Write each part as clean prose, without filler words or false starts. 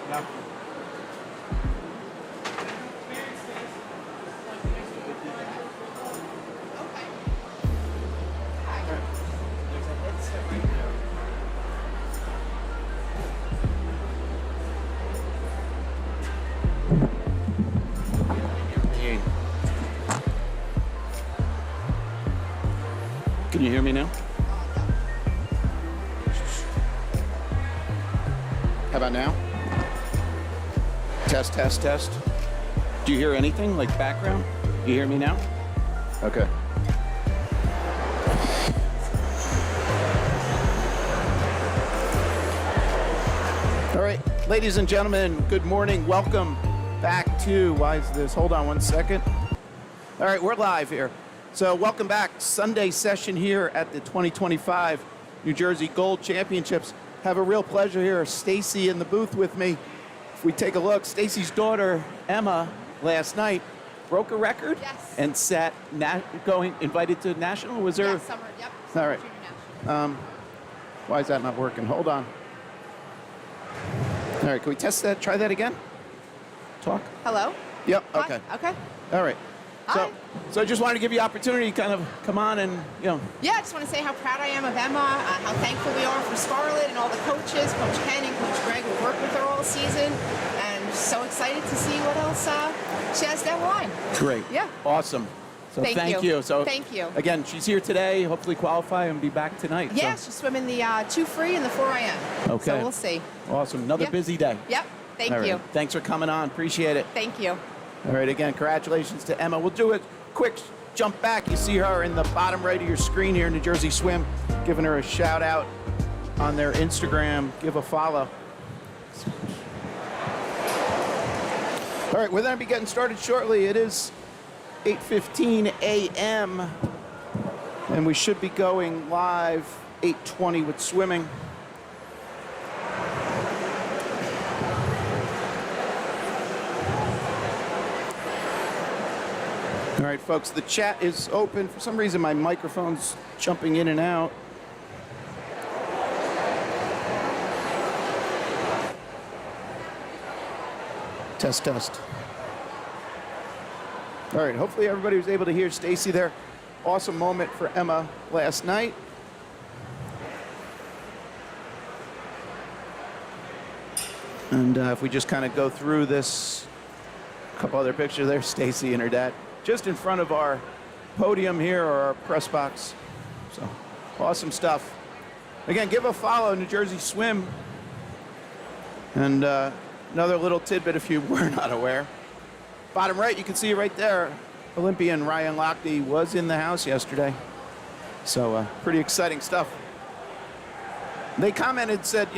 Yeah. Can you hear me now? How about now? Test, test, test. Do you hear anything like background? Do you hear me now? Okay. All right, ladies and gentlemen, good morning. Welcome back to, why is this? Hold on one second. All right, we're live here. So welcome back. Sunday session here at the 2025 New Jersey Gold Championships. Have a real pleasure here. Stacy in the booth with me. If we take a look, Stacy's daughter, Emma, last night broke a record. Yes. And sat invited to national. Was there? Yeah, summer, yep. All right. Why is that not working? Hold on. All right, can we test that? Try that again? Talk? Hello? Yep, Hi. okay. Okay. All right. Hi. So I just wanted to give you opportunity to kind of come on and, Yeah, I just want to say how proud I am of Emma, how thankful we are for Scarlett and all the coaches, Coach Ken and Coach Greg, who worked with her all season, and so excited to see what else she has down the line. Great. Yeah. Awesome. So thank you. So thank you. Again, she's here today, hopefully qualify and be back tonight. Yeah, so. she's swimming the 2 free and the 4 IM. Okay. So we'll see. Awesome. Another busy day. Yep. Thank All right. you. Thanks for coming on. Appreciate it. Thank you. All right, again, congratulations to Emma. We'll do a quick jump back. You see her in the bottom right of your screen here, New Jersey Swim, giving her a shout out on their Instagram. Give a follow. All right, we're going to be getting started shortly. It is 8:15 a.m. and we should be going live 8:20 with swimming. All right, folks, the chat is open. For some reason, my microphone's jumping in and out. Test, test. All right, hopefully everybody was able to hear Stacy there. Awesome moment for Emma last night. And if we just kind of go through this, a couple other pictures there, Stacy and her dad, just in front of our podium here, or our press box. So, awesome stuff. Again, give a follow, New Jersey Swim. And another little tidbit if you were not aware. Bottom right, you can see right there, Olympian Ryan Lochte was in the house yesterday. So, pretty exciting stuff. They commented, said,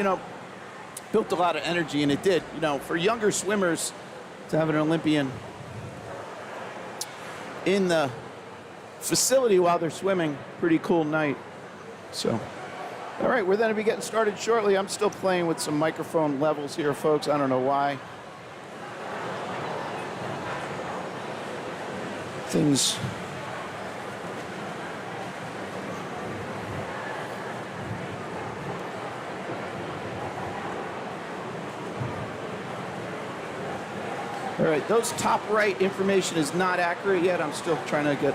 built a lot of energy, and it did. For younger swimmers to have an Olympian in the facility while they're swimming, pretty cool night. So, all right, we're going to be getting started shortly. I'm still playing with some microphone levels here, folks. I don't know why. Things. All right, those top right information is not accurate yet. I'm still trying to get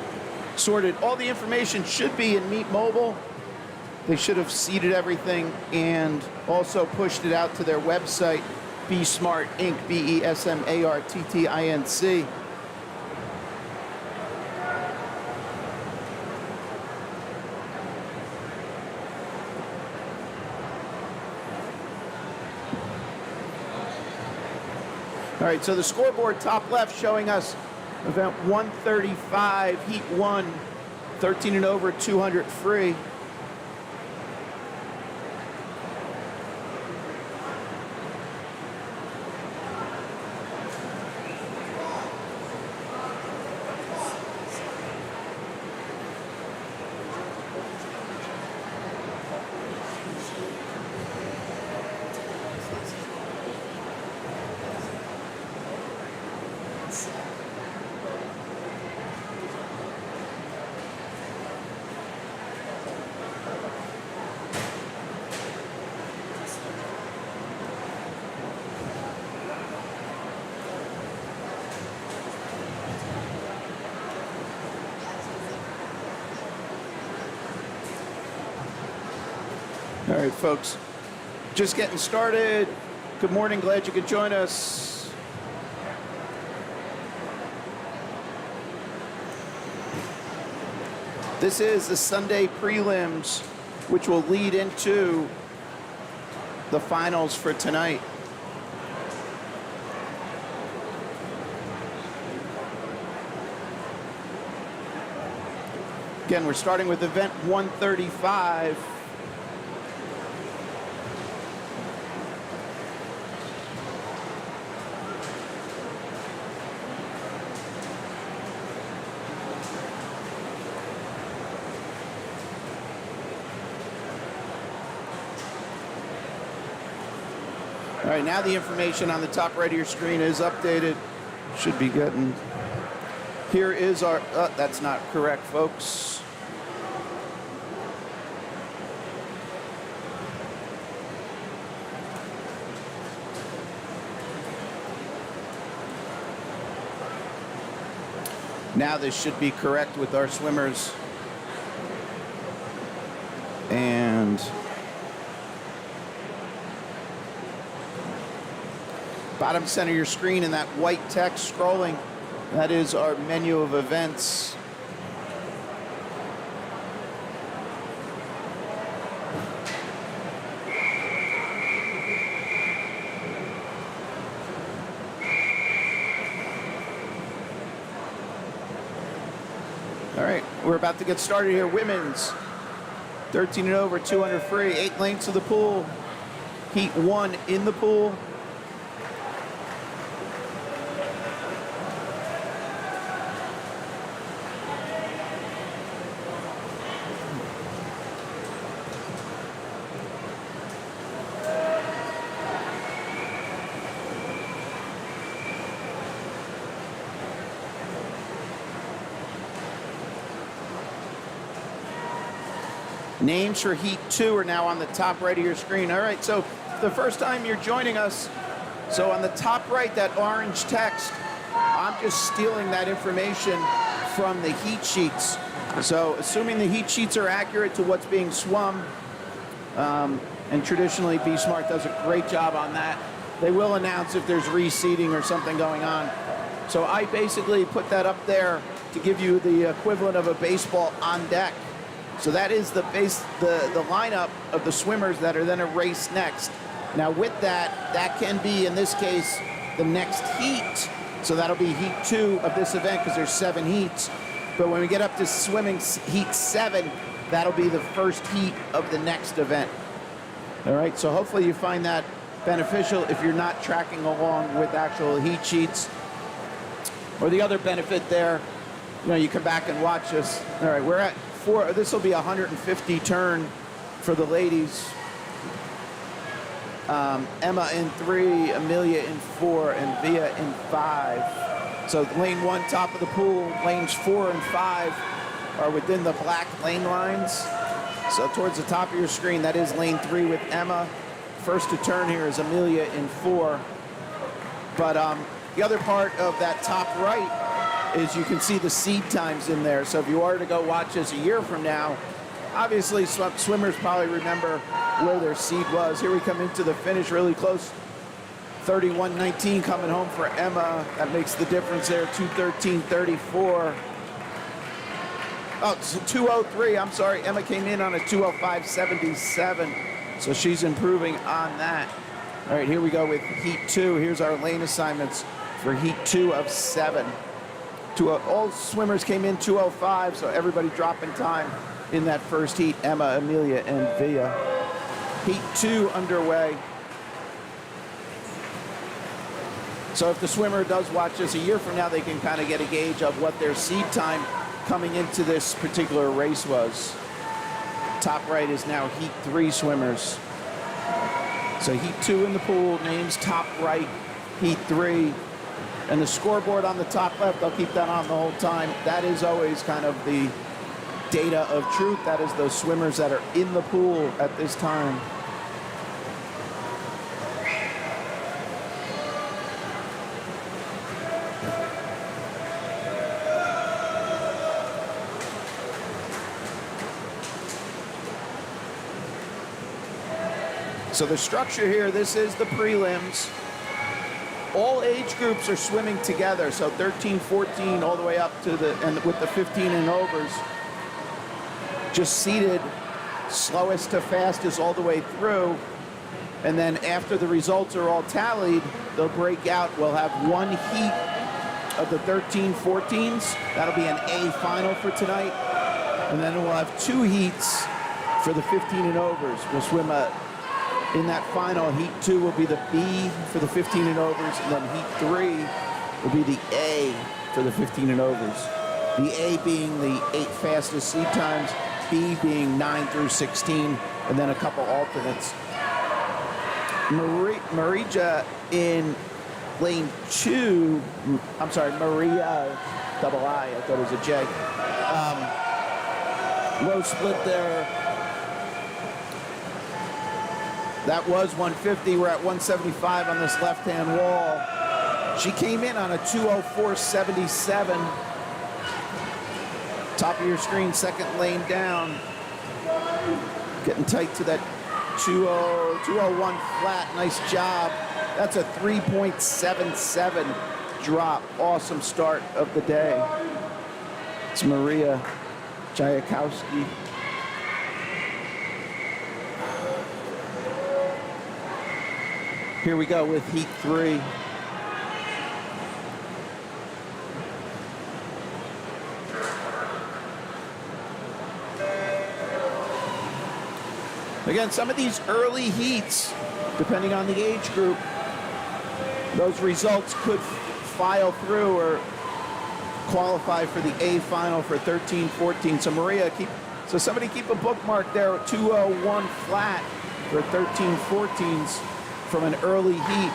sorted. All the information should be in Meet Mobile. They should have seeded everything and also pushed it out to their website, BeSmart Inc., BeSmartTinc. All right, so the scoreboard top left showing us event 135, heat 1, 13 and over, 200 free. All right, folks, just getting started. Good morning, glad you could join us. This is the Sunday prelims, which will lead into the finals for tonight. Again, we're starting with event 135. All right, now the information on the top right of your screen is updated. Should be getting. Here is our, that's not correct, folks. Now this should be correct with our swimmers. And bottom center of your screen in that white text scrolling, that is our menu of events. All right, we're about to get started here. Women's 13 and over, 200 free, 8 lanes to the pool. Heat 1 in the pool. Names for Heat 2 are now on the top right of your screen. All right, so the first time you're joining us, so on the top right, that orange text, I'm just stealing that information from the heat sheets. So assuming the heat sheets are accurate to what's being swum, and traditionally Be Smart does a great job on that, they will announce if there's reseeding or something going on. So I basically put that up there to give you the equivalent of a baseball on deck. So that is the lineup of the swimmers that are then a race next. Now with that, that can be, in this case, the next heat. So that'll be Heat 2 of this event because there's 7 heats. But when we get up to swimming Heat 7, that'll be the first heat of the next event. All right, so hopefully you find that beneficial if you're not tracking along with actual heat sheets. Or the other benefit there, you come back and watch us. All right, we're at 4, this will be 150 turn for the ladies. Emma in 3, Amelia in 4, and Via in 5. So lane 1, top of the pool, lanes 4 and 5 are within the black lane lines. So towards the top of your screen, that is lane 3 with Emma. First to turn here is Amelia in 4. But the other part of that top right is you can see the seed times in there. So if you are to go watch us a year from now, obviously swimmers probably remember where their seed was. Here we come into the finish really close. 31:19 coming home for Emma. That makes the difference there, 2:13.34. Oh, it's 2:03, I'm sorry. Emma came in on a 2:05.77. So she's improving on that. All right, here we go with Heat 2. Here's our lane assignments for Heat 2 of 7. All swimmers came in 2:05, so everybody dropping time in that first heat, Emma, Amelia, and Via. Heat 2 underway. So if the swimmer does watch this a year from now, they can kind of get a gauge of what their seed time coming into this particular race was. Top right is now Heat 3 swimmers. So Heat 2 in the pool, names top right, Heat 3. And the scoreboard on the top left, I'll keep that on the whole time. That is always kind of the data of truth. That is those swimmers that are in the pool at this time. So the structure here, this is the prelims. All age groups are swimming together, so 13, 14, all the way up to and with the 15 and overs. Just seated, slowest to fastest all the way through. And then after the results are all tallied, they'll break out. We'll have one heat of the 13, 14s. That'll be an A final for tonight. And then we'll have two heats for the 15 and overs. We'll swim in that final. Heat 2 will be the B for the 15 and overs, and then heat 3 will be the A for the 15 and overs. The A being the 8 fastest seed times, B being 9 through 16, and then a couple alternates. Marija in lane 2, I'm sorry, Maria, double I thought it was a J. Low split there. That was 150. We're at 175 on this left-hand wall. She came in on a 204.77. Top of your screen, second lane down. Getting tight to that 201 flat. Nice job. That's a 3.77 drop. Awesome start of the day. It's Maria Jayakowski. Here we go with heat 3. Again, some of these early heats, depending on the age group, those results could file through or qualify for the A final for 13, 14. So Maria, somebody keep a bookmark there at 201 flat for 13, 14s. From an early heat.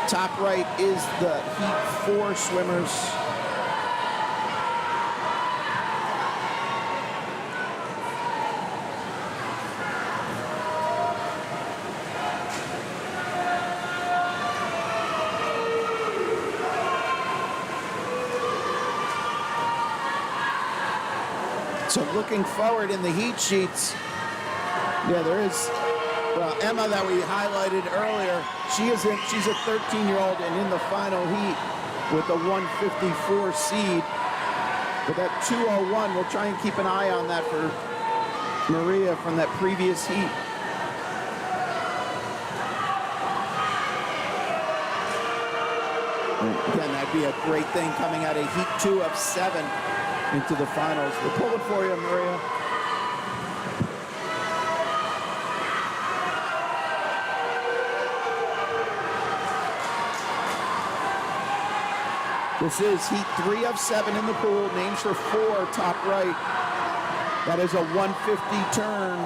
Top right is the heat 4 swimmers. So looking forward in the heat sheets, yeah, there is. Well, Emma that we highlighted earlier, she's a 13-year-old and in the final heat with a 154 seed. But that 201, we'll try and keep an eye on that for Maria from that previous heat. And again, that'd be a great thing coming out of heat 2 of 7 into the finals. We'll pull it for you, Maria. This is heat 3 of 7 in the pool. Names for 4, top right. That is a 150 turn.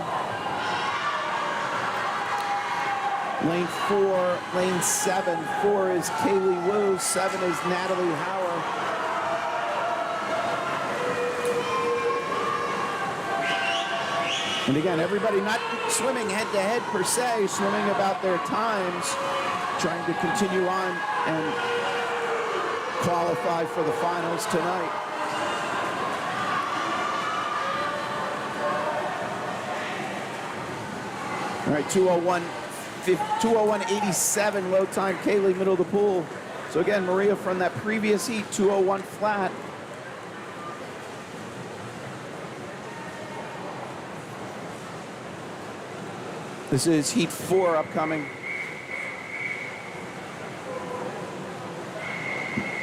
Lane 4, lane 7. 4 is Kaylee Wu. 7 is Natalie Hauer. And again, everybody not swimming head-to-head per se, swimming about their times, trying to continue on and qualify for the finals tonight. All right, 201.87 low time, Kaylee middle of the pool. So again, Maria from that previous heat, 201 flat. This is heat 4 upcoming.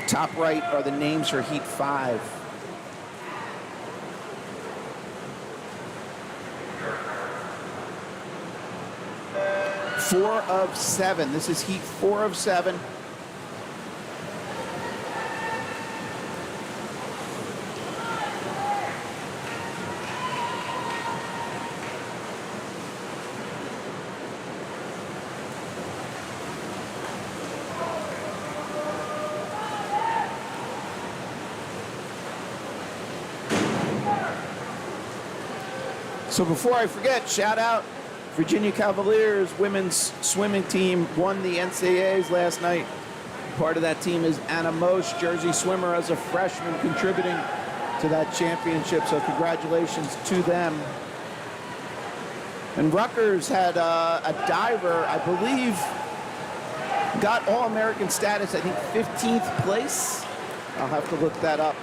Top right are the names for heat 5. Four of 7. This is heat 4 of 7. So before I forget, shout out Virginia Cavaliers women's swimming team won the NCAAs last night. Part of that team is Anna Mosch, Jersey swimmer, as a freshman contributing to that championship. So congratulations to them. And Rutgers had a diver, I believe, got All-American status, I think 15th place. I'll have to look that up.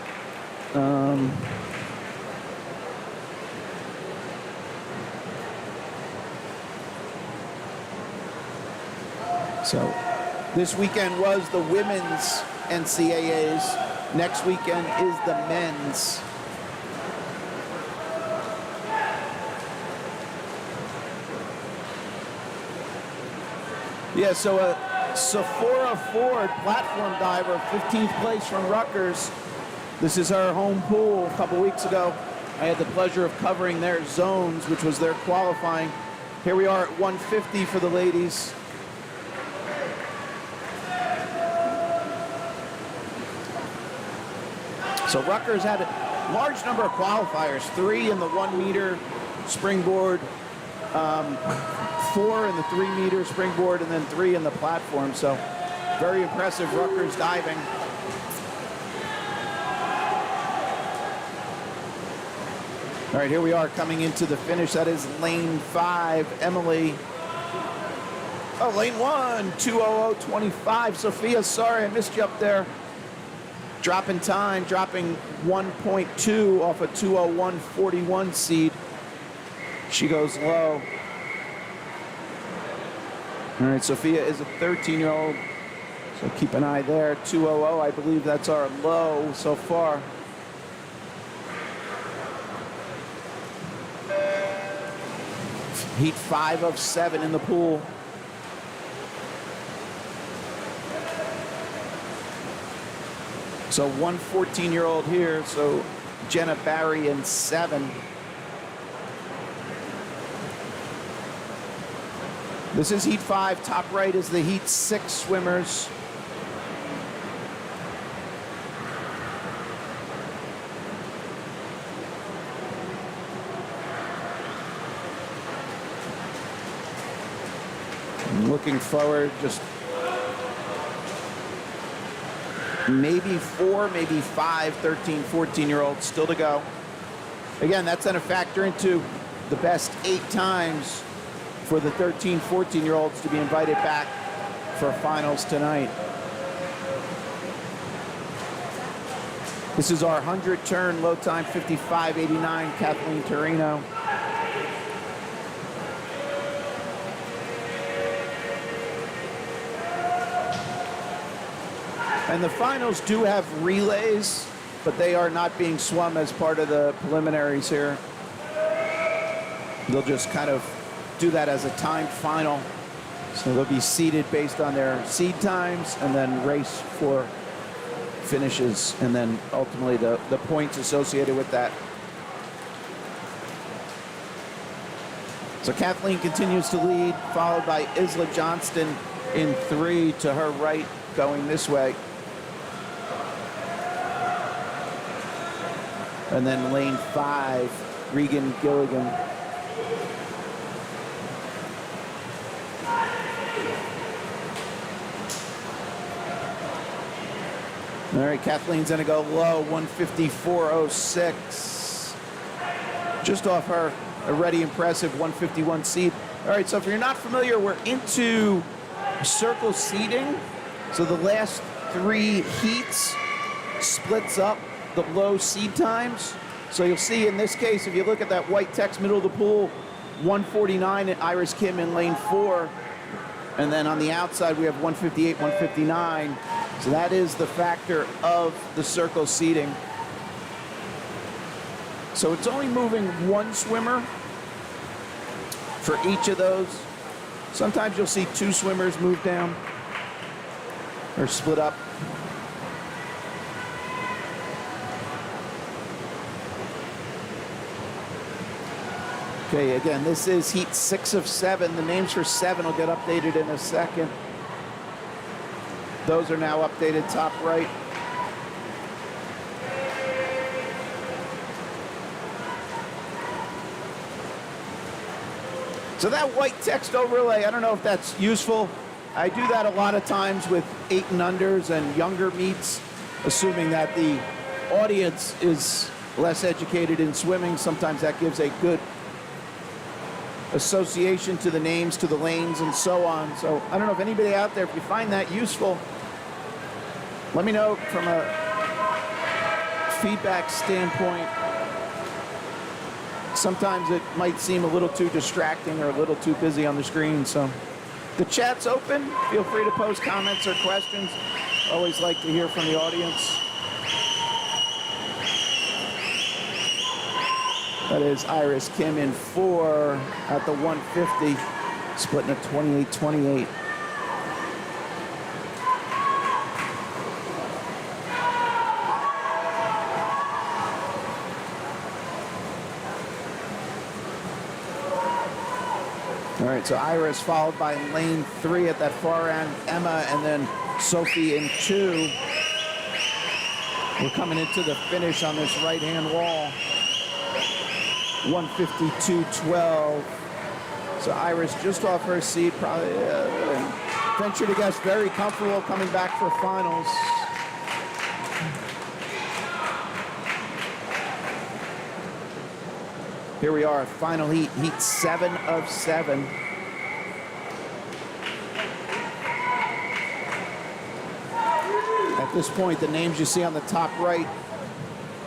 So this weekend was the women's NCAAs. Next weekend is the men's. Yeah, so a Sephora Ford platform diver, 15th place from Rutgers. This is our home pool. A couple weeks ago, I had the pleasure of covering their zones, which was their qualifying. Here we are at 150 for the ladies. So Rutgers had a large number of qualifiers, 3 in the 1 meter springboard, 4 in the 3 meter springboard, and then 3 in the platform. So very impressive Rutgers diving. All right, here we are coming into the finish. That is lane 5, Emily. Oh, lane 1, 2:00:25. Sophia, sorry, I missed you up there. Dropping time, dropping 1.2 off a 2:01:41 seed. She goes low. All right, Sophia is a 13-year-old, so keep an eye there. 2:00, I believe that's our low so far. Heat 5 of 7 in the pool. So one 14-year-old here, so Jenna Barry in 7. This is Heat 5. Top right is the Heat 6 swimmers. I'm looking forward, just maybe 4, maybe 5, 13, 14-year-olds still to go. Again, that's going to factor into the best 8 times for the 13, 14-year-olds to be invited back for finals tonight. This is our 100 turn, low time 55.89, Kathleen Torino. And the finals do have relays, but they are not being swum as part of the preliminaries here. They'll just kind of do that as a timed final. So they'll be seeded based on their seed times and then race for finishes and then ultimately the points associated with that. So Kathleen continues to lead, followed by Isla Johnston in 3 to her right going this way. And then lane 5, Regan Gilligan. All right, Kathleen's gonna go low, 154.06. Just off her already impressive 151 seed. All right, so if you're not familiar, we're into circle seeding. So the last 3 heats splits up the low seed times. So you'll see in this case, if you look at that white text middle of the pool, 149 at Iris Kim in lane 4. And then on the outside, we have 158, 159. So that is the factor of the circle seeding. So it's only moving 1 swimmer for each of those. Sometimes you'll see 2 swimmers move down or split up. Okay, again, this is heat 6 of 7. The names for 7 will get updated in a second. Those are now updated top right. So that white text overlay, I don't know if that's useful. I do that a lot of times with 8 and unders and younger meets, assuming that the audience is less educated in swimming. Sometimes that gives a good association to the names, to the lanes, and so on. So I don't know if anybody out there, if you find that useful, let me know from a feedback standpoint. Sometimes it might seem a little too distracting or a little too busy on the screen. So the chat's open. Feel free to post comments or questions. Always like to hear from the audience. That is Iris Kim in 4 at the 150, splitting at 28-28. All right, so Iris followed by lane 3 at that far end, Emma, and then Sophie in 2. We're coming into the finish on this right-hand wall. 152.12. So Iris just off her seat, probably venture to guess very comfortable coming back for finals. Here we are, final heat, heat 7 of 7. At this point, the names you see on the top right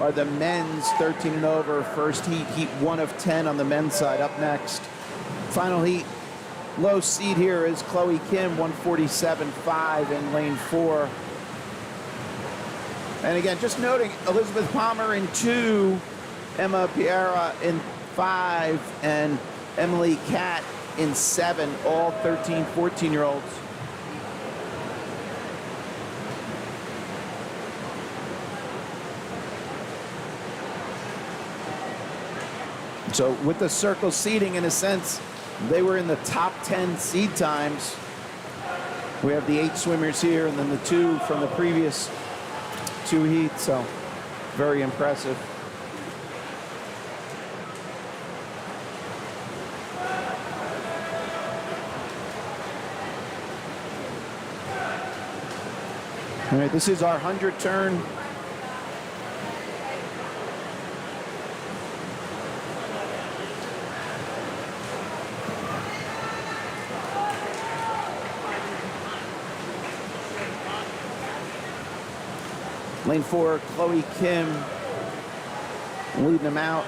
are the men's 13 and over first heat, heat 1 of 10 on the men's side. Up next, final heat, low seed here is Chloe Kim, 147.5 in lane 4. And again, just noting, Elizabeth Palmer in 2, Emma Piera in 5, and Emily Catt in 7, all 13, 14-year-olds. So with the circle seeding, in a sense, they were in the top 10 seed times. We have the 8 swimmers here and then the 2 from the previous 2 heats, so very impressive. All right, this is our 100 turn. Lane 4, Chloe Kim leading them out.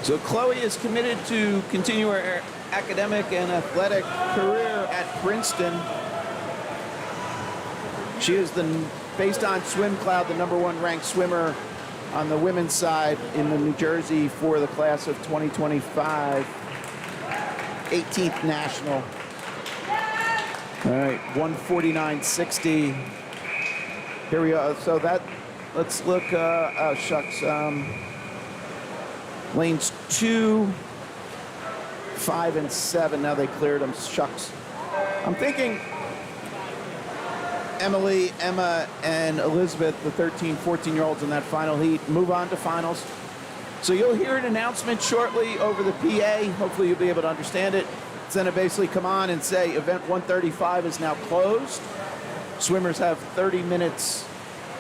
So Chloe is committed to continue her academic and athletic career at Princeton. She is, based on Swim Cloud, the #1 ranked swimmer on the women's side in the New Jersey for the class of 2025. 18th national. All right, 149.60. Here we are. So that, let's look, lanes 2, 5, and 7. Now they cleared them. Shucks. I'm thinking Emily, Emma, and Elizabeth, the 13, 14-year-olds in that final heat, move on to finals. So you'll hear an announcement shortly over the PA. Hopefully you'll be able to understand it. It's going to basically come on and say event 135 is now closed. Swimmers have 30 minutes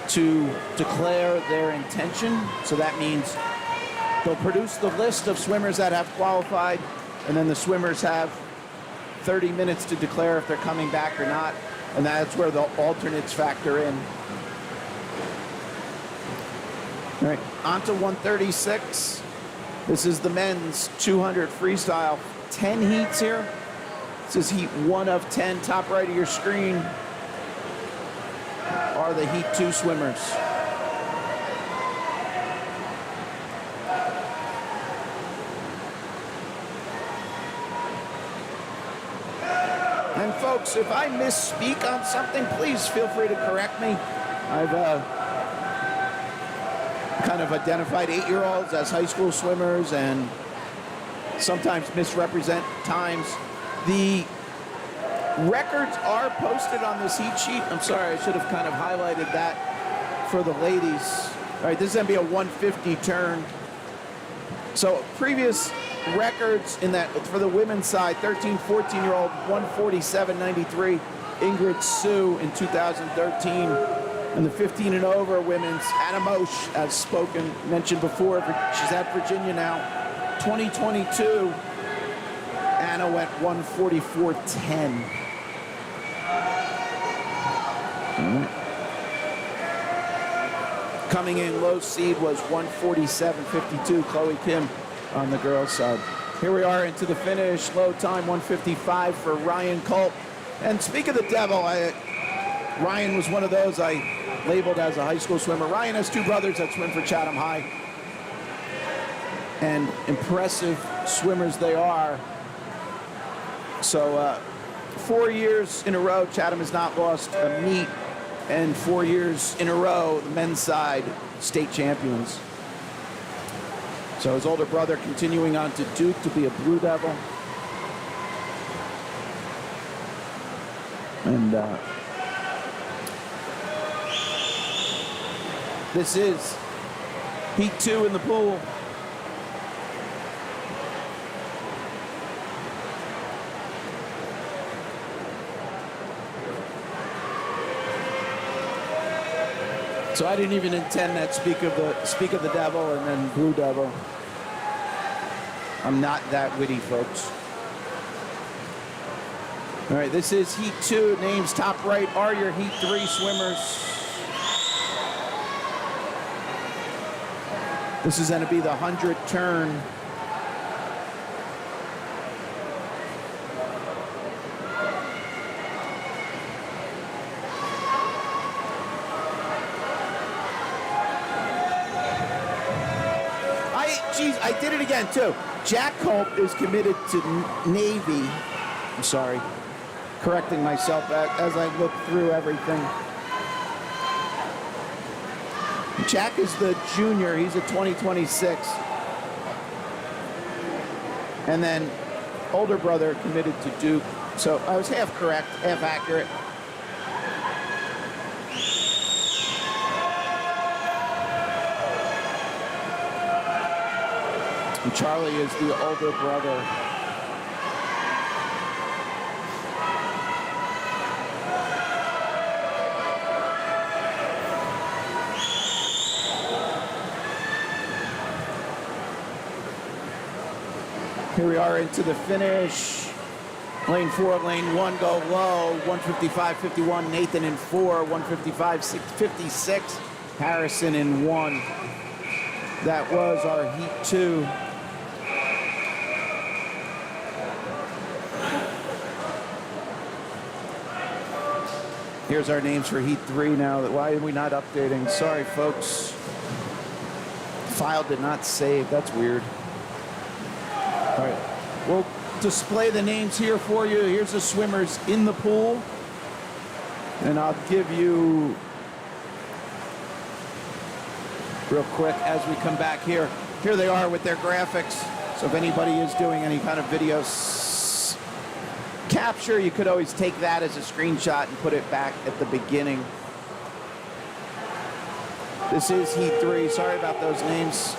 to declare their intention. So that means they'll produce the list of swimmers that have qualified, and then the swimmers have 30 minutes to declare if they're coming back or not, and that's where the alternates factor in. All right, on to 136. This is the men's 200 freestyle. 10 heats here. This is heat 1 of 10. Top right of your screen are the heat 2 swimmers. And folks, if I misspeak on something, please feel free to correct me. I've kind of identified 8-year-olds as high school swimmers and sometimes misrepresent times. The Records are posted on this heat sheet. I'm sorry, I should have kind of highlighted that for the ladies. All right, this is going to be a 150 turn. So previous records in that for the women's side, 13, 14-year-old, 147.93, Ingrid Sue in 2013. And the 15 and over women's, Anna Mosch, as mentioned before, she's at Virginia now. 2022, Anna went 144.10. Coming in low seed was 147.52, Chloe Kim on the girls' side. Here we are into the finish, low time 155 for Ryan Culp. And speak of the devil, Ryan was one of those I labeled as a high school swimmer. Ryan has two brothers that swim for Chatham High. And impressive swimmers they are. So 4 years in a row, Chatham has not lost a meet. And 4 years in a row, the men's side state champions. So his older brother continuing on to Duke to be a Blue Devil. And this is Heat 2 in the pool. So I didn't even intend that speak of the devil and then Blue Devil. I'm not that witty, folks. All right, this is Heat 2. Names top right are your Heat 3 swimmers. This is going to be the 100 turn. I did it again, too. Jack Culp is committed to Navy. I'm sorry. Correcting myself as I look through everything. Jack is the junior. He's a 2026. And then older brother committed to Duke. So I was half correct, half accurate. And Charlie is the older brother. Here we are into the finish. Lane 4, lane 1 go low. 155.51. Nathan in 4. 155.56. Harrison in 1. That was our Heat 2. Here's our names for Heat 3 now. Why are we not updating? Sorry, folks. File did not save. That's weird. All right. We'll display the names here for you. Here's the swimmers in the pool. And I'll give you, real quick, as we come back here. Here they are with their graphics. So if anybody is doing any kind of video capture, you could always take that as a screenshot and put it back at the beginning. This is Heat 3. Sorry about those names.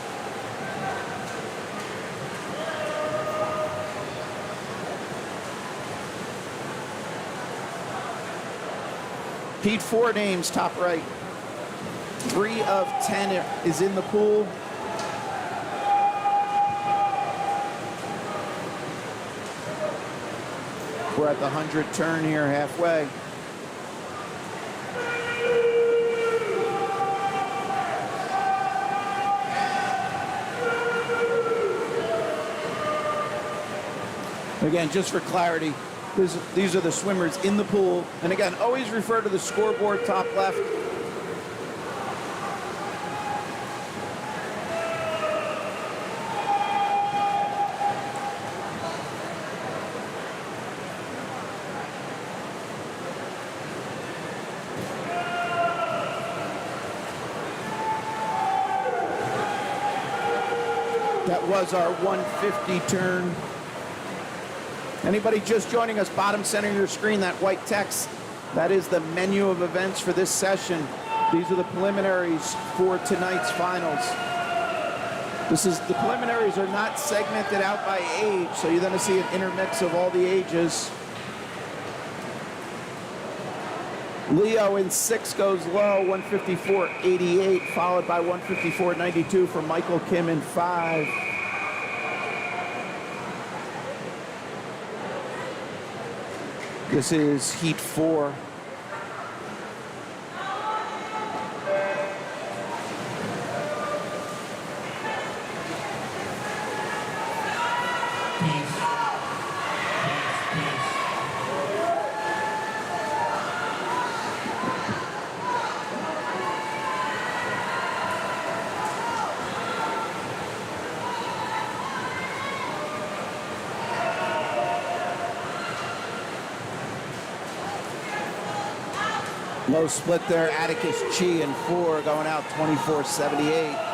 Heat 4 names, top right. 3 of 10 is in the pool. We're at the 100 turn here, halfway. Again, just for clarity, these are the swimmers in the pool. And again, always refer to the scoreboard top left. That was our 150 turn. Anybody just joining us, bottom center of your screen, that white text, that is the menu of events for this session. These are the preliminaries for tonight's finals. The preliminaries are not segmented out by age, so you're going to see an intermix of all the ages. Leo in 6 goes low, 154.88, followed by 154.92 for Michael Kim in 5. This is Heat 4. Low split there, Atticus Chi in 4, going out 24.78.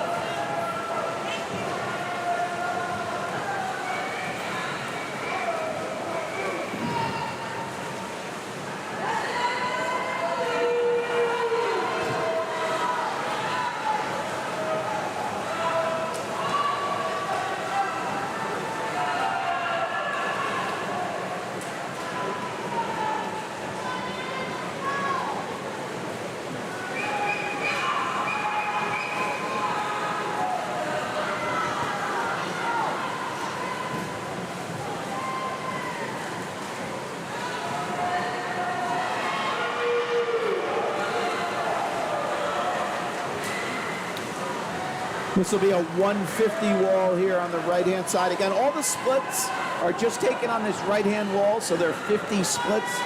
This will be a 150 wall here on the right-hand side. Again, all the splits are just taken on this right-hand wall, so there are 50 splits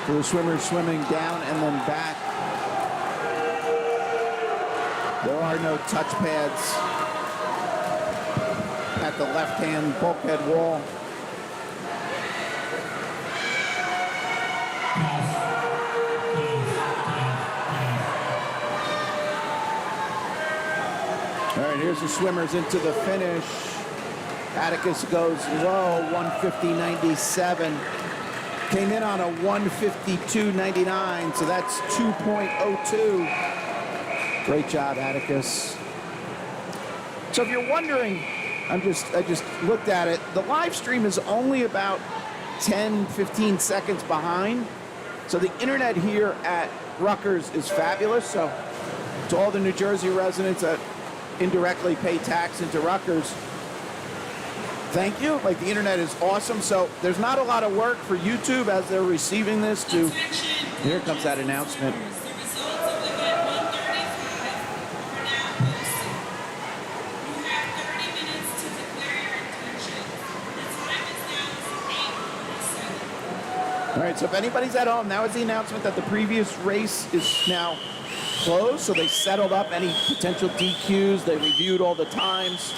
for the swimmers swimming down and then back. There are no touch pads at the left-hand bulkhead wall. All right, here's the swimmers into the finish. Atticus goes low, 150.97. Came in on a 152.99, so that's 2.02. Great job, Atticus. So if you're wondering, I just looked at it. The live stream is only about 10, 15 seconds behind. So the internet here at Rutgers is fabulous. So to all the New Jersey residents that indirectly pay tax into Rutgers, thank you. Like, the internet is awesome. So there's not a lot of work for YouTube as they're receiving this to, here comes that announcement. All right, so if anybody's at home, that was the announcement that the previous race is now closed. So they settled up any potential DQs. They reviewed all the times.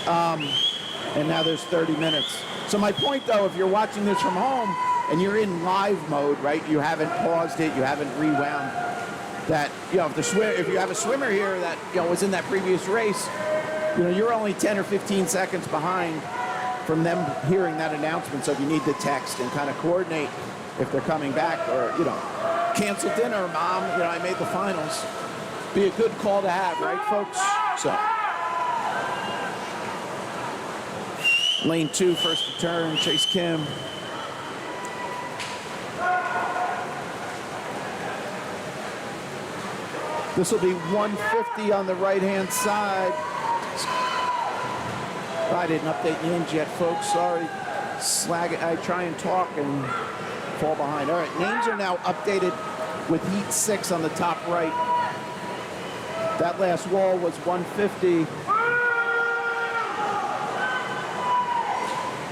And now there's 30 minutes. So my point, though, if you're watching this from home and you're in live mode, right, you haven't paused it, you haven't rewound, that, you know, if you have a swimmer here that, you know, was in that previous race, you know, you're only 10 or 15 seconds behind from them hearing that announcement. So if you need to text and kind of coordinate if they're coming back, or, you know, cancel dinner, Mom, you know, I made the finals. Be a good call to have, right, folks? So lane 2, first to turn, Chase Kim. This will be 150 on the right-hand side. I didn't update the ends yet, folks. Sorry. I try and talk and fall behind. All right, names are now updated with Heat 6 on the top right. That last wall was 150.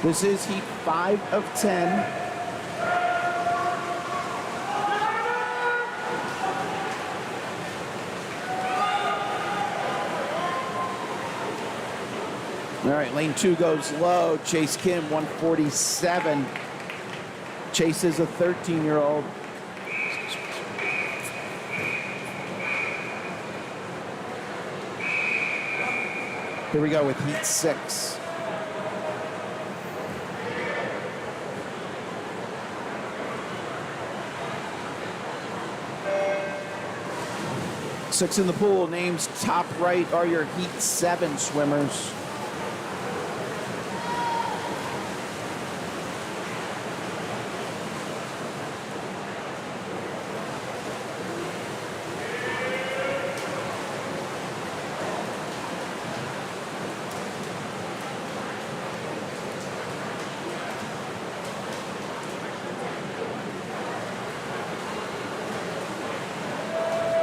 This is Heat 5 of 10. All right, lane 2 goes low. Chase Kim, 147. Chase is a 13-year-old. Here we go with Heat 6. 6 in the pool, names top right are your Heat 7 swimmers.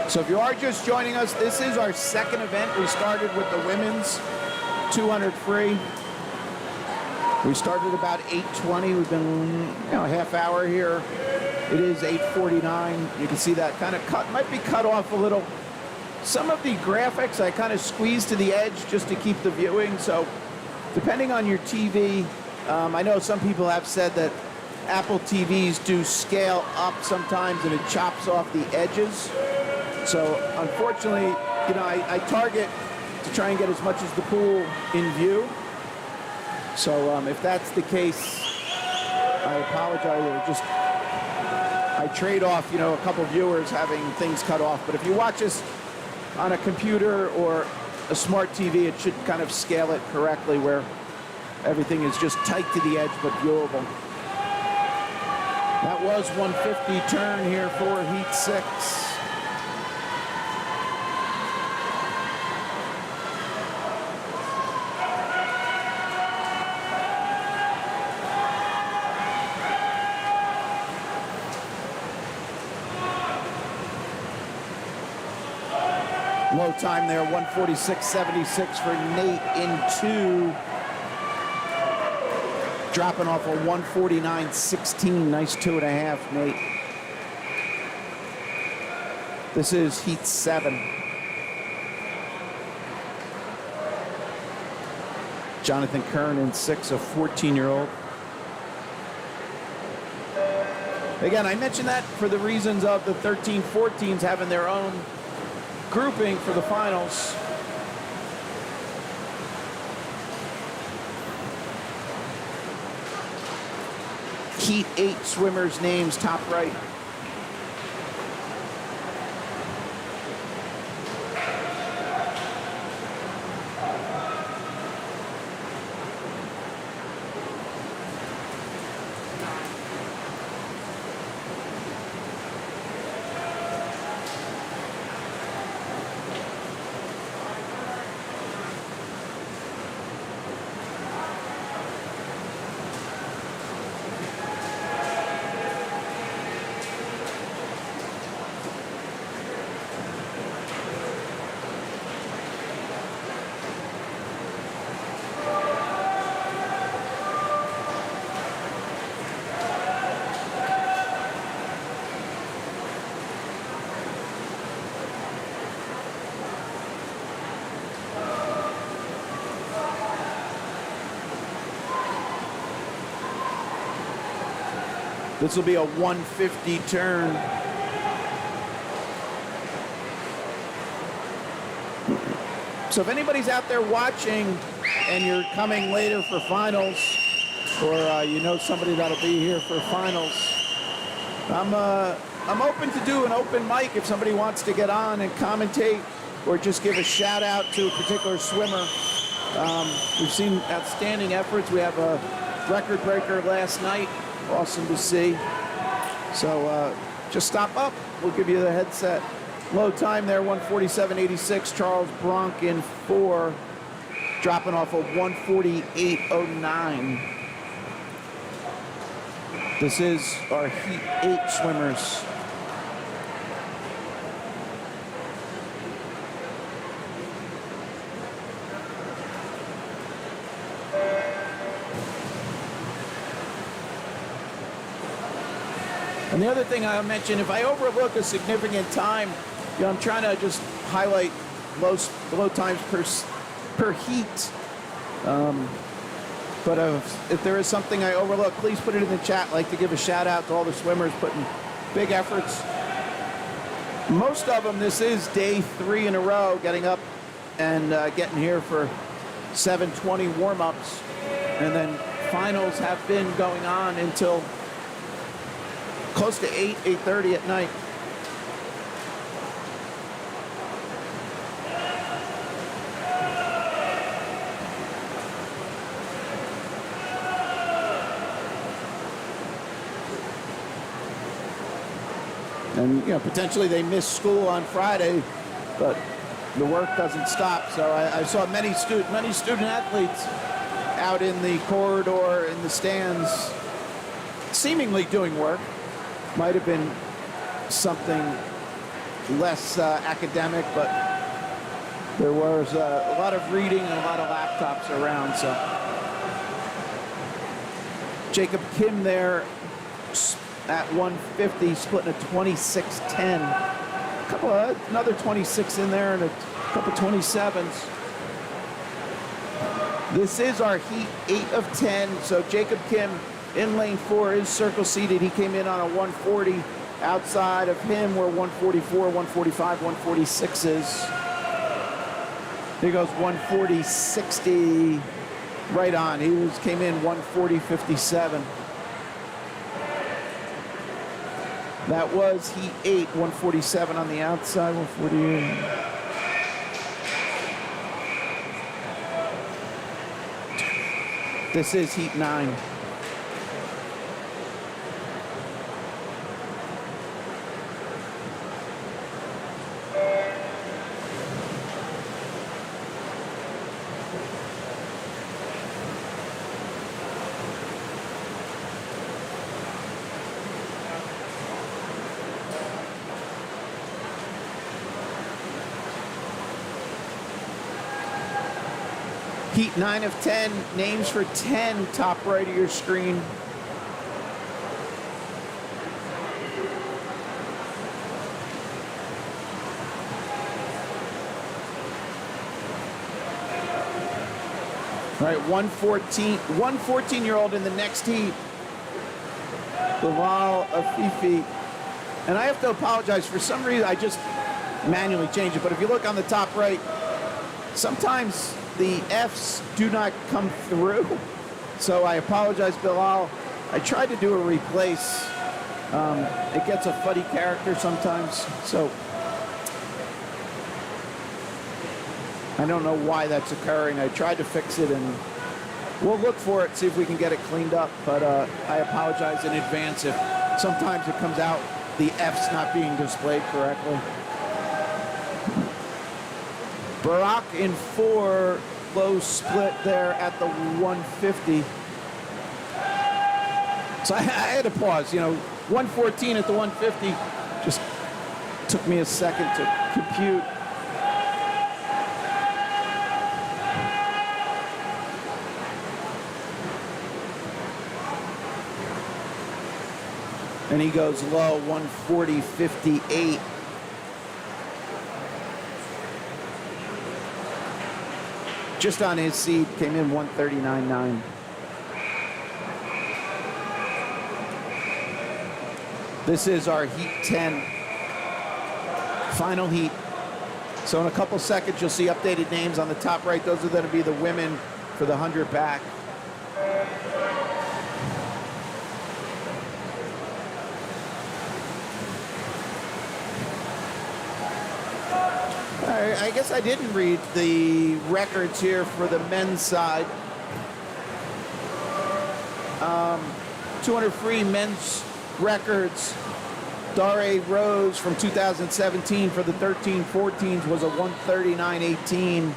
So if you are just joining us, this is our second event. We started with the women's 200 free. We started about 8:20. We've been, a half hour here. It is 8:49. You can see that kind of might be cut off a little. Some of the graphics I kind of squeezed to the edge just to keep the viewing. So depending on your TV, I know some people have said that Apple TVs do scale up sometimes and it chops off the edges. So unfortunately, I target to try and get as much as the pool in view. So if that's the case, I apologize. I trade off, a couple viewers having things cut off. But if you watch us on a computer or a smart TV, it should kind of scale it correctly where everything is just tight to the edge but viewable. That was 150 turn here for Heat 6. Low time there, 146.76 for Nate in 2. Dropping off a 149.16. Nice 2.5, Nate. This is Heat 7. Jonathan Kern in 6, a 14-year-old. Again, I mentioned that for the reasons of the 13-14s having their own grouping for the finals. Heat 8 swimmers' names top right. This will be a 150 turn. So if anybody's out there watching and you're coming later for finals, or somebody that'll be here for finals, I'm open to do an open mic if somebody wants to get on and commentate or just give a shout out to a particular swimmer. We've seen outstanding efforts. We have a record breaker last night. Awesome to see. So just stop up. We'll give you the headset. Low time there, 147.86. Charles Bronk in 4. Dropping off a 148.09. This is our Heat 8 swimmers. And the other thing I'll mention, if I overlook a significant time, I'm trying to just highlight low times per heat. But if there is something I overlook, please put it in the chat. I'd like to give a shout out to all the swimmers putting big efforts. Most of them, this is day 3 in a row, getting up and getting here for 7:20 warm-ups. And then finals have been going on until close to 8:30 at night. And, potentially they miss school on Friday, but the work doesn't stop. So I saw many student athletes out in the corridor, in the stands, seemingly doing work. Might have been something less academic, but there was a lot of reading and a lot of laptops around. So Jacob Kim there at 150, splitting a 26-10. Another 26 in there and a couple 27s. This is our heat 8 of 10. So Jacob Kim in lane 4 is circle seated. He came in on a 140. Outside of him were 144, 145, 146 is. Here goes 140, 60, right on. He came in 140, 57. That was heat 8, 147 on the outside, 148. This is heat 9. Heat 9 of 10, names for 10, top right of your screen. All right, 114-year-old in the next heat, Bilal Afifi. And I have to apologize, for some reason I just manually changed it, but if you look on the top right, sometimes the F's do not come through. So I apologize, Bilal. I tried to do a replace. It gets a fuddy character sometimes, so I don't know why that's occurring. I tried to fix it, and we'll look for it, see if we can get it cleaned up, but I apologize in advance if sometimes it comes out the F's not being displayed correctly. Barack in 4, low split there at the 150. So I had to pause, 114 at the 150 just took me a second to compute. And he goes low, 140.58. Just on his seat, came in 139.9. This is our heat 10, final heat. So in a couple seconds, you'll see updated names on the top right. Those are going to be the women for the 100 back. I guess I didn't read the records here for the men's side. 200 free men's records. Dare Rose from 2017 for the 13-14s was a 139.18.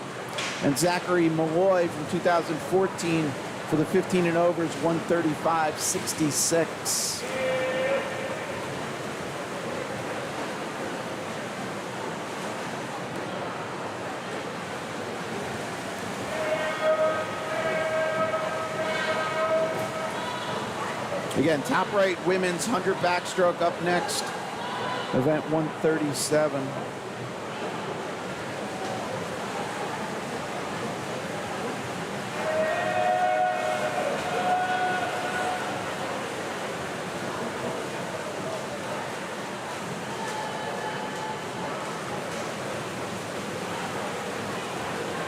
And Zachary Malloy from 2014 for the 15 and overs, 135.66. Again, top right, women's 100 backstroke up next. Event 137.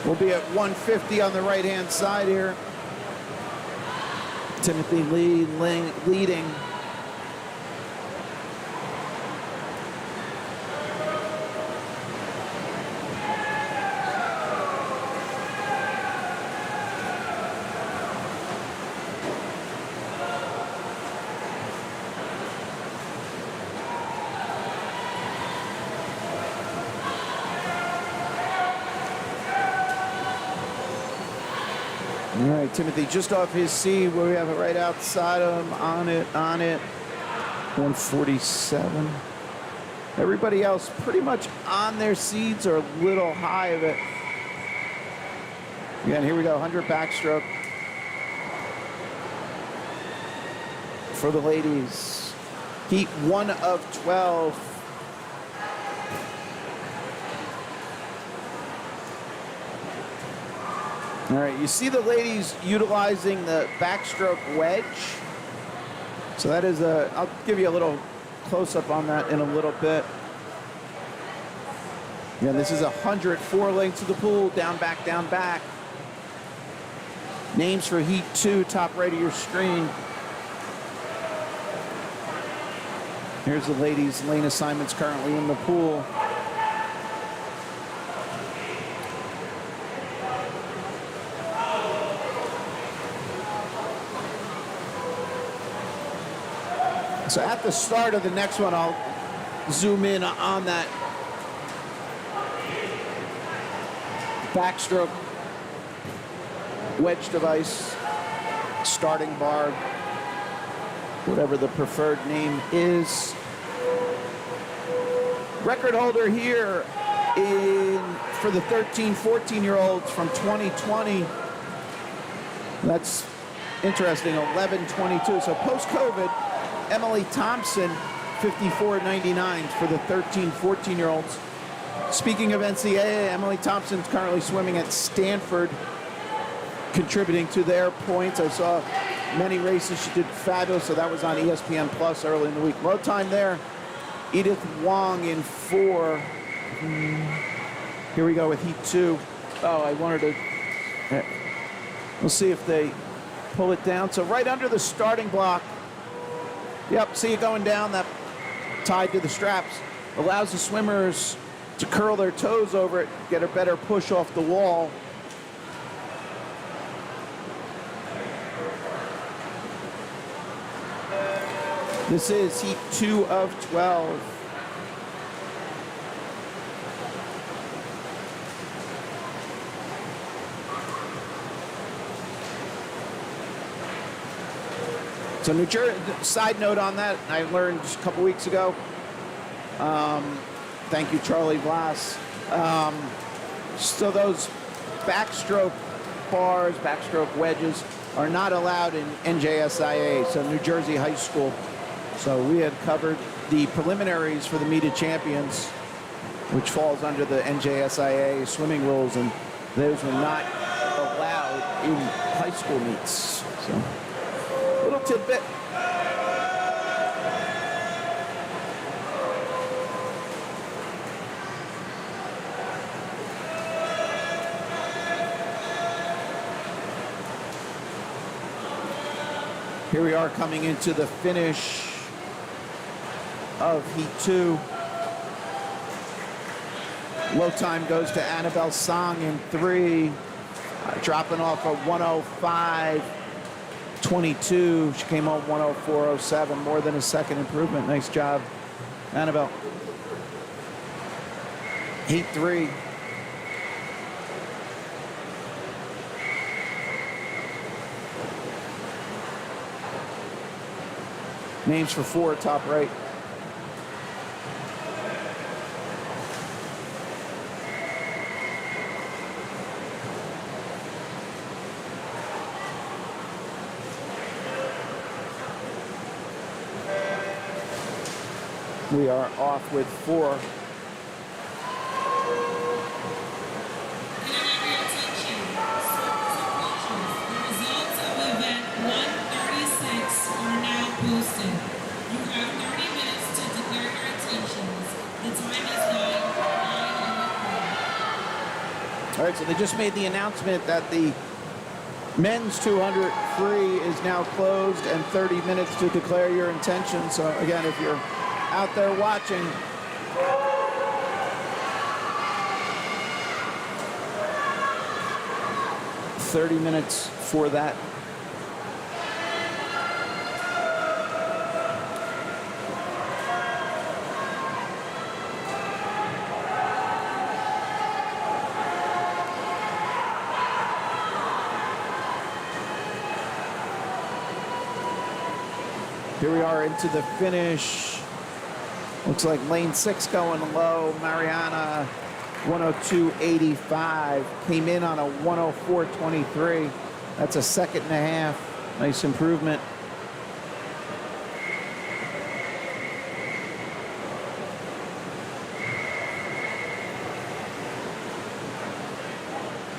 We'll be at 150 on the right-hand side here. Timothy Lee leading. All right, Timothy just off his seed where we have it right outside of him, on it, 147. Everybody else pretty much on their seeds or a little high of it. Again, here we go, 100 backstroke for the ladies. Heat 1 of 12. All right, you see the ladies utilizing the backstroke wedge. So that is I'll give you a little close-up on that in a little bit. Again, this is 104 lengths of the pool, down, back, down, back. Names for Heat 2, top right of your screen. Here's the ladies' lane assignments currently in the pool. So at the start of the next one, I'll zoom in on that backstroke wedge device, starting bar, whatever the preferred name is. Record holder here for the 13, 14-year-olds from 2020. That's interesting, 11:22. So post-COVID, Emily Thompson, 54.99 for the 13, 14-year-olds. Speaking of NCAA, Emily Thompson's currently swimming at Stanford, contributing to their points. I saw many races. She did fabulous, so that was on ESPN Plus early in the week. Low time there, Edith Wong in 4. Here we go with Heat 2. Oh, I wanted to... We'll see if they pull it down. So right under the starting block, yep, see it going down, that tied to the straps. Allows the swimmers to curl their toes over it, get a better push off the wall. This is Heat 2 of 12. So New Jersey, side note on that, I learned just a couple weeks ago. Thank you, Charlie Vlass. So those backstroke bars, backstroke wedges are not allowed in NJSIA, so New Jersey High School. So we had covered the preliminaries for the meet of champions, which falls under the NJSIA swimming rules, and those were not allowed in high school meets. So little tidbit. Here we are coming into the finish of Heat 2. Low time goes to Annabelle Song in 3, dropping off a 105.22. She came home 104.07, more than a second improvement. Nice job, Annabelle. Heat 3. Names for 4, top right. We are off with 4. All right, so they just made the announcement that the men's 200 free is now closed and 30 minutes to declare your intention. So again, if you're out there watching, "30 minutes for that." Here we are into the finish. Looks like lane 6 going low. Mariana, 102.85. Came in on a 104.23. That's a second and a half. Nice improvement.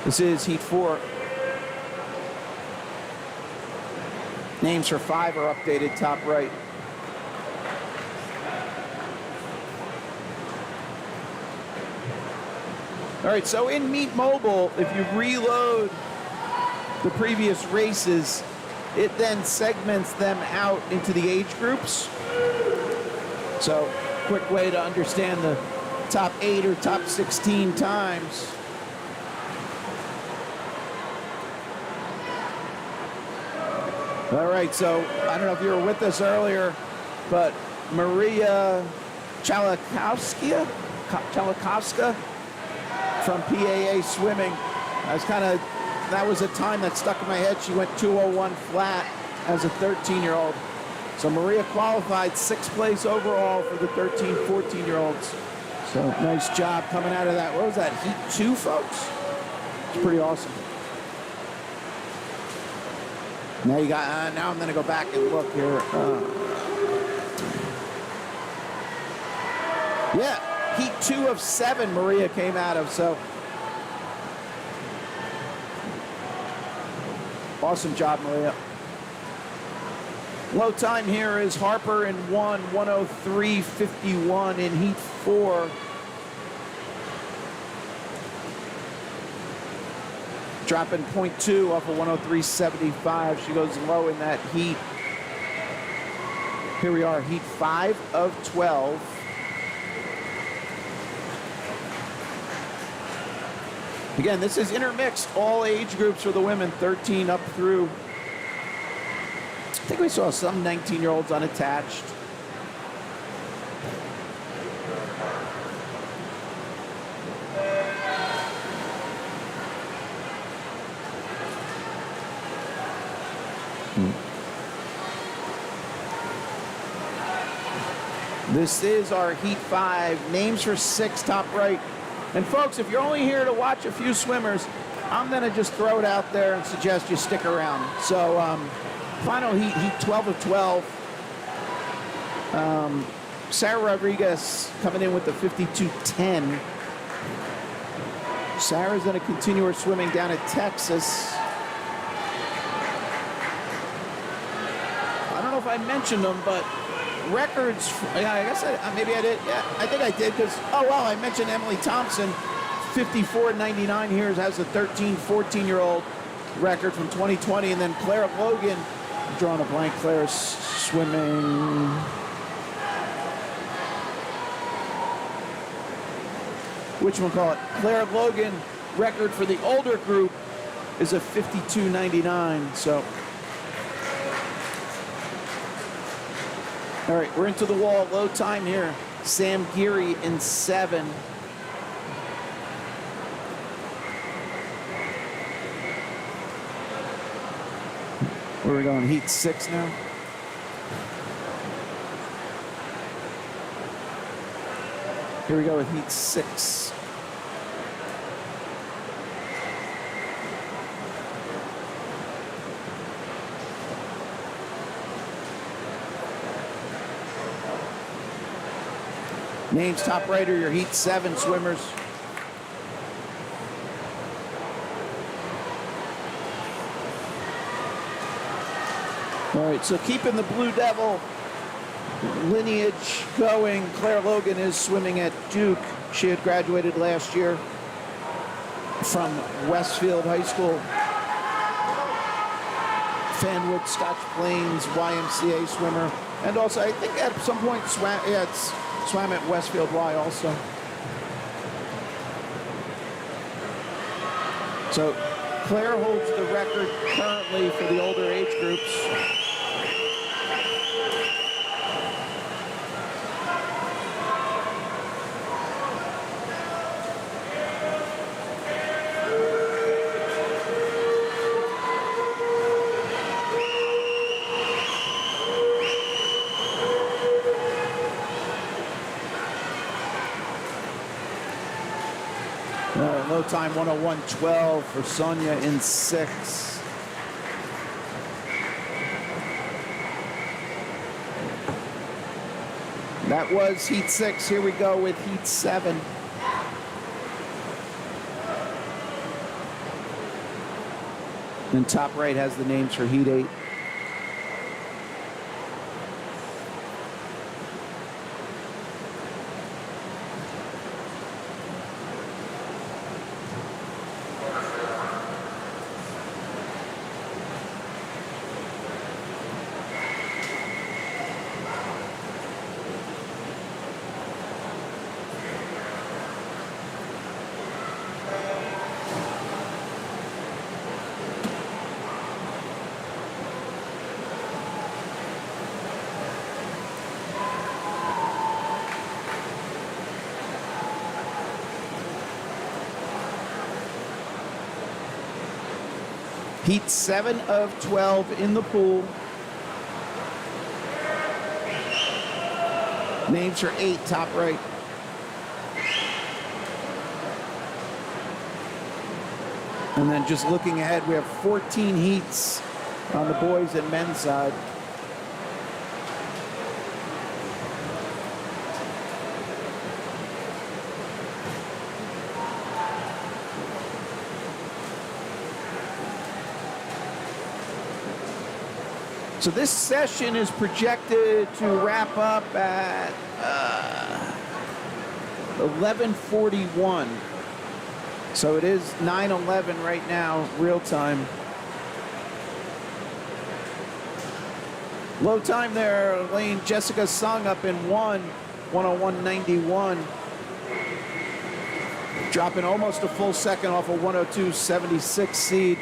This is heat 4. Names for 5 are updated top right. All right, so in Meet Mobile, if you reload the previous races, it then segments them out into the age groups. So, quick way to understand the top 8 or top 16 times. All right, so I don't know if you were with us earlier, but Maria Chalakowska from PAA Swimming. That was a time that stuck in my head. She went 2:01 flat as a 13-year-old. So Maria qualified 6th place overall for the 13, 14-year-olds. So nice job coming out of that. What was that, heat 2, folks? It's pretty awesome. Now you got. Now I'm going to go back and look here. Yeah, heat 2 of 7 Maria came out of. So awesome job, Maria. Low time here is Harper in 1:103.51 in heat 4. Dropping 0.2 off of 103.75. She goes low in that heat. Here we are, heat 5 of 12. Again, this is intermixed, all age groups for the women, 13 up through. I think we saw some 19-year-olds unattached. This is our heat 5. Names for 6, top right. And folks, if you're only here to watch a few swimmers, I'm going to just throw it out there and suggest you stick around. So, final heat 12 of 12. Sarah Rodriguez coming in with the 52.10. Sarah's going to continue her swimming down at Texas. I don't know if I mentioned them, but records, yeah, I guess maybe I did. Yeah, I think I did because, oh, wow, I mentioned Emily Thompson, 54.99 here, has a 13, 14-year-old record from 2020. And then Claire Logan, I'm drawing a blank, Claire's swimming. Whatchamacallit? Claire Logan, record for the older group is a 52.99, so. All right, we're into the wall, low time here. Sam Geary in 7. Where are we going, heat 6 now? Here we go with heat 6. Names top right are your heat 7 swimmers. All right, so keeping the Blue Devil lineage going, Claire Logan is swimming at Duke. She had graduated last year from Westfield High School. Fanwood, Scotch Plains, YMCA swimmer. And also, I think at some point swam at Westfield Y also. So Claire holds the record currently for the older age groups. low time 101.12 for Sonia in 6. That was heat 6. Here we go with heat 7. And top right has the names for heat 8. Heat 7 of 12 in the pool. Names for 8, top right. And then just looking ahead, we have 14 heats on the boys and men's side. So this session is projected to wrap up at 11:41. So it is 9:11 right now, real time. Low time there, Lane Jessica Sung up in 101.91. Dropping almost a full second off a 102.76 seed.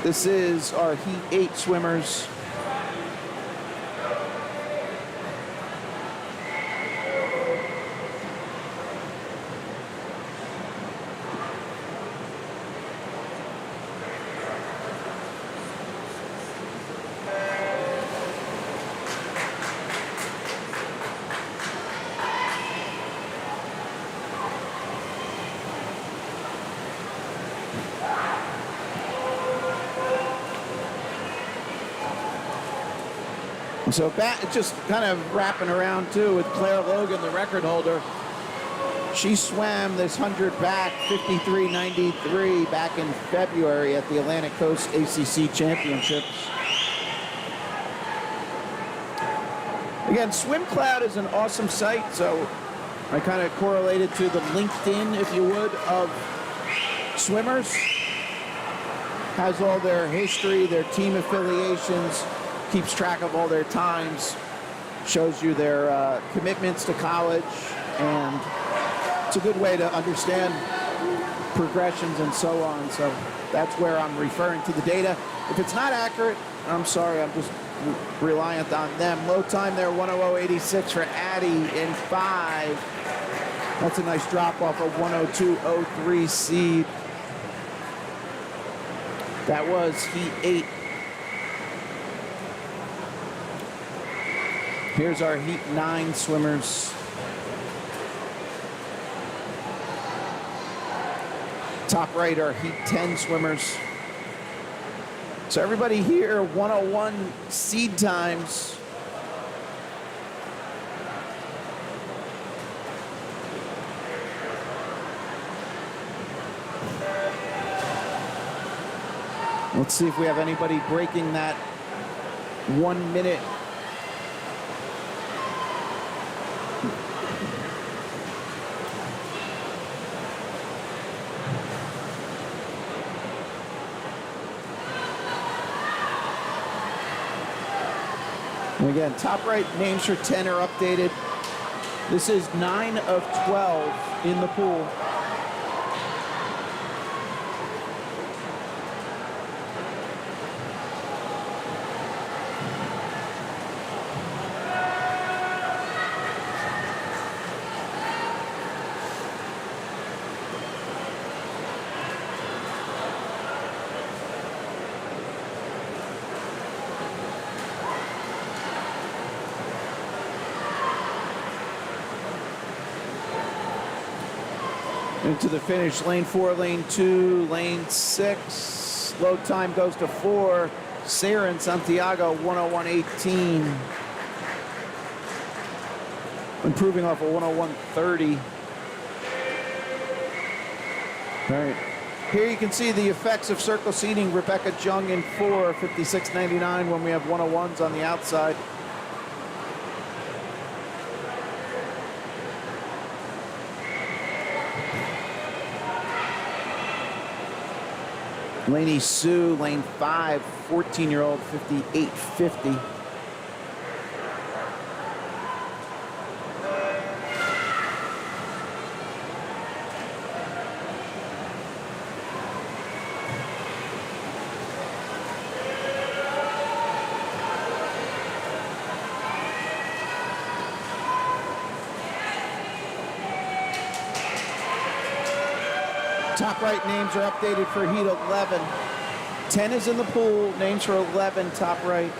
This is our Heat 8 swimmers. So just kind of wrapping around too with Claire Logan, the record holder. She swam this 100 back 53.93 back in February at the Atlantic Coast ACC Championships. Again, SwimCloud is an awesome site, so I kind of correlated to the LinkedIn, if you would, of swimmers. Has all their history, their team affiliations, keeps track of all their times, shows you their commitments to college, and it's a good way to understand progressions and so on. So that's where I'm referring to the data. If it's not accurate, I'm sorry, I'm just reliant on them. Low time there, 100.86 for Addie in 5. That's a nice drop off of 102.03 seed. That was heat 8. Here's our heat 9 swimmers. Top right are heat 10 swimmers. So everybody here, 101 seed times. Let's see if we have anybody breaking that 1 minute. And again, top right names for 10 are updated. This is 9 of 12 in the pool. Into the finish, lane 4, lane 2, lane 6. Load time goes to 4. Saren Santiago, 101.18. Improving off a 101.30. All right. Here you can see the effects of circle seating. Rebecca Jung in 4, 56.99 when we have 101s on the outside. Lainey Sue, lane 5, 14-year-old, 58.50. Top right names are updated for heat 11. 10 is in the pool, names for 11, top right.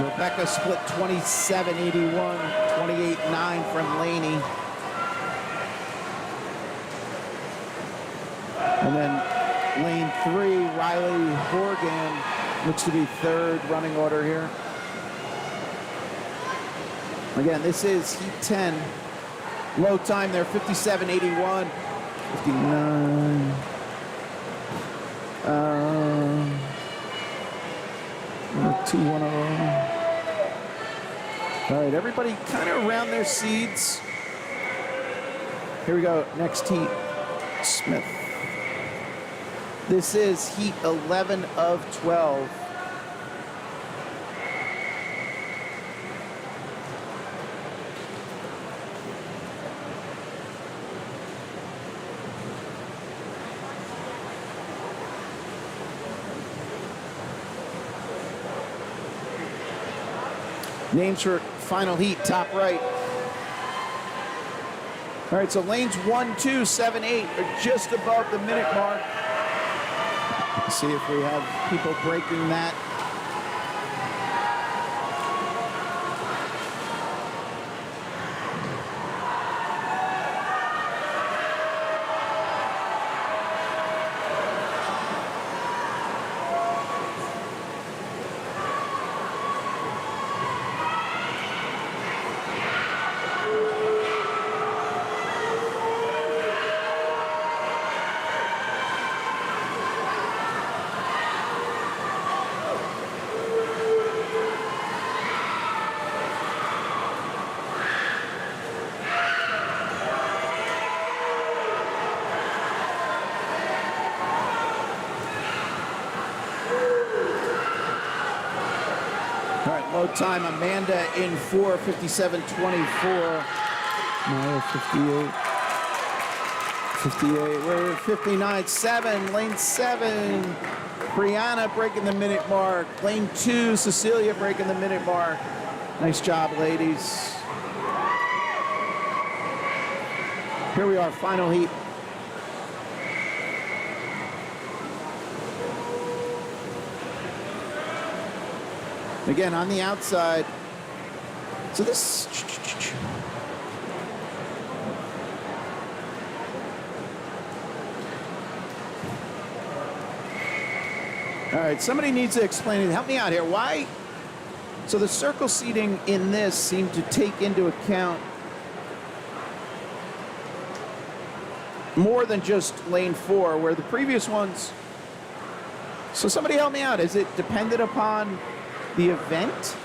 Rebecca split 27.81, 28.9 from Laney. And then lane 3, Riley Horgan, looks to be third running order here. Again, this is heat 10. Low time there, 57.81, 59. 2-1-0. All right, everybody kind of around their seeds. Here we go, next heat, Smith. This is heat 11 of 12. Names for final heat, top right. All right, so lanes 1, 2, 7, 8 are just above the minute mark. Let's see if we have people breaking that. Load time, Amanda in 4, 57.24. Maya 58. We're 59.7. Lane 7. Brianna breaking the minute mark. Lane 2, Cecilia breaking the minute mark. Nice job, ladies. Here we are, final heat. Again, on the outside. So this... All right, somebody needs to explain it. Help me out here. Why? So the circle seating in this seemed to take into account more than just lane 4, where the previous ones... So somebody help me out. Is it dependent upon the event?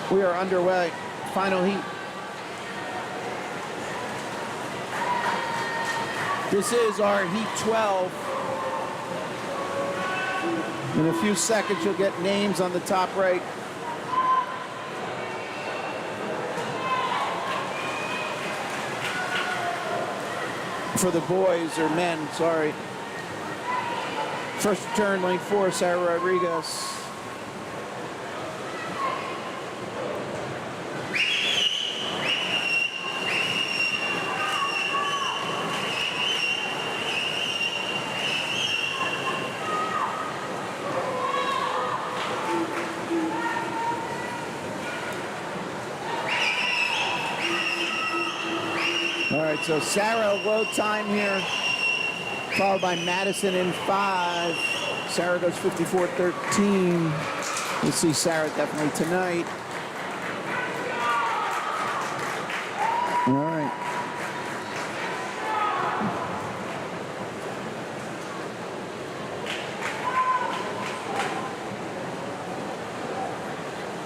We are underway. Final heat. This is our heat 12. In a few seconds, you'll get names on the top right. For the boys, or men, sorry. First return, lane 4, Sarah Rodriguez. so Sarah low time here, followed by Madison in 5. Sarah goes 54.13. We'll see Sarah definitely tonight. All right.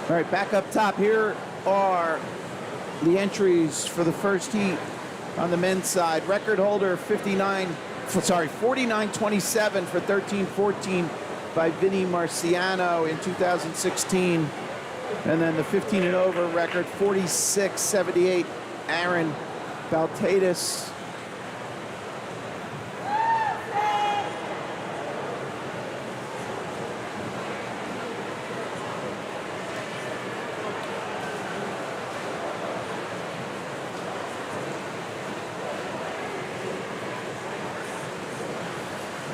All right, back up top here are the entries for the first heat on the men's side. Record holder 49.27 for 13.14 by Vinny Marciano in 2016. And then the 15 and over record 46.78, Aaron Baltatis.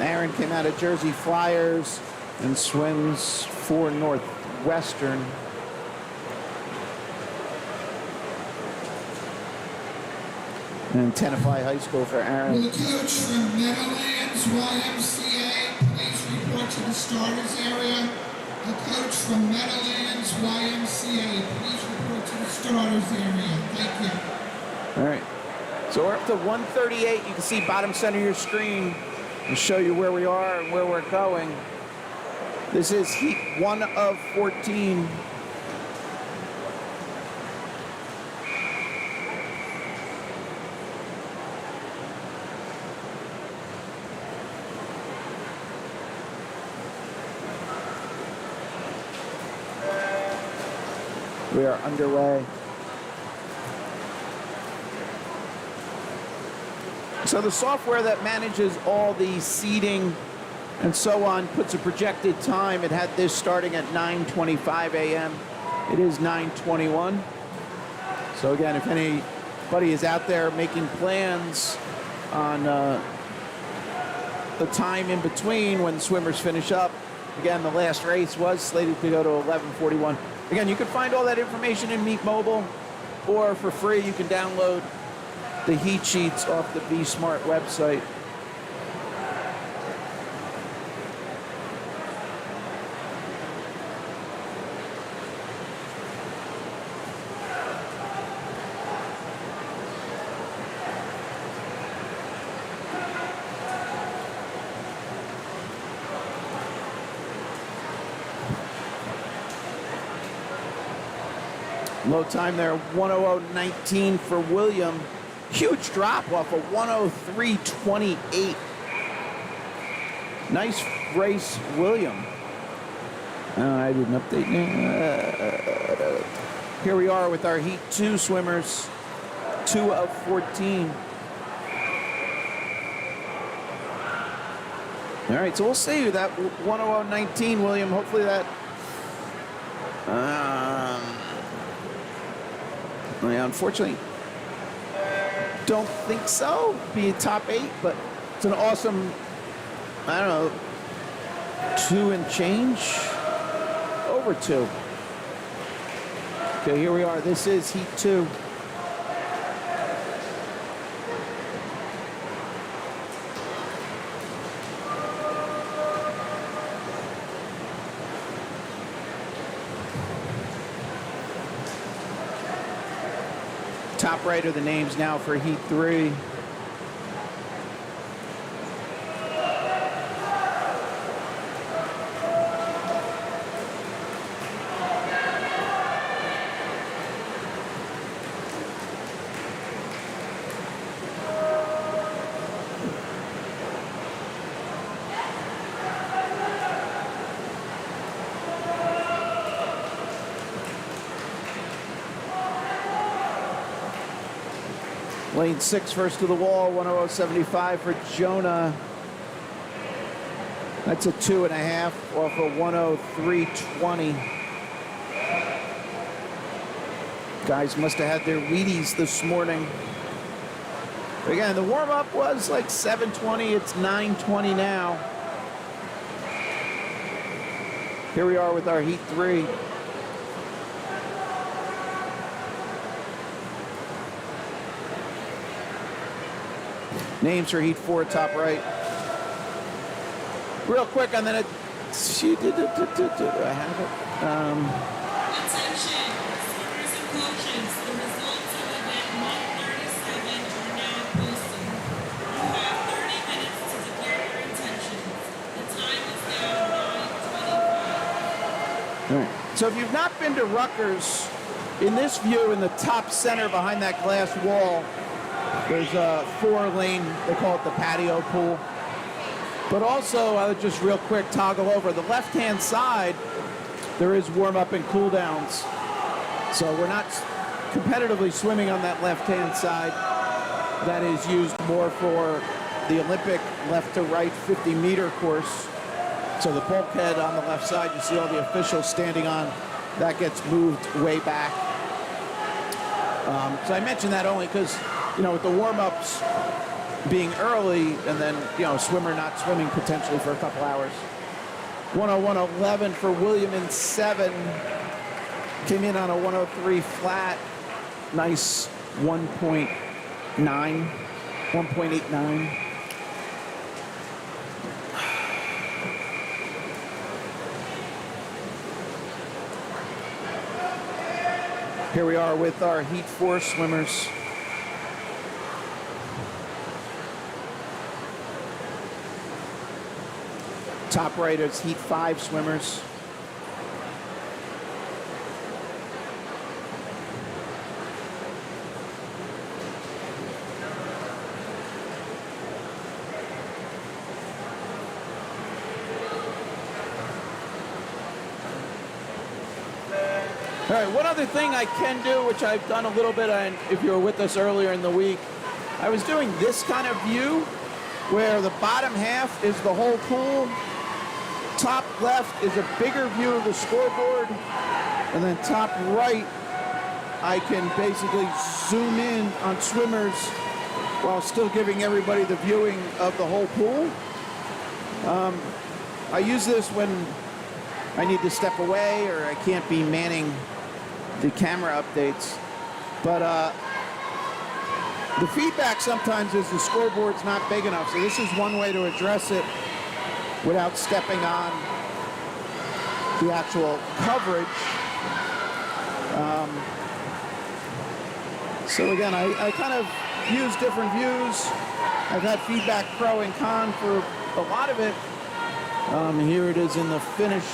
Aaron came out of Jersey Flyers and swims for Northwestern. And Tenafly High School for Aaron. Will the coach from Meadowlands YMCA please report to the starters area? The coach from Meadowlands YMCA please report to the starters area. Thank you. All right. So we're up to 138. You can see bottom center of your screen. I'll show you where we are and where we're going. This is heat 1 of 14. We are underway. So the software that manages all the seating and so on puts a projected time. It had this starting at 9:25 a.m. It is 9:21. So again, if anybody is out there making plans on the time in between when swimmers finish up, again, the last race was slated to go to 11:41. Again, you can find all that information in Meet Mobile, or for free, you can download the heat sheets off the Be Smart website. Low time there, 1:00.19 for William. Huge drop off of 1:03.28. Nice race, William. I didn't update now. Here we are with our Heat 2 swimmers, 2 of 14. All right, so we'll see that 1:00.19, William. Hopefully that. Unfortunately, don't think so. Be a top 8, but it's an awesome, I don't know, 2 and change, over 2. Okay, here we are. This is Heat 2. Top right are the names now for Heat 3. Lane 6 first to the wall, 1:00.75 for Jonah. That's a 2.5 off of 1:03.20. Guys must have had their Wheaties this morning. But again, the warm-up was like 7:20. It's 9:20 now. Here we are with our Heat 3. Names for Heat 4, top right. Real quick, and then it. Do I have it? Attention, swimmers and coaches. The results of event 137 are now posted. You have 30 minutes to declare your intentions. The time is now 9:25. All right. So if you've not been to Rutgers, in this view, in the top center behind that glass wall, there's a 4-lane, they call it the patio pool. But also, I'll just real quick toggle over. The left-hand side, there is warm-up and cool-downs. So we're not competitively swimming on that left-hand side. That is used more for the Olympic left-to-right 50-meter course. So the bulkhead on the left side, you see all the officials standing on, that gets moved way back. So I mentioned that only because, you know, with the warm-ups being early and then, you know, swimmer not swimming potentially for a couple hours. 101.11 for William in 7. Came in on a 103 flat. Nice 1.89. Here we are with our Heat 4 swimmers. Top right is Heat 5 swimmers. All right, one other thing I can do, which I've done a little bit, and if you were with us earlier in the week, I was doing this kind of view where the bottom half is the whole pool. Top left is a bigger view of the scoreboard, and then top right, I can basically zoom in on swimmers while still giving everybody the viewing of the whole pool. I use this when I need to step away or I can't be manning the camera updates. But the feedback sometimes is the scoreboard's not big enough, so this is one way to address it without stepping on the actual coverage. So again, I kind of use different views. I've had feedback pro and con for a lot of it. Here it is in the finish.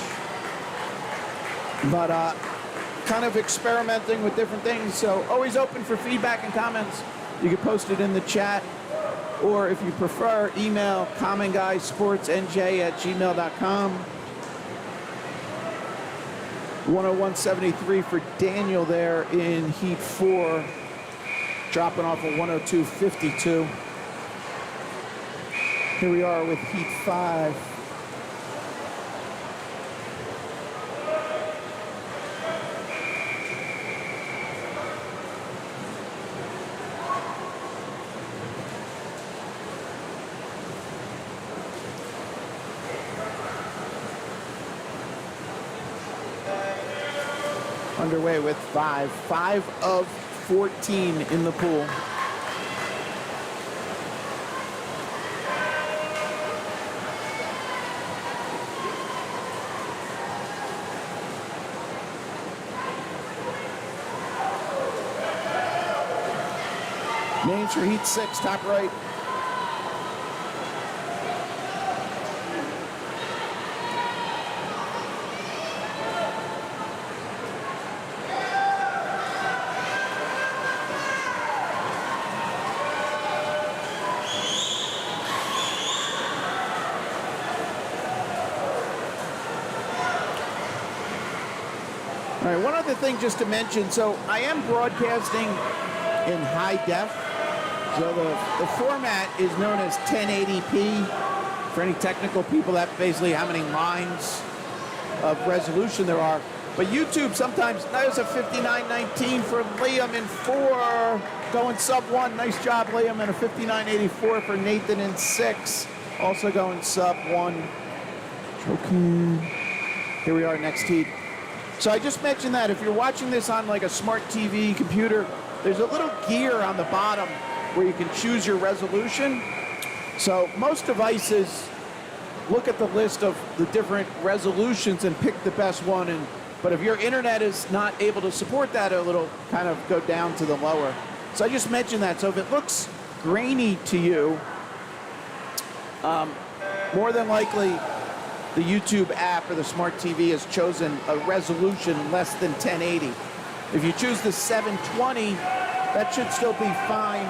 But kind of experimenting with different things. So always open for feedback and comments. You can post it in the chat. Or if you prefer, email commonguysportsnj@gmail.com. 101.73 for Daniel there in Heat 4, dropping off a 102.52. Here we are with Heat 5. Underway with 5 of 14 in the pool. Names for Heat 6, top right. All right, one other thing just to mention. So I am broadcasting in high def. So the format is known as 1080p. For any technical people, that's basically how many lines of resolution there are. But YouTube sometimes, there's a 5919 for Liam in 4, going sub 1. Nice job, Liam, and a 5984 for Nathan in 6, also going sub 1. Okay. Here we are, next heat. So I just mentioned that if you're watching this on like a smart TV computer, there's a little gear on the bottom where you can choose your resolution. So most devices look at the list of the different resolutions and pick the best one. But if your internet is not able to support that, it'll kind of go down to the lower. So I just mentioned that. So if it looks grainy to you, more than likely the YouTube app or the smart TV has chosen a resolution less than 1080. If you choose the 720, that should still be fine.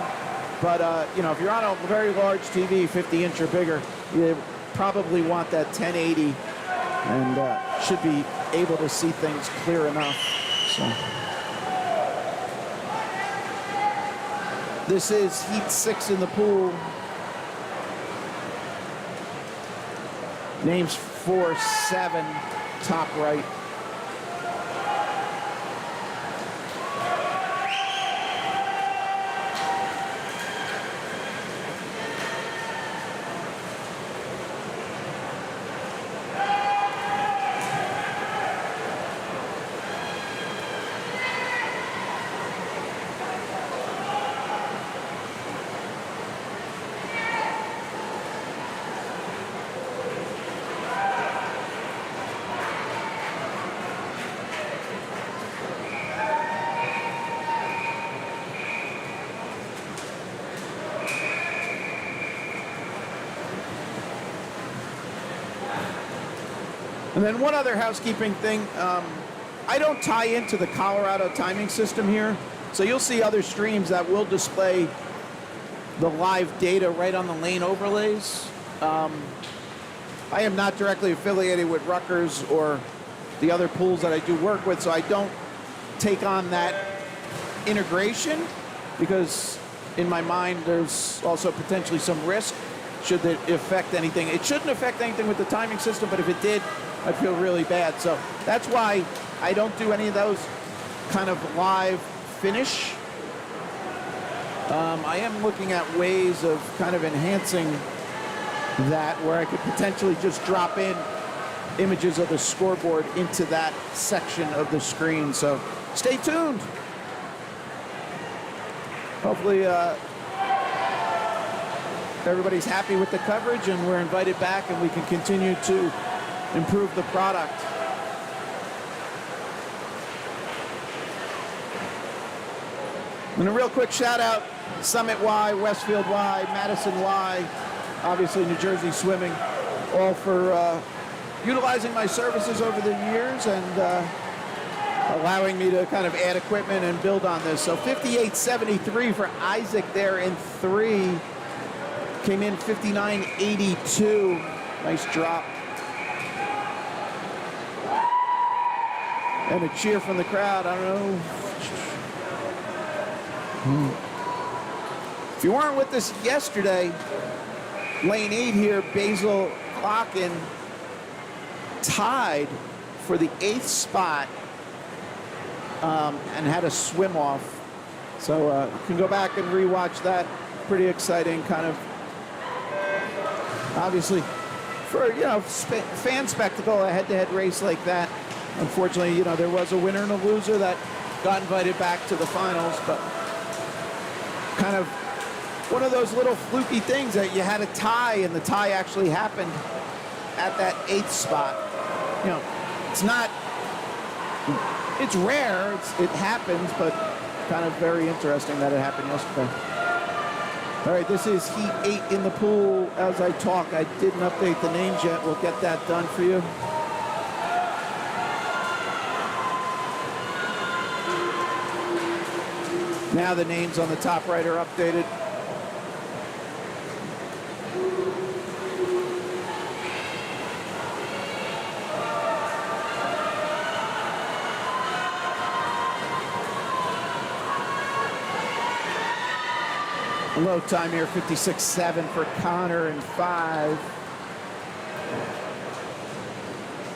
But if you're on a very large TV, 50-inch or bigger, you probably want that 1080 and should be able to see things clear enough. So this is heat 6 in the pool. Names 4-7, top right. And then one other housekeeping thing, I don't tie into the Colorado timing system here, so you'll see other streams that will display the live data right on the lane overlays. I am not directly affiliated with Rutgers or the other pools that I do work with, so I don't take on that integration because in my mind there's also potentially some risk should it affect anything. It shouldn't affect anything with the timing system, but if it did, I'd feel really bad. So that's why I don't do any of those kind of live finish. I am looking at ways of kind of enhancing that where I could potentially just drop in images of the scoreboard into that section of the screen. So stay tuned. Hopefully everybody's happy with the coverage and we're invited back and we can continue to improve the product. And a real quick shout out, Summit Y, Westfield Y, Madison Y, obviously New Jersey Swimming, all for utilizing my services over the years and allowing me to kind of add equipment and build on this. So 58.73 for Isaac there in 3. Came in 59.82. Nice drop. And a cheer from the crowd. I don't know. If you weren't with us yesterday, lane 8 here, Basil Locken tied for the 8th spot and had a swim off. So you can go back and rewatch that. Pretty exciting kind of, obviously, for, fan spectacle, a head-to-head race like that. Unfortunately, there was a winner and a loser that got invited back to the finals, but kind of one of those little fluky things that you had a tie and the tie actually happened at that 8th spot. It's rare, it happens, but kind of very interesting that it happened yesterday. All right, this is heat 8 in the pool. As I talk, I didn't update the names yet. We'll get that done for you. Now the names on the top right are updated. Low time here, 56.7 for Connor and 5.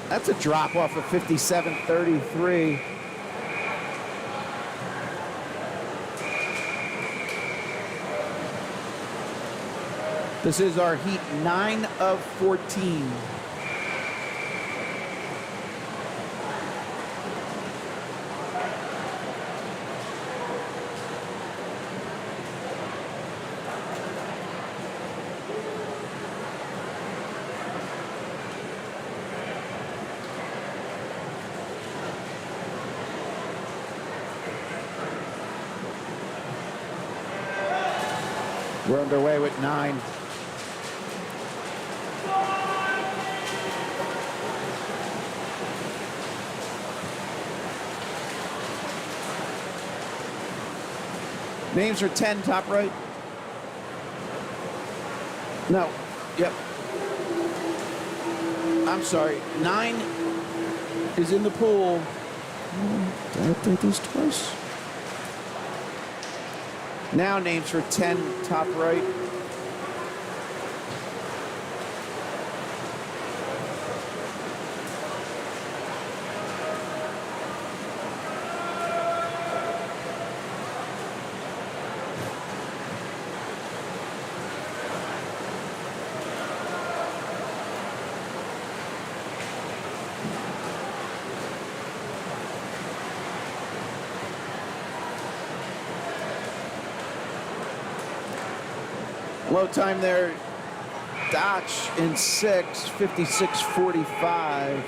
That's a drop off of 57.33. This is our heat 9 of 14. We're underway with 9. Names are 10, top right. No, yep. I'm sorry, 9 is in the pool. Did I update this twice? Now names for 10, top right. Low time there, Dotch in 6, 56.45.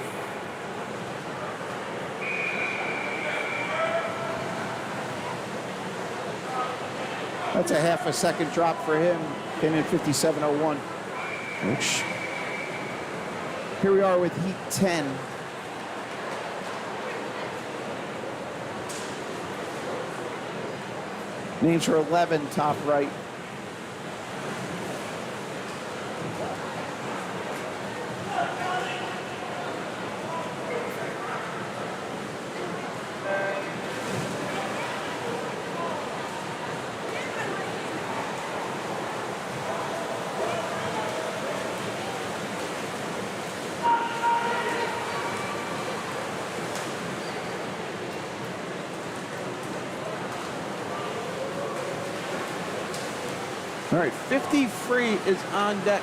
That's a half a second drop for him. Came in 57.01. Which, here we are with heat 10. Names for 11, top right. All right, 50 free is on deck.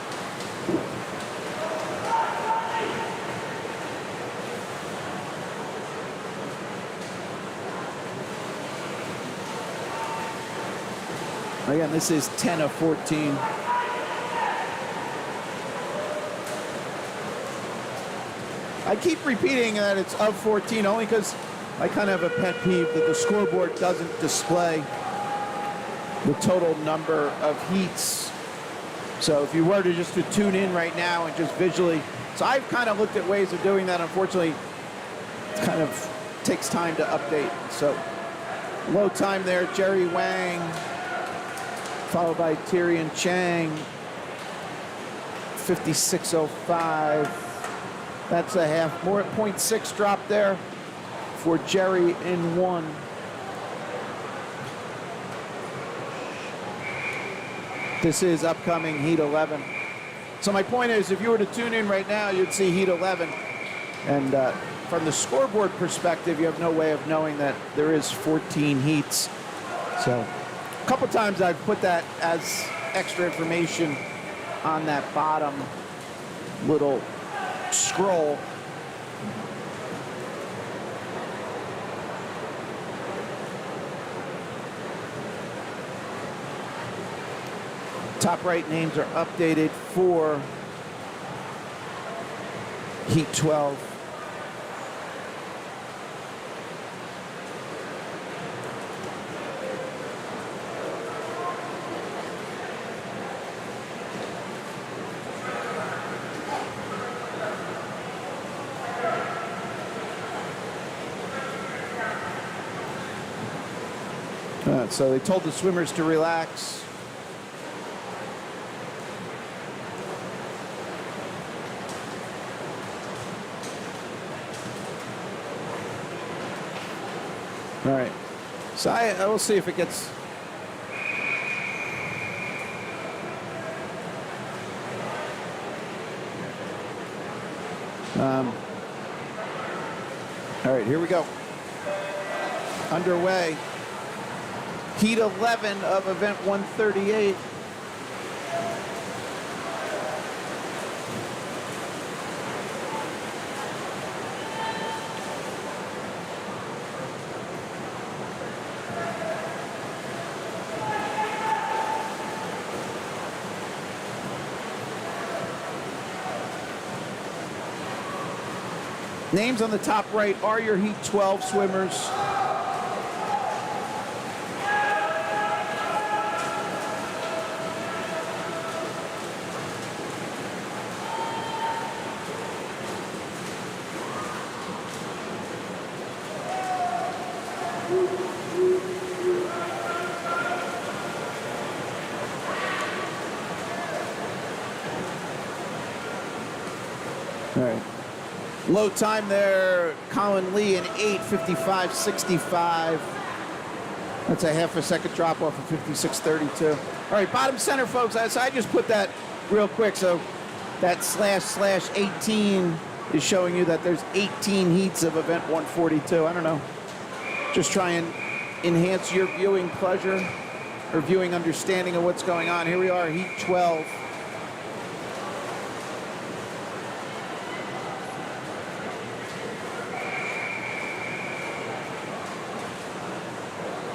Again, this is 10 of 14. I keep repeating that it's of 14 only because I kind of have a pet peeve that the scoreboard doesn't display the total number of heats. So if you were to just to tune in right now and just visually, so I've kind of looked at ways of doing that. Unfortunately, it kind of takes time to update. So low time there, Jerry Wang, followed by Tyrion Chang, 56.05. That's a half, more at 0.6 drop there for Jerry in 1. This is upcoming Heat 11. So my point is, if you were to tune in right now, you'd see Heat 11. And from the scoreboard perspective, you have no way of knowing that there is 14 heats. So a couple times I've put that as extra information on that bottom little scroll. Top right names are updated for Heat 12. So they told the swimmers to relax. All right, so I will see if it gets. All right, here we go. Underway. Heat 11 of event 138. Names on the top right are your Heat 12 swimmers. All right. Low time there, Colin Lee in 8:55.65. That's a half a second drop off of 56.32. All right, bottom center, folks. So I just put that real quick. So that //18 is showing you that there's 18 heats of event 142. I don't know. Just try and enhance your viewing pleasure or viewing understanding of what's going on. Here we are, heat 12.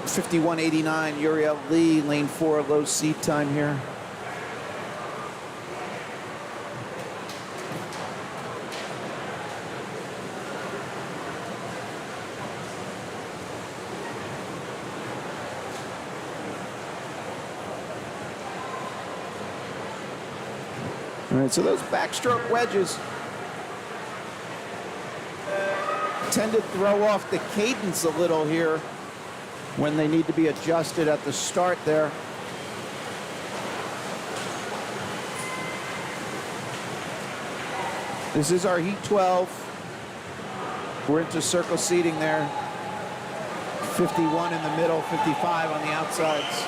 .51.89, Uriel Lee, lane 4, low seat time here. All right, so those backstroke wedges tend to throw off the cadence a little here when they need to be adjusted at the start there. This is our heat 12. We're into circle seating there. 51 in the middle, 55 on the outsides.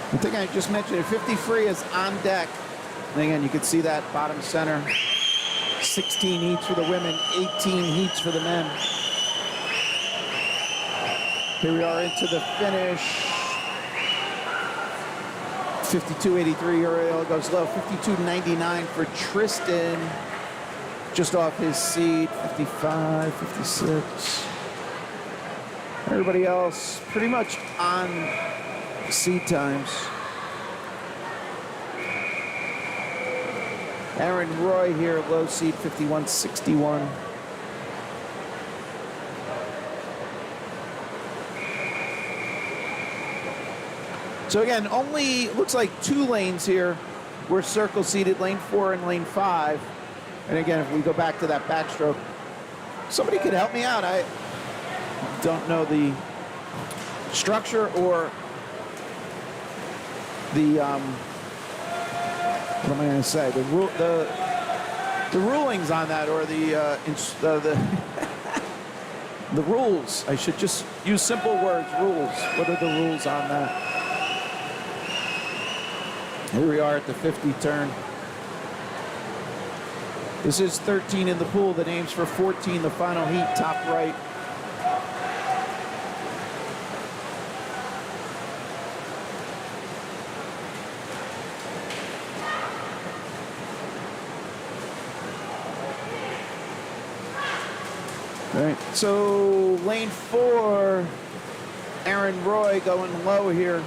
I think I just mentioned it. 50 free is on deck. And again, you can see that bottom center. 16 heats for the women, 18 heats for the men. Here we are into the finish. 52.83, Uriel goes low. 52.99 for Tristan. Just off his seat. 55, 56. Everybody else pretty much on seat times. Aaron Roy here, low seat, 51.61. So again, only looks like 2 lanes here. We're circle seated, lane 4 and lane 5. And again, if we go back to that backstroke, somebody could help me out. I don't know the structure or the what am I going to say? The rulings on that, or the the rules. I should just use simple words. Rules. What are the rules on that? Here we are at the 50 turn. This is 13 in the pool. The names for 14, the final heat, top right. All right, so lane 4, Aaron Roy going low here.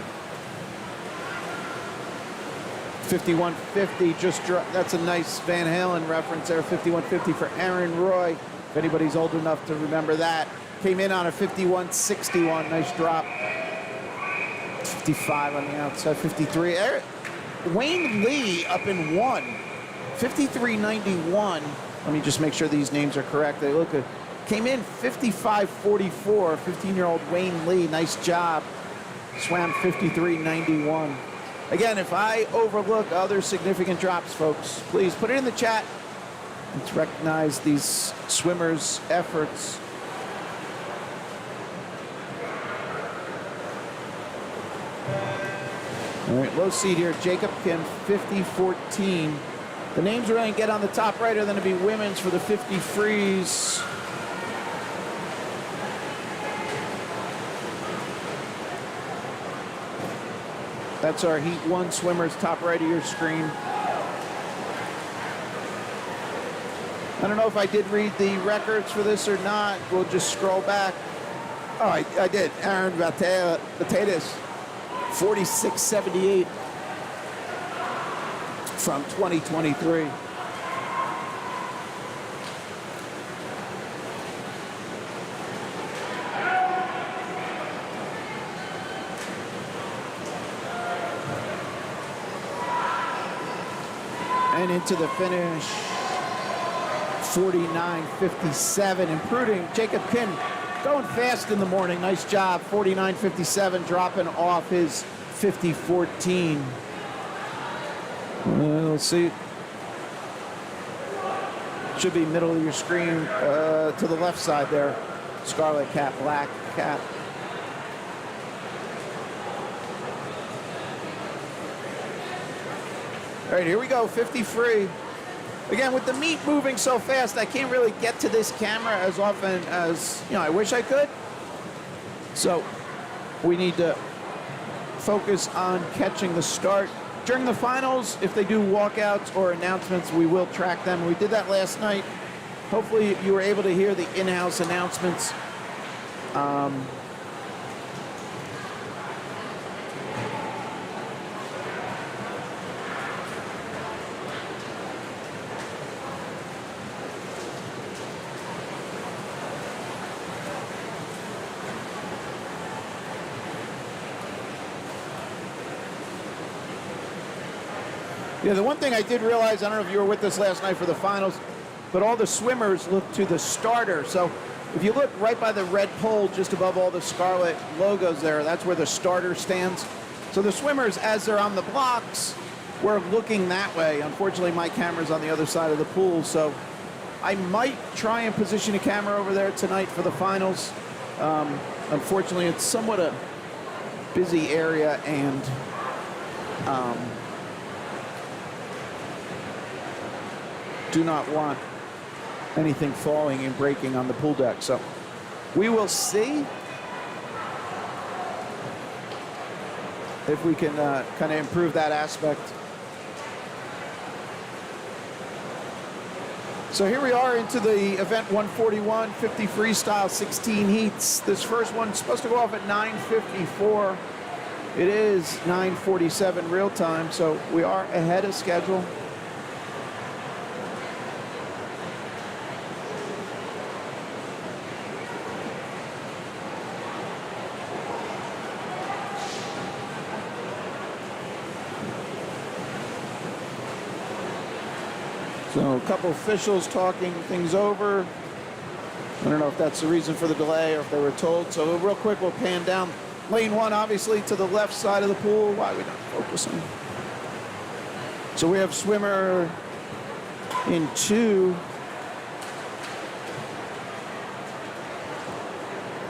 51.50, just that's a nice Van Halen reference there. 51.50 for Aaron Roy. If anybody's old enough to remember that. Came in on a 51.61, nice drop. 55 on the outside, 53. Wayne Lee up in 1, 53.91. Let me just make sure these names are correct. They look good. Came in 55.44, 15-year-old Wayne Lee, nice job. Swam 53.91. Again, if I overlook other significant drops, folks, please put it in the chat. Let's recognize these swimmers' efforts. All right, low seat here, Jacob Kim, 50.14. The names we're going to get on the top right are going to be women's for the 50 freeze. That's our Heat 1 swimmers, top right of your screen. I don't know if I did read the records for this or not. We'll just scroll back. Oh, I did. Aaron Batatas, 46.78 from 2023. And into the finish. 49.57. Improving. Jacob Kin going fast in the morning. Nice job. 49.57, dropping off his 50.14. Let's see. Should be middle of your screen to the left side there. Scarlet cap, black cap. All right, here we go, 50 free. Again, with the meet moving so fast, I can't really get to this camera as often as, I wish I could. So we need to focus on catching the start. During the finals, if they do walkouts or announcements, we will track them. We did that last night. Hopefully you were able to hear the in-house announcements. Yeah, the one thing I did realize, I don't know if you were with us last night for the finals, but all the swimmers look to the starter. So if you look right by the red pole, just above all the scarlet logos there, that's where the starter stands. So the swimmers, as they're on the blocks, we're looking that way. Unfortunately, my camera's on the other side of the pool, so I might try and position a camera over there tonight for the finals. Unfortunately, it's somewhat a busy area, and do not want anything falling and breaking on the pool deck. So we will see if we can kind of improve that aspect. So here we are into the event 141, 50 freestyle, 16 heats. This first one's supposed to go off at 9:54. It is 9:47 real time, so we are ahead of schedule. So a couple officials talking things over. I don't know if that's the reason for the delay or if they were told. So real quick, we'll pan down lane one, obviously, to the left side of the pool. Why are we not focusing? So we have swimmer in 2.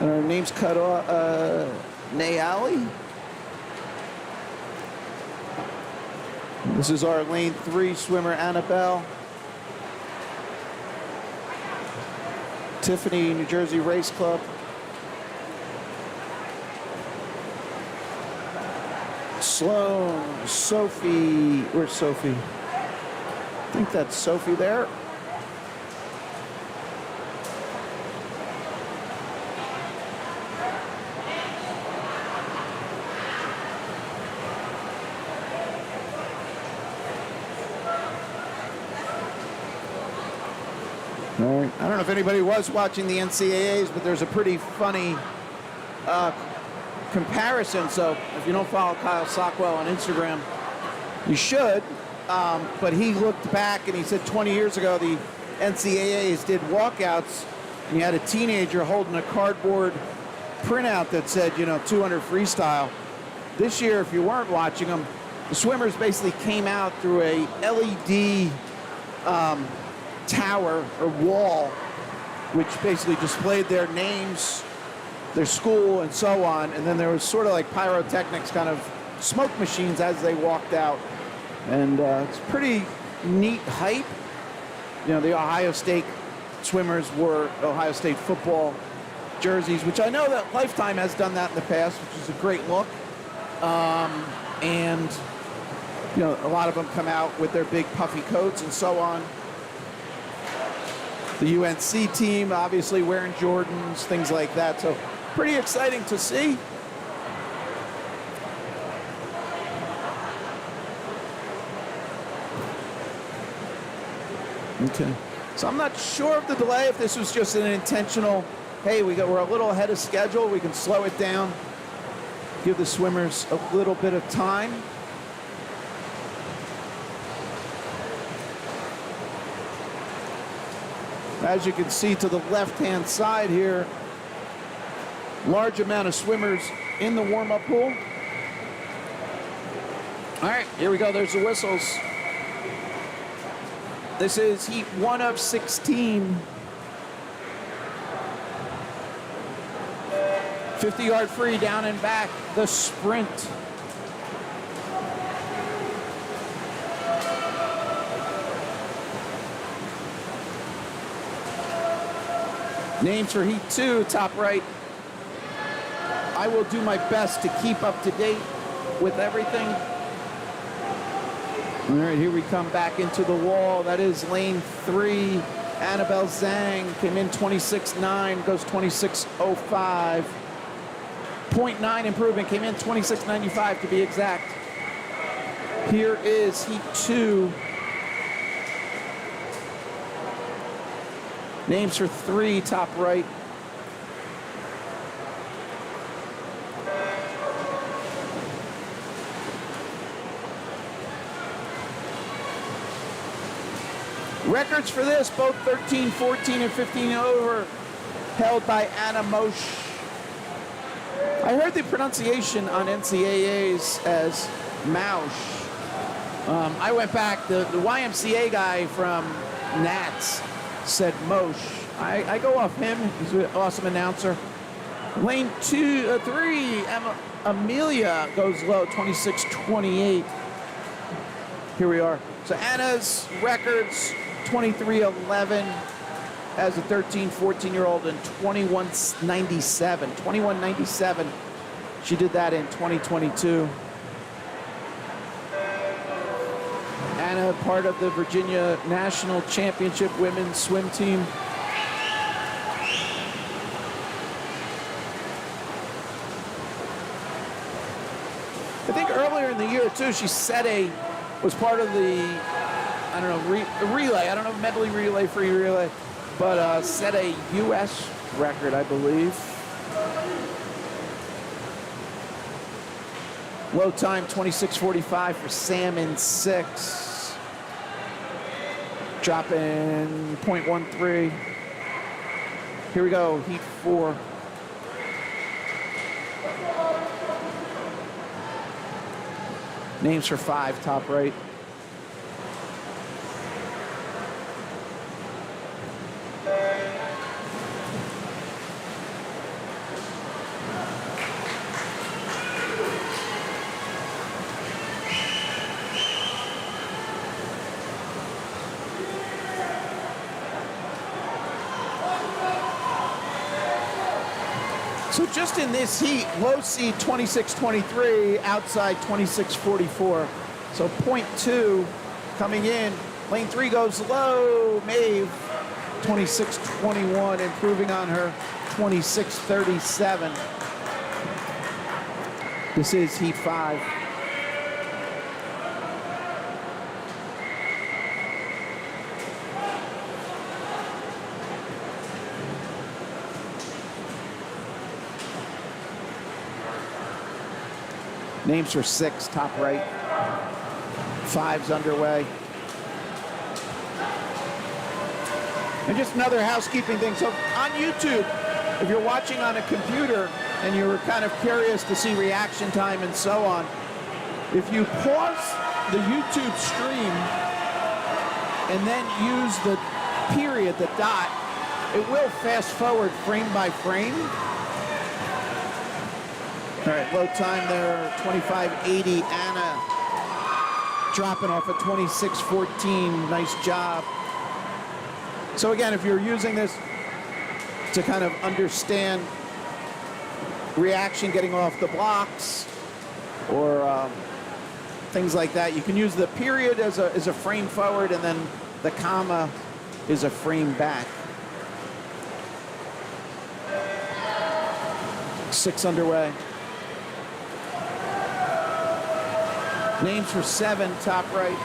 And her name's cut off, Nayali. This is our lane 3 swimmer, Annabelle. Tiffany, New Jersey Race Club. Sloan, Sophie, where's Sophie? I think that's Sophie there. All right. I don't know if anybody was watching the NCAAs, but there's a pretty funny comparison. So if you don't follow Kyle Sockwell on Instagram, you should. But he looked back and he said 20 years ago the NCAAs did walkouts, and you had a teenager holding a cardboard printout that said, 200 freestyle. This year, if you weren't watching them, the swimmers basically came out through a LED tower or wall, which basically displayed their names, their school, and so on. And then there was sort of like pyrotechnics, kind of smoke machines as they walked out. And it's pretty neat hype. The Ohio State swimmers wore Ohio State football jerseys, which I know that Lifetime has done that in the past, which is a great look. And a lot of them come out with their big puffy coats and so on. The UNC team obviously wearing Jordans, things like that. So pretty exciting to see. Okay. So I'm not sure of the delay, if this was just an intentional, hey, we're a little ahead of schedule, we can slow it down, give the swimmers a little bit of time. As you can see to the left-hand side here, large amount of swimmers in the warm-up pool. All right, here we go. There's the whistles. This is heat 1 of 16. 50-yard free, down and back, the sprint. Names for heat 2, top right. I will do my best to keep up to date with everything. All right, here we come back into the wall. That is lane 3. Annabelle Zhang came in 26.9, goes 26.05. 0.9 improvement, came in 26.95 to be exact. Here is heat 2. Names for 3, top right. Records for this, both 13, 14, and 15 over, held by Anna Mosch. I heard the pronunciation on NCAAs as Mausch. I went back, the YMCA guy from Nats said Mosch. I go off him, he's an awesome announcer. Lane 3, Amelia goes low, 26.28. Here we are. So Anna's records, 23.11 as a 13, 14-year-old and 21.97. 21.97. She did that in 2022. Anna, part of the Virginia National Championship women's swim team. I think earlier in the year too, she was part of the, I don't know, relay. I don't know, medley relay, free relay, but set a U.S. record, I believe. Low time, 26.45 for salmon 6. Dropping 0.13. Here we go, heat 4. Names for 5, top right. So just in this heat, low seed 26.23, outside 26.44. So 0.2 coming in. Lane 3 goes low. Maeve 26.21, improving on her 26.37. This is heat 5. Names for 6, top right. 5's underway. And just another housekeeping thing. So on YouTube, if you're watching on a computer and you were kind of curious to see reaction time and so on, if you pause the YouTube stream and then use the period, the dot, it will fast forward frame by frame. All right, low time there, 25.80. Anna dropping off at 26.14. Nice job. So again, if you're using this to kind of understand reaction getting off the blocks or things like that, you can use the period as a frame forward, and then the comma is a frame back. 6 underway. Names for 7, top right.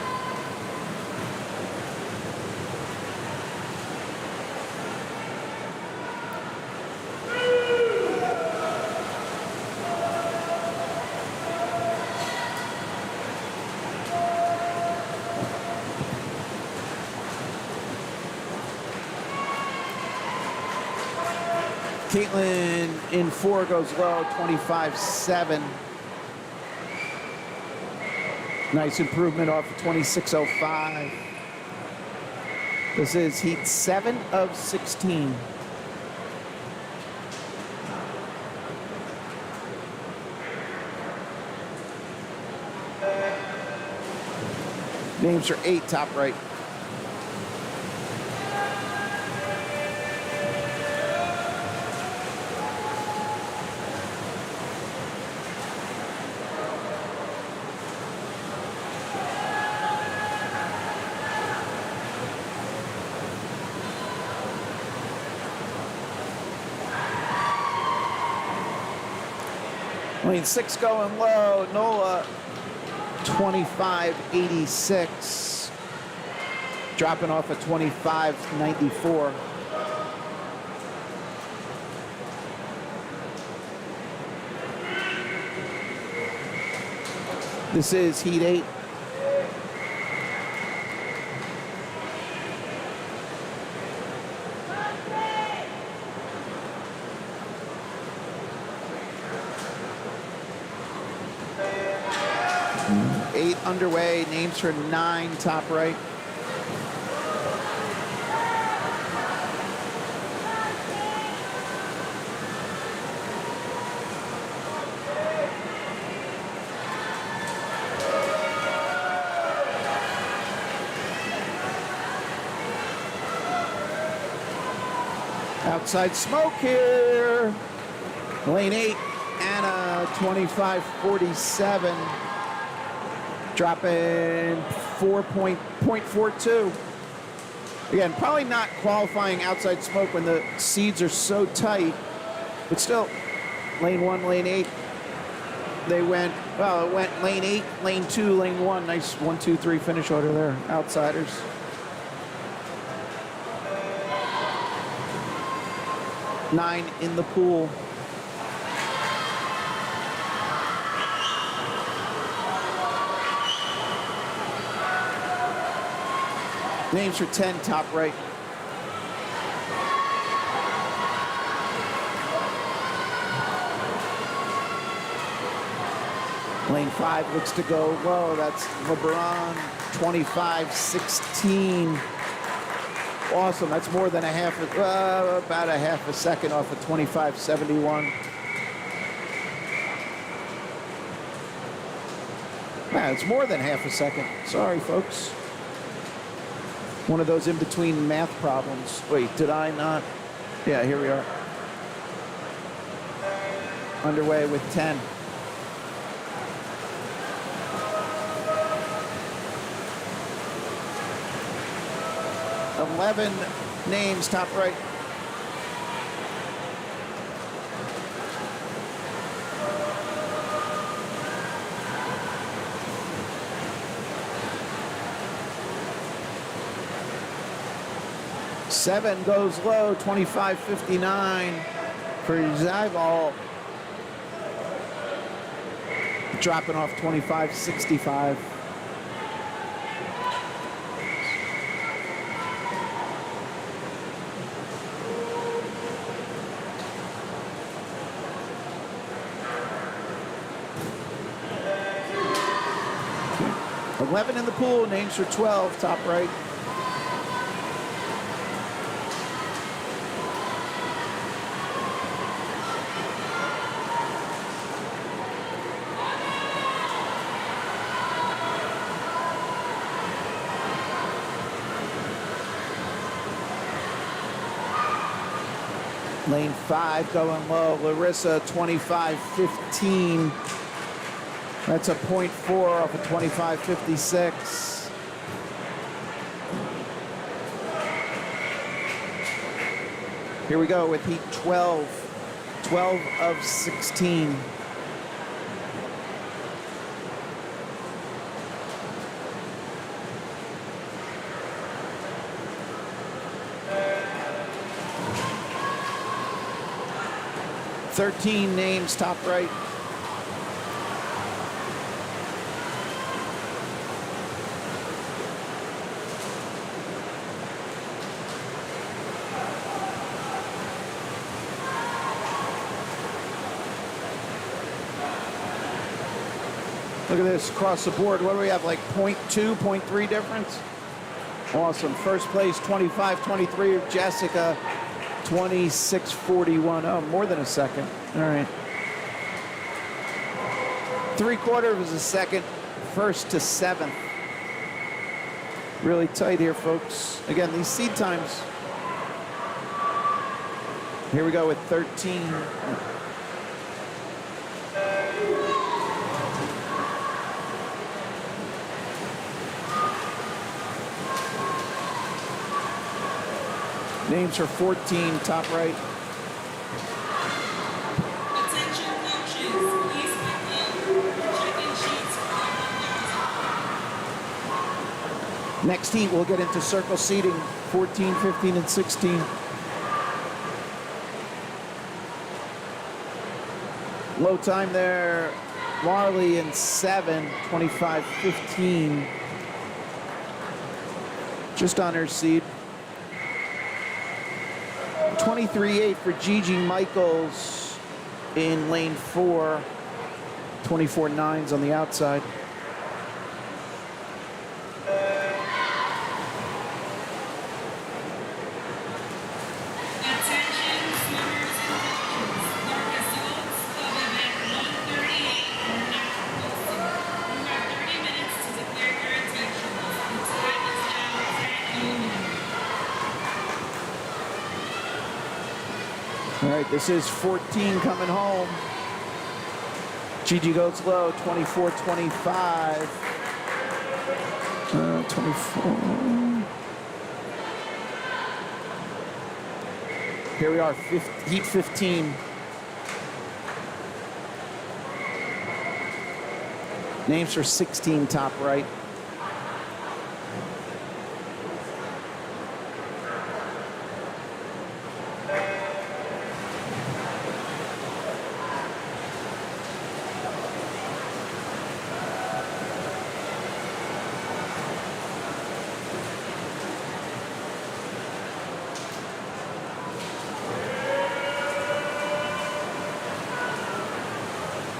Caitlin in 4 goes low, 25.7. Nice improvement off of 26.05. This is heat 7 of 16. Names are 8, top right. Lane 6 going low, Nola 25.86, dropping off at 25.94. This is heat 8. Underway, names for 9, top right. Outside smoke here. Lane 8, Anna 25.47. Dropping 4.42. Again, probably not qualifying outside smoke when the seeds are so tight, but still, lane 1, lane 8. They went, well, it went lane 8, lane 2, lane 1. Nice 1, 2, 3 finish order there, outsiders. Nine in the pool. Names for 10, top right. Lane 5 looks to go low. That's LeBron, 25.16. Awesome. That's more than about a half a second off of 25.71. Man, it's more than half a second. Sorry, folks. One of those in-between math problems. Wait, did I not? Yeah, here we are. Underway with 10. Eleven names, top right. Seven goes low, 25.59 for Zybal. Dropping off 25.65. Okay. 11 in the pool, names for 12, top right. Lane 5 going low. Larissa 25.15. That's a 0.4 off of 25.56. Here we go with heat 12. 12 of 16. Thirteen names, top right. Look at this across the board. What do we have, like 0.2, 0.3 difference? Awesome. First place, 25-23. Jessica, 26-41. Oh, more than a second. All right. 3/4 of a second, first to seventh. Really tight here, folks. Again, these seed times. Here we go with 13. Names for 14, top right. Attention coaches, please pick up check-in sheets for 1,000. Next heat, we'll get into circle seating, 14, 15, and 16. Low time there, Marley in 7, 25-15. Just on her seed. 23-8 for Gigi Michaels in lane 4. 24-9s on the outside. Attention swimmers and coaches, the results of event 138 are now posted. You have 30 minutes to declare your intentions. The time is now 10:00. All right, this is 14 coming home. Gigi goes low, 24-25. 24. Here we are, heat 15. Names for 16, top right.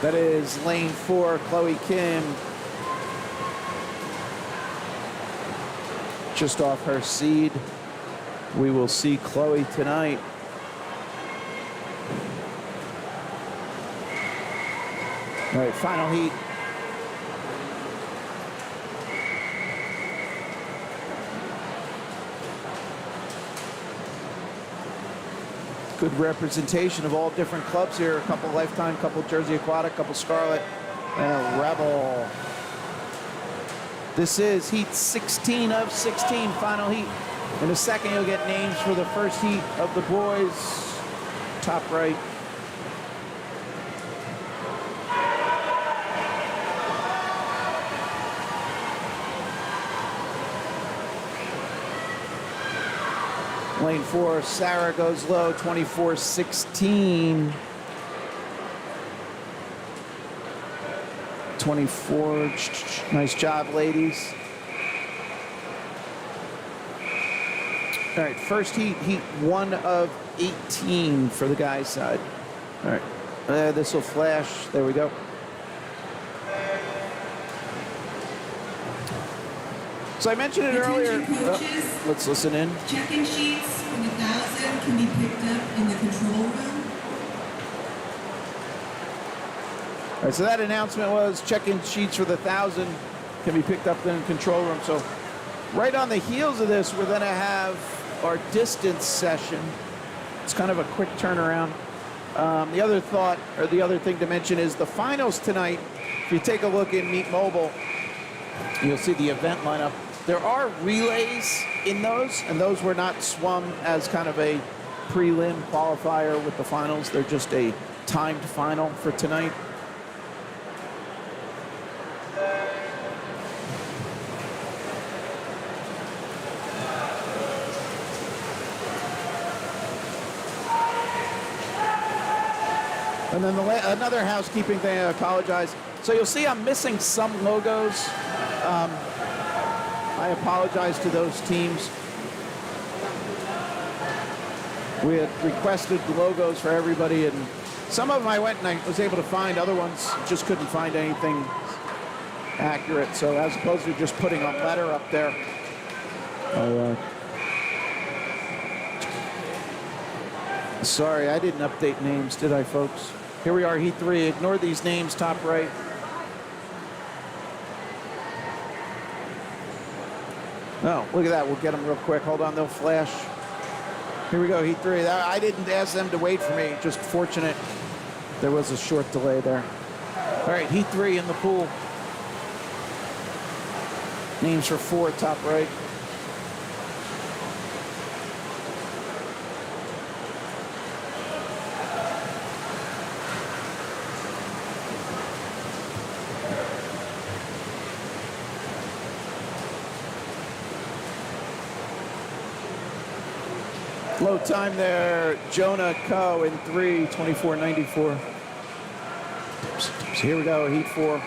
That is lane 4, Chloe Kim. Just off her seed. We will see Chloe tonight. All right, final heat. Good representation of all different clubs here. A couple Lifetime, couple Jersey Aquatic, couple Scarlet, and a Rebel. This is heat 16 of 16, final heat. In a second, you'll get names for the first heat of the boys. Top right. Lane 4, Sarah goes low, 24-16. 24, nice job, ladies. All right, first heat, heat 1 of 18 for the guys' side. All right, this will flash, there we go. So I mentioned it earlier. Coaches, Let's listen in. check-in sheets for the 1,000 can be picked up in the control room. All right, so that announcement was check-in sheets for the 1,000 can be picked up in the control room. So right on the heels of this, we're going to have our distance session. It's kind of a quick turnaround. The other thought, or the other thing to mention is the finals tonight. If you take a look in Meet Mobile, you'll see the event lineup. There are relays in those, and those were not swum as kind of a prelim qualifier with the finals. They're just a timed final for tonight. And then another housekeeping thing, I apologize. So you'll see I'm missing some logos. I apologize to those teams. We had requested logos for everybody, and some of them I went and I was able to find. Other ones just couldn't find anything. accurate. So as opposed to just putting a letter up there, sorry, I didn't update names, did I, folks? Here we are, heat 3. Ignore these names, top right. Oh, look at that. We'll get them real quick. Hold on, they'll flash. Here we go, heat 3. I didn't ask them to wait for me. Just fortunate there was a short delay there. All right, heat 3 in the pool. Names for 4, top right. Low time there, Jonah Coe in 3, 24.94. Here we go, heat 4.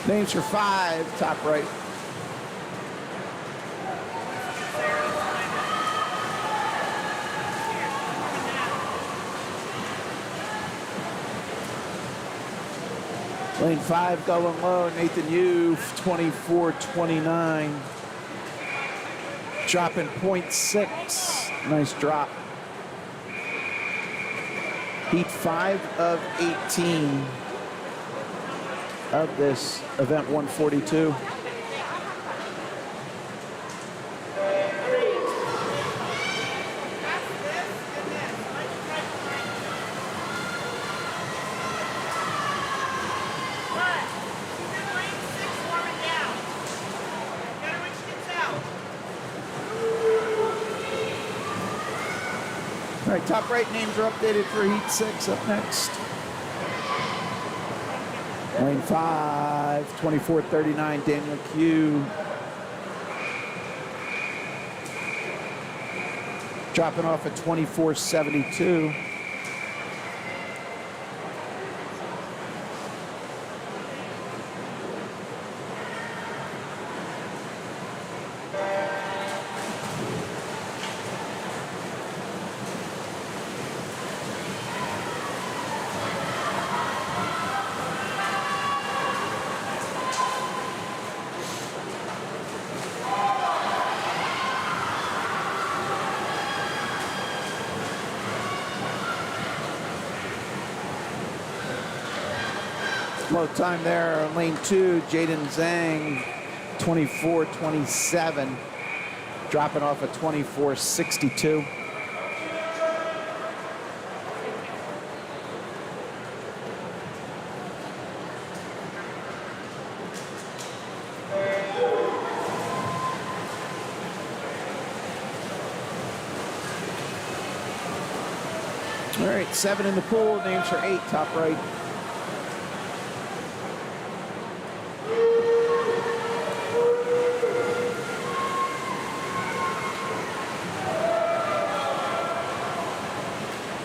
Names for 5, top right. Lane 5 going low, Nathan Yu, 24.29. Dropping 0.6, nice drop. Heat 5 of 18 of this event 142. All right, top right names are updated for heat 6 up next. Lane 5, 24.39, Daniel Q. Dropping off at 24.72. Low time there, lane 2, Jaden Zhang, 24.27, dropping off at 24.62. All right, 7 in the pool, names for 8, top right.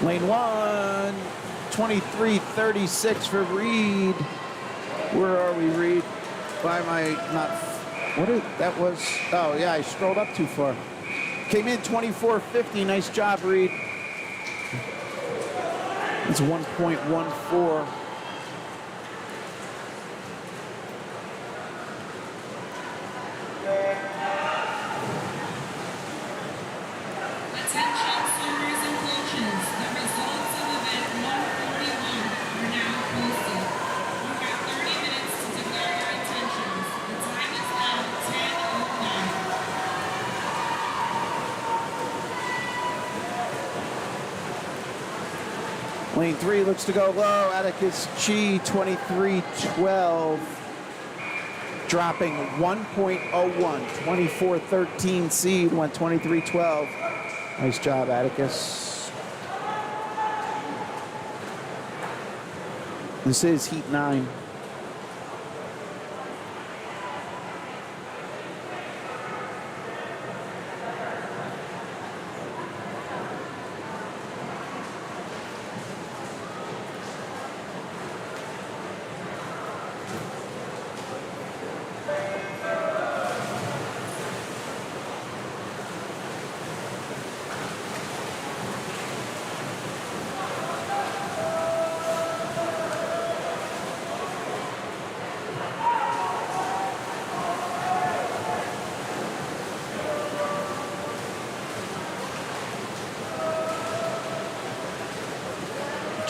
Lane 1, 23.36 for Reed. Where are we, Reed? Why am I not? What is that? Was, oh yeah, I scrolled up too far. Came in 24.50. Nice job, Reed. It's 1.14. Lane 3 looks to go low. Atticus Chi, 23.12. Dropping 1.01. 24.13 seed, went 23.12. Nice job, Atticus. This is heat 9.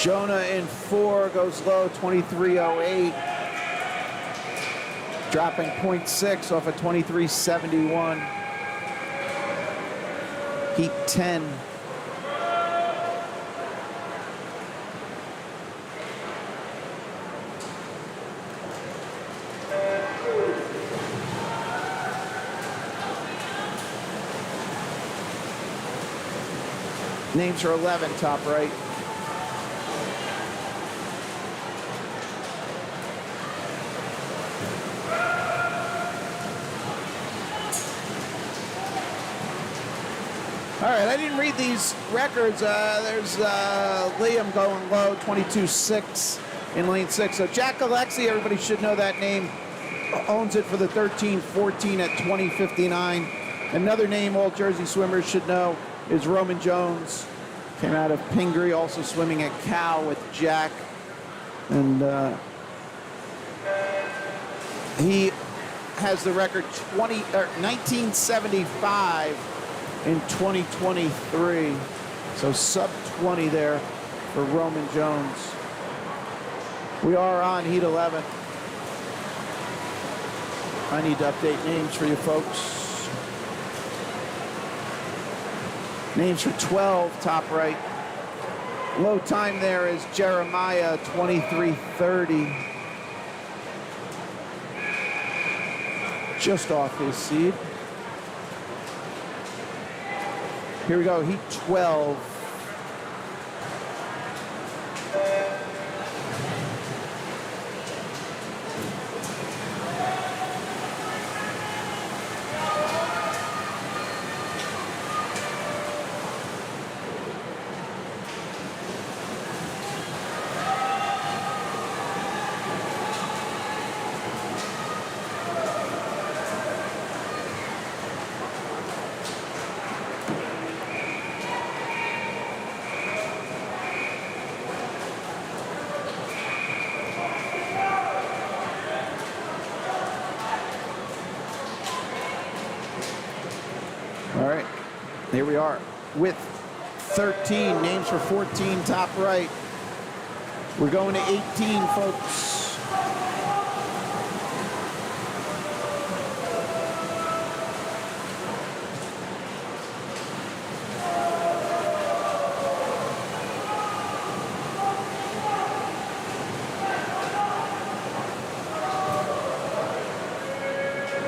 Jonah in 4 goes low, 23.08. Dropping 0.6 off of 23.71. Heat 10. Names for 11, top right. All right, I didn't read these records. There's Liam going low, 22.6 in lane 6. So Jack Alexi, everybody should know that name, owns it for the 13-14 at 20.59. Another name all Jersey swimmers should know is Roman Jones. Came out of Pingree, also swimming at Cal with Jack. And he has the record 1975 in 2023. So sub 20 there for Roman Jones. We are on heat 11. I need to update names for you folks. Names for 12, top right. Low time there is Jeremiah, 23.30. Just off his seed. Here we go, heat 12. All right, here we are with 13, names for 14, top right. We're going to 18, folks.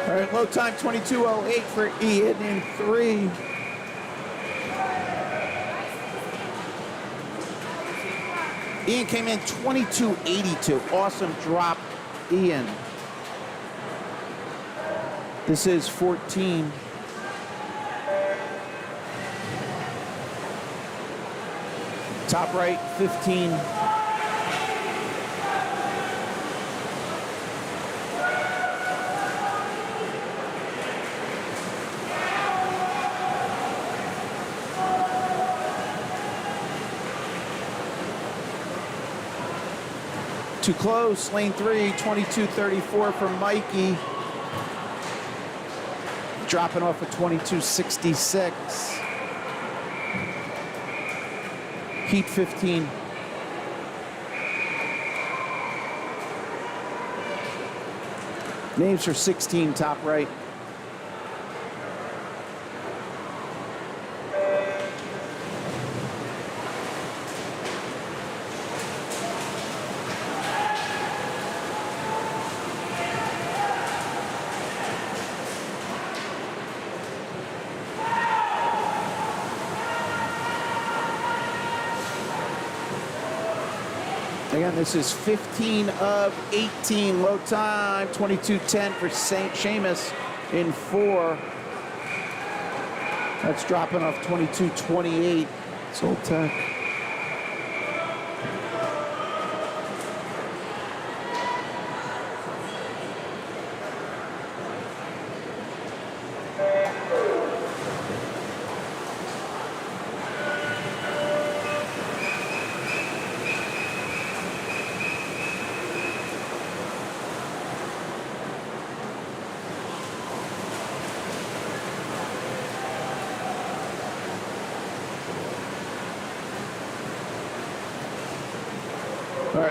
All right, low time 22.08 for Ian in 3. Ian came in 22.82. Awesome drop, Ian. This is 14. Top right, 15. Too close, lane 3, 22.34 for Mikey. Dropping off at 22.66. Heat 15. Names for 16, top right. Again, this is 15 of 18. Low time, 22.10 for St. Seamus in 4. That's dropping off 22.28. Soltec.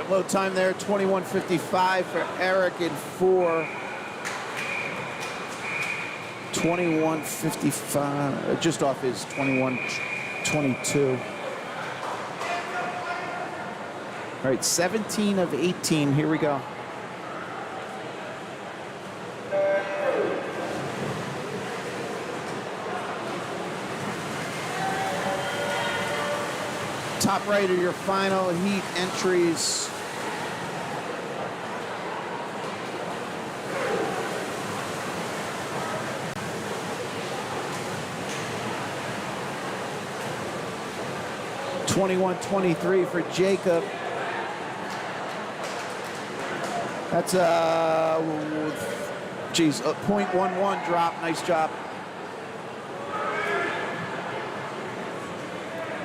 right, low time there, 21:55 for Eric in 4. 21:55, just off his 21:22. All right, 17 of 18. Here we go. Top right are your final heat entries. (21:23) for Jacob. That's a .11 drop. Nice job.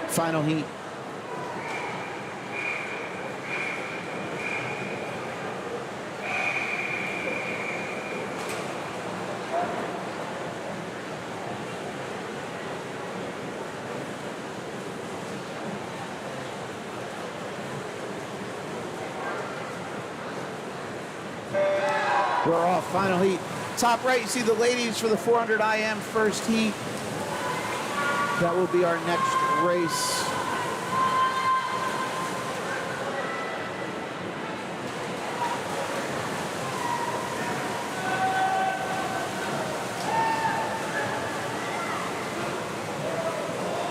Final heat. We're off. Final heat. Top right, you see the ladies for the 400 IM first heat. That will be our next race.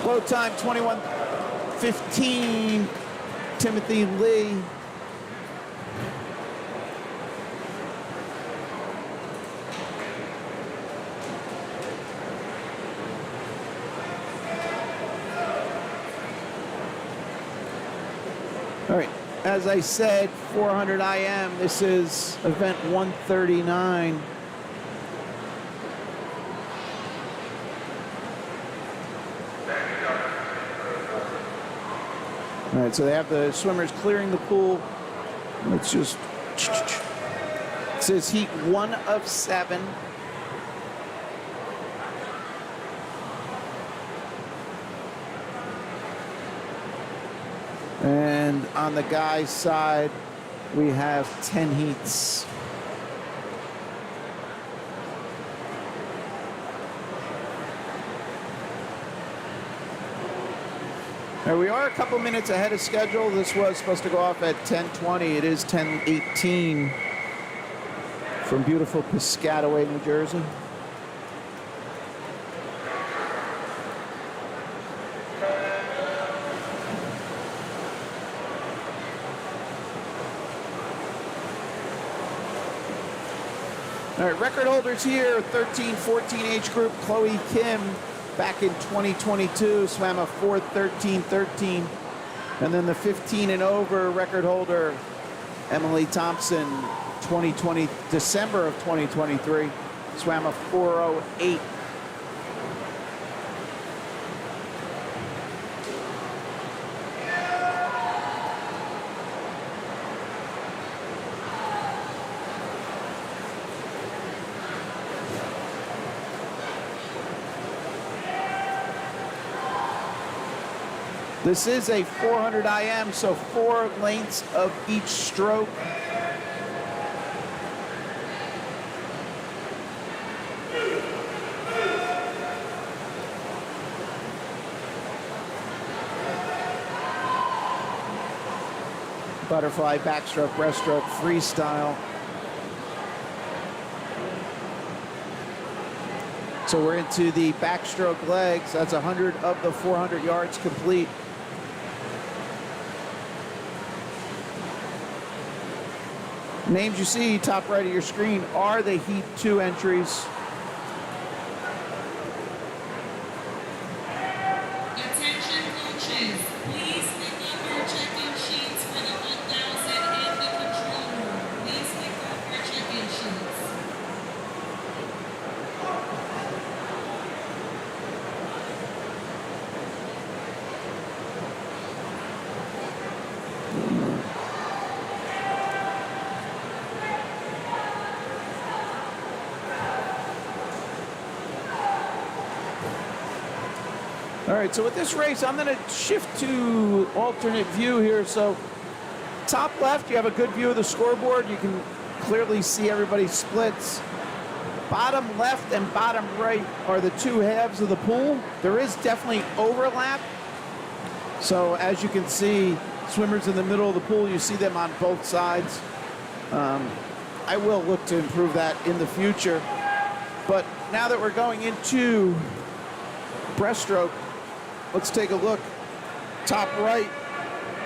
Low time 21:15. Timothy Lee. All right, as I said, 400 IM, this is event 139. All right, so they have the swimmers clearing the pool. Let's just, it says heat 1 of 7. And on the guys' side, we have 10 heats. Now we are a couple minutes ahead of schedule. This was supposed to go off at 10:20. It is 10:18 from beautiful Piscataway, New Jersey. All right, record holders here, 13-14 age group, Chloe Kim, back in 2022, swam a 4:13:13. And then the 15 and over record holder, Emily Thompson, December of 2023, swam a 4:08. This is a 400 IM, so 4 lengths of each stroke. Butterfly, backstroke, breaststroke, freestyle. So we're into the backstroke legs. That's 100 of the 400 yards complete. Names you see top right of your screen are the Heat 2 entries. Attention coaches, please pick up your check-in sheets for the 1000 in the control room. Please pick up your check-in sheets. All right, so with this race, I'm going to shift to alternate view here. So top left, you have a good view of the scoreboard. You can clearly see everybody's splits. Bottom left and bottom right are the two halves of the pool. There is definitely overlap. So as you can see, swimmers in the middle of the pool, you see them on both sides. I will look to improve that in the future. But now that we're going into breaststroke, let's take a look. Top right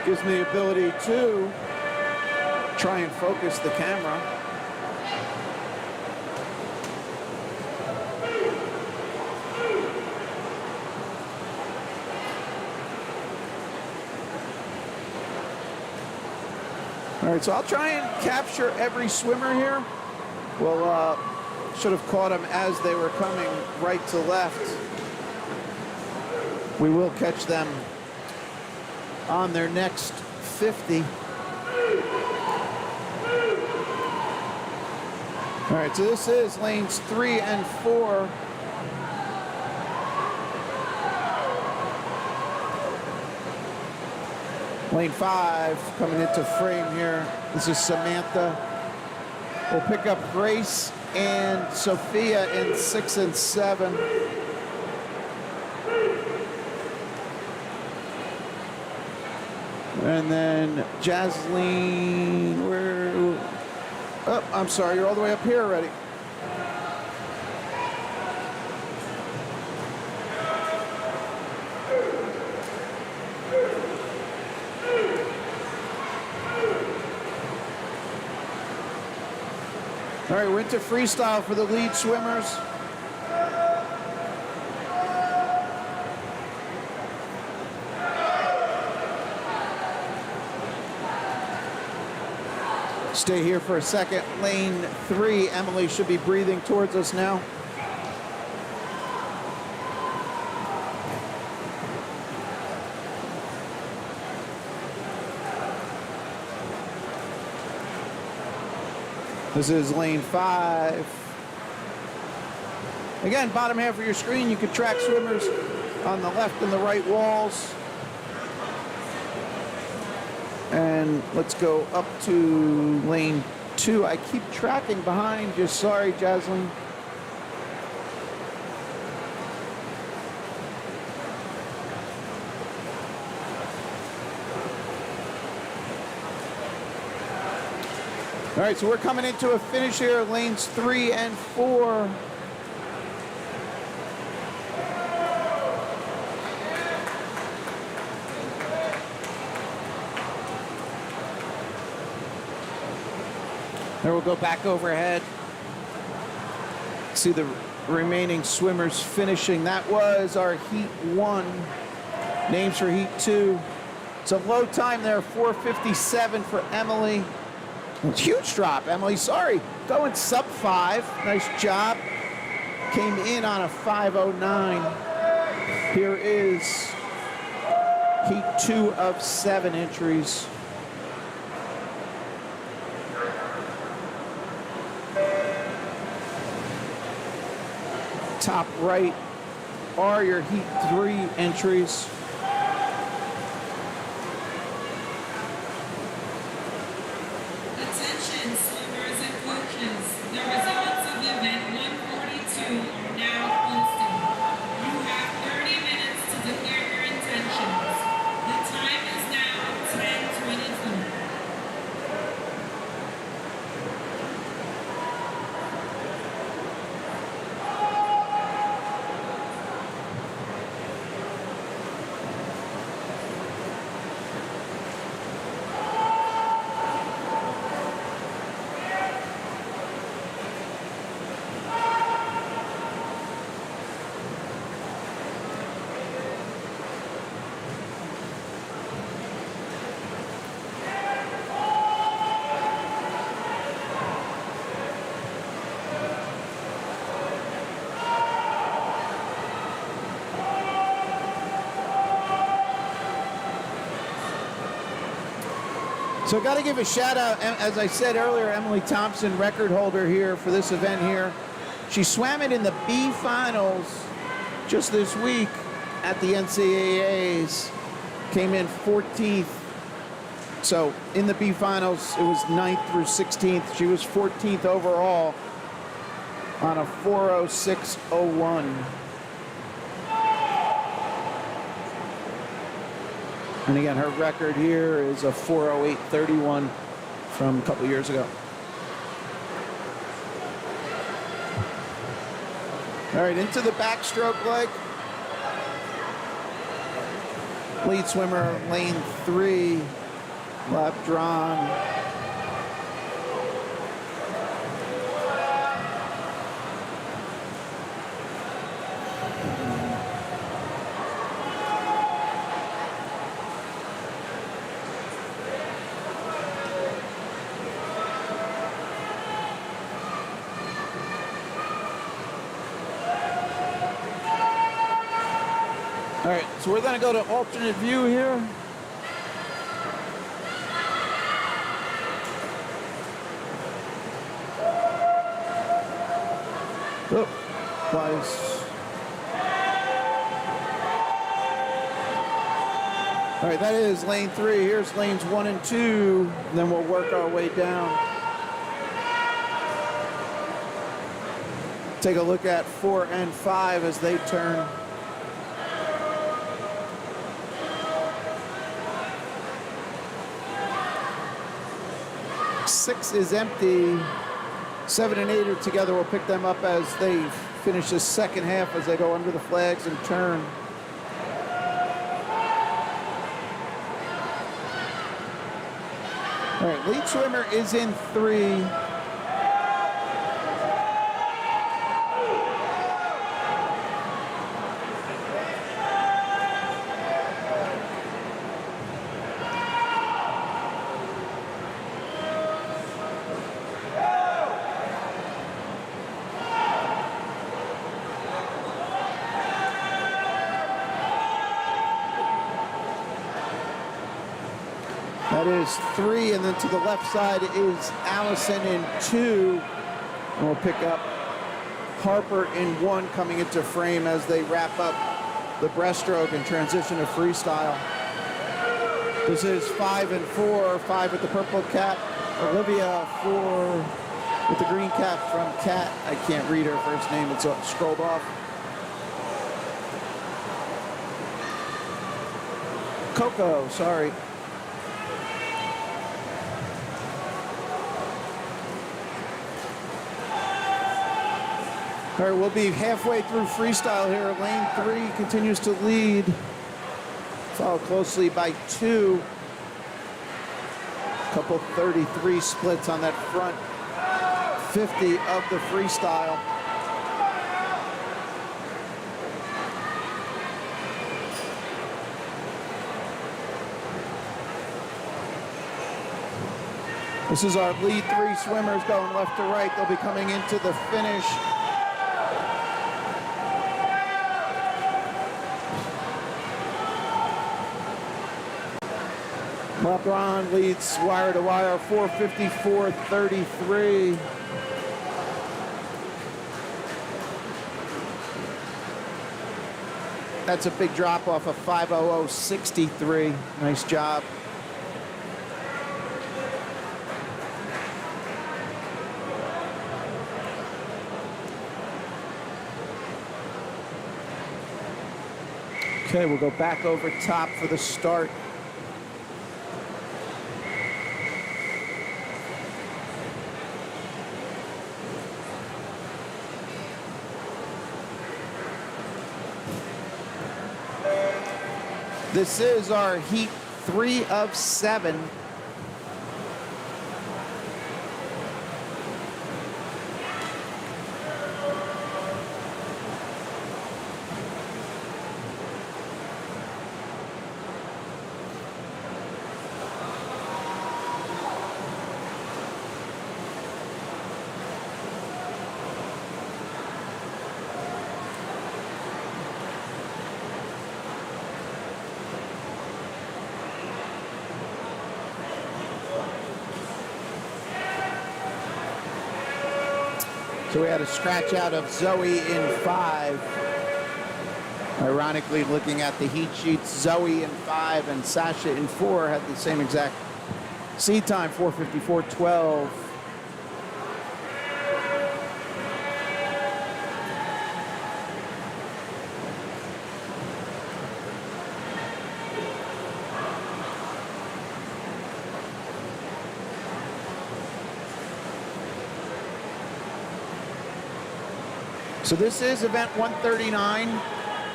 gives me the ability to try and focus the camera. All right, so I'll try and capture every swimmer here. Well, should have caught them as they were coming right to left. We will catch them on their next 50. All right, so this is lanes 3 and 4. Lane 5 coming into frame here. This is Samantha. We'll pick up Grace and Sophia in 6 and 7. And then Jasleen, where? Oh, I'm sorry, you're all the way up here already. All right, we're into freestyle for the lead swimmers. Stay here for a second. Lane 3, Emily should be breathing towards us now. This is lane 5. Again, bottom half of your screen, you can track swimmers on the left and the right walls. And let's go up to lane 2. I keep tracking behind you. Sorry, Jasleen. All right, so we're coming into a finish here, lanes 3 and 4. There we'll go back overhead. See the remaining swimmers finishing. That was our heat 1. Names for heat 2. It's a low time there, 4:57 for Emily. Huge drop, Emily. Sorry. Going sub 5. Nice job. Came in on a 5:09. Here is heat 2 of 7 entries. Top right are your heat 3 entries. Attention, swimmers and coaches. The results of event 142 are now posted. You have 30 minutes to declare your intentions. The time is now 10:22. So got to give a shout out, as I said earlier, Emily Thompson, record holder here for this event here. She swam it in the B finals just this week at the NCAAs. Came in 14th So in the B finals, it was 9th through 16th. She was 14th overall on a 4:06.01. And again, her record here is a 4:08.31 from a couple years ago. All right, into the backstroke leg. Lead swimmer, lane 3, lap drawn. All right, so we're going to go to alternate view here. Oh, twice. All right, that is lane 3. Here's lanes 1 and 2. And then we'll work our way down. Take a look at 4 and 5 as they turn. Six is empty. 7 and 8 are together. We'll pick them up as they finish the second half as they go under the flags and turn. All right, lead swimmer is in 3. That is 3, and then to the left side is Allison in 2. And we'll pick up Harper in 1 coming into frame as they wrap up the breaststroke and transition to freestyle. This is 5 and 4, 5 with the purple cap. Olivia 4 with the green cap from Kat. I can't read her first name, it's scrolled off. Coco, sorry. All right, we'll be halfway through freestyle here. Lane 3 continues to lead, followed closely by 2. Couple 33 splits on that front 50 of the freestyle. This is our lead 3 swimmers going left to right. They'll be coming into the finish. LeBron leads wire to wire, 4:54.33. That's a big drop off of 5:00.63. Nice job. Okay, we'll go back over top for the start. This is our heat 3 of 7. So we had a scratch out of Zoe in 5. Ironically, looking at the heat sheets, Zoe in 5 and Sasha in 4 had the same exact Seed time 4:54.12. So this is event 139.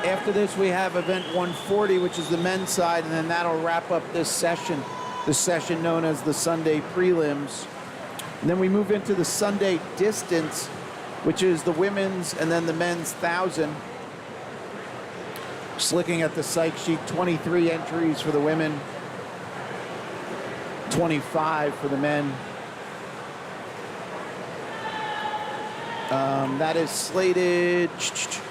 After this, we have event 140, which is the men's side, and then that'll wrap up this session known as the Sunday Prelims. And then we move into the Sunday Distance, which is the women's and then the men's 1,000. Just looking at the psych sheet, 23 entries for the women, 25 for the men. That is slated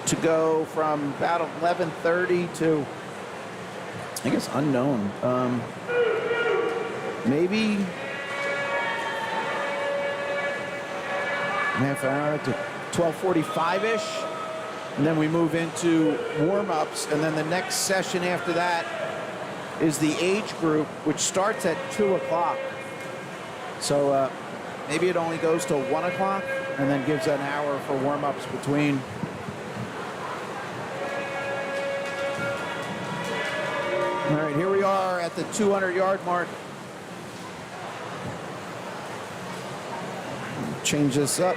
to go from about 11:30 to, I guess, unknown. Maybe half hour to 12:45-ish. And then we move into warm-ups. And then the next session after that is the age group, which starts at 2 o'clock. So maybe it only goes till 1 o'clock and then gives an hour for warm-ups between. All right, here we are at the 200-yard mark. Change this up.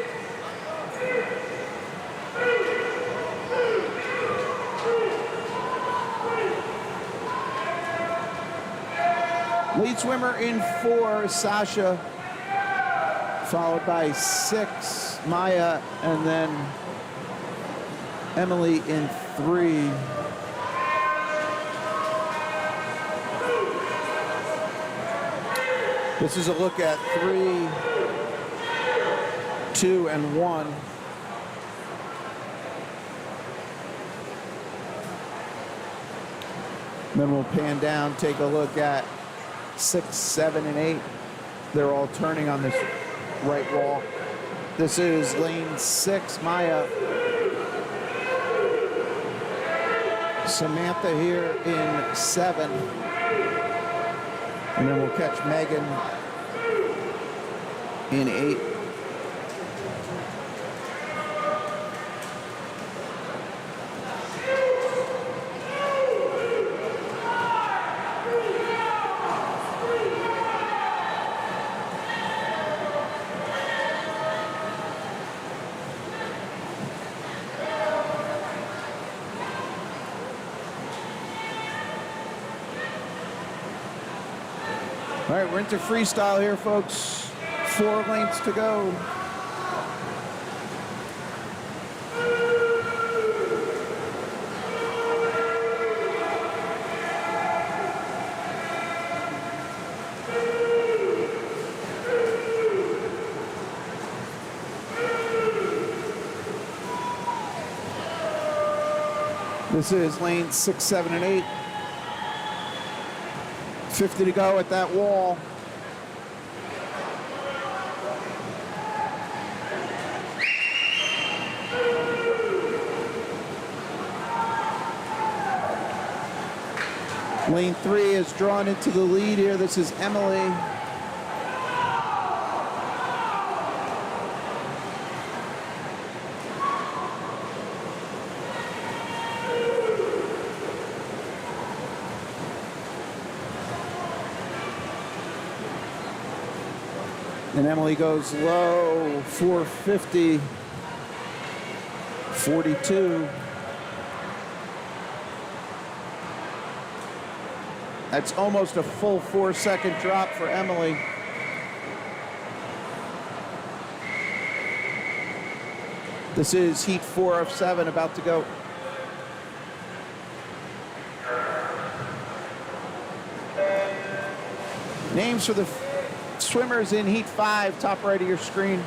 Lead swimmer in 4, Sasha, followed by 6, Maya, and then Emily in 3. This is a look at 3, 2, and 1. Then we'll pan down, take a look at 6, 7, and 8. They're all turning on this right wall. This is lane 6, Maya. Samantha here in 7. And then we'll catch Megan in 8. All right, we're into freestyle here, folks. 4 lanes to go. This is lane 6, 7, and 8. 50 to go at that wall. Lane 3 is drawn into the lead here. This is Emily. And Emily goes low, 450, 42. That's almost a full 4-second drop for Emily. This is heat 4 of 7 about to go. Names for the swimmers in heat 5, top right of your screen.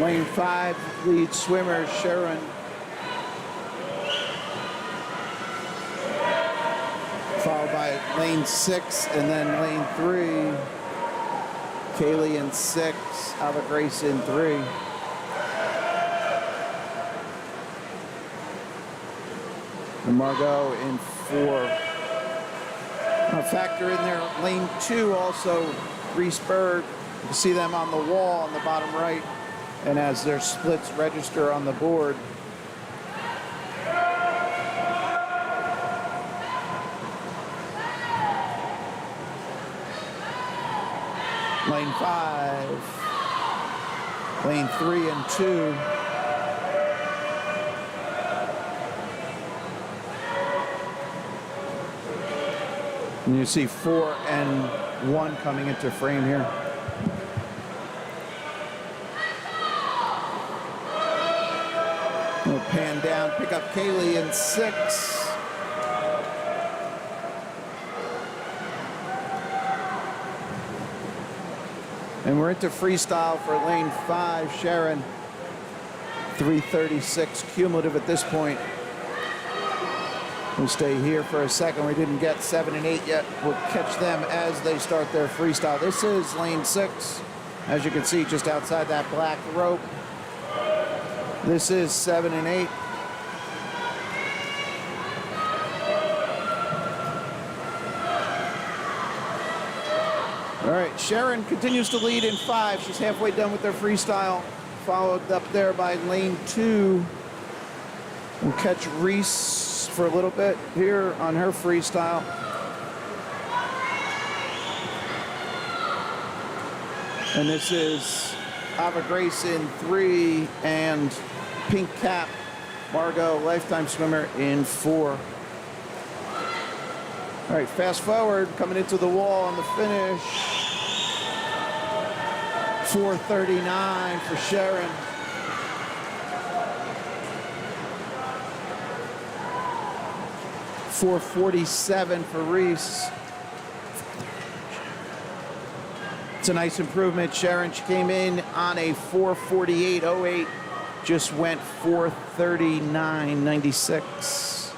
Lane 5 lead swimmer Sharon. Followed by lane 6 and then lane 3. Kaylee in 6, Ava Grace in 3. And Margot in 4. Now factor in there lane 2 also, Reese Berg. You can see them on the wall on the bottom right. And as their splits register on the board. Lane 5, lane 3 and 2. And you see 4 and 1 coming into frame here. We'll pan down, pick up Kaylee in 6. And we're into freestyle for lane 5, Sharon. 3:36 cumulative at this point. We'll stay here for a second. We didn't get 7 and 8 yet. We'll catch them as they start their freestyle. This is lane 6, as you can see, just outside that black rope. This is 7 and 8. All right, Sharon continues to lead in 5. She's halfway done with their freestyle, followed up there by lane 2. We'll catch Reese for a little bit here on her freestyle. And this is Ava Grace in 3 and Pink Cap, Margot, lifetime swimmer, in 4. All right, fast forward, coming into the wall on the finish. 4:39 for Sharon. .447 for Reese. It's a nice improvement. Sharon, she came in on a 4:48.08, just went 4:39.96.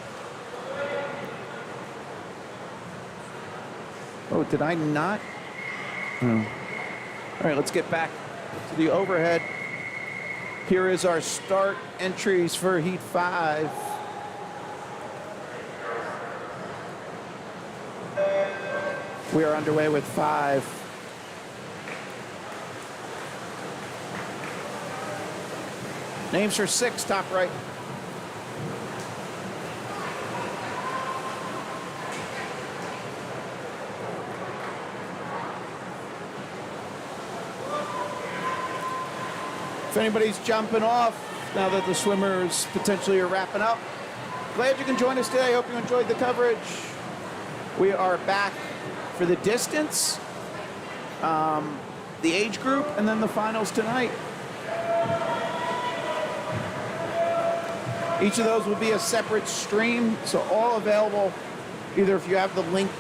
Oh, did I not? Oh. All right, let's get back to the overhead. Here is our start entries for Heat 5. We are underway with 5. Names for 6, top right. If anybody's jumping off now that the swimmers potentially are wrapping up, glad you can join us today. Hope you enjoyed the coverage. We are back for the distance, the age group, and then the finals tonight. Each of those will be a separate stream, so all available either if you have the link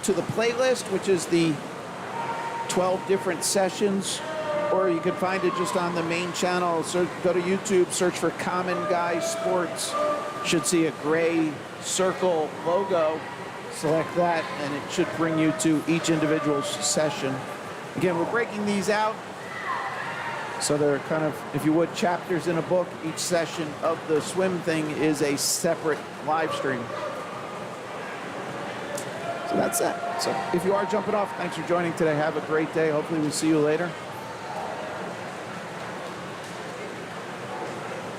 to the playlist, which is the 12 different sessions, or you can find it just on the main channel. So go to YouTube, search for Common Guy Sports. Should see a gray circle logo. Select that, and it should bring you to each individual session. Again, we're breaking these out. So they're kind of, if you would, chapters in a book. Each session of the swim thing is a separate live stream. So that's that. So if you are jumping off, thanks for joining today. Have a great day. Hopefully we'll see you later.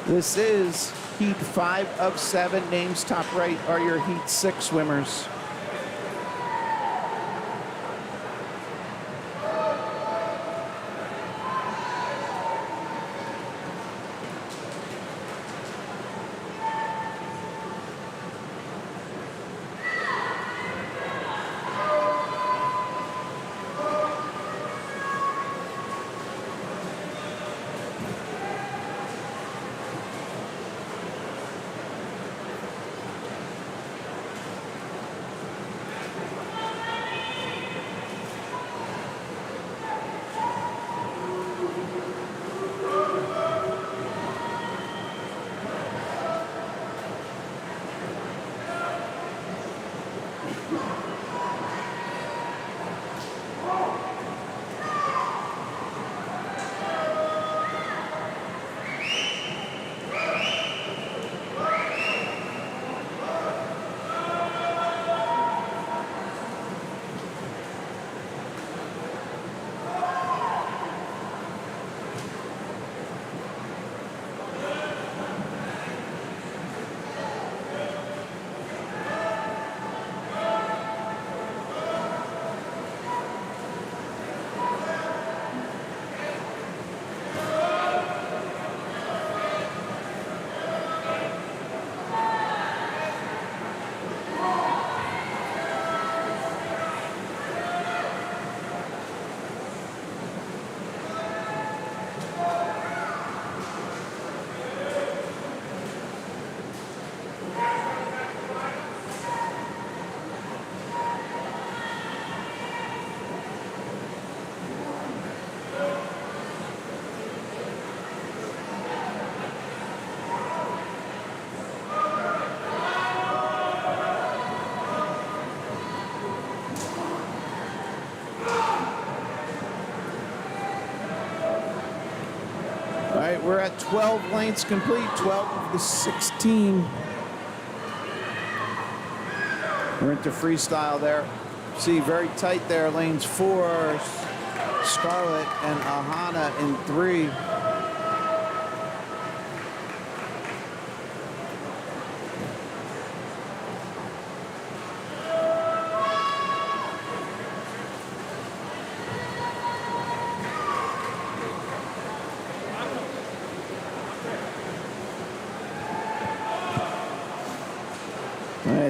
This is Heat 5 of 7. Names top right are your Heat 6 swimmers. right, we're at 12 lanes complete, 12 of the 16. We're into freestyle there. See, very tight there, lanes 4, Scarlett and Ahana in 3.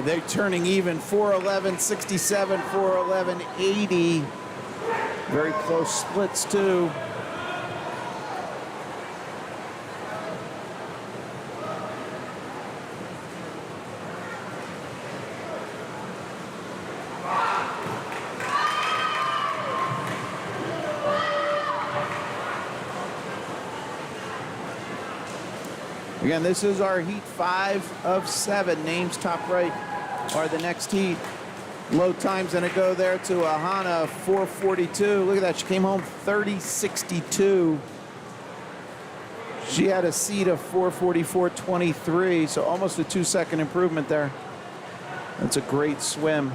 They're turning even, 4:11.67, 4:11.80. Very close splits too. Again, this is our heat 5 of 7. Names top right are the next heat. Low times gonna go there to Ahana, 4:42. Look at that, she came home 30:62. She had a seat of 4:44.23, so almost a 2-second improvement there. That's a great swim.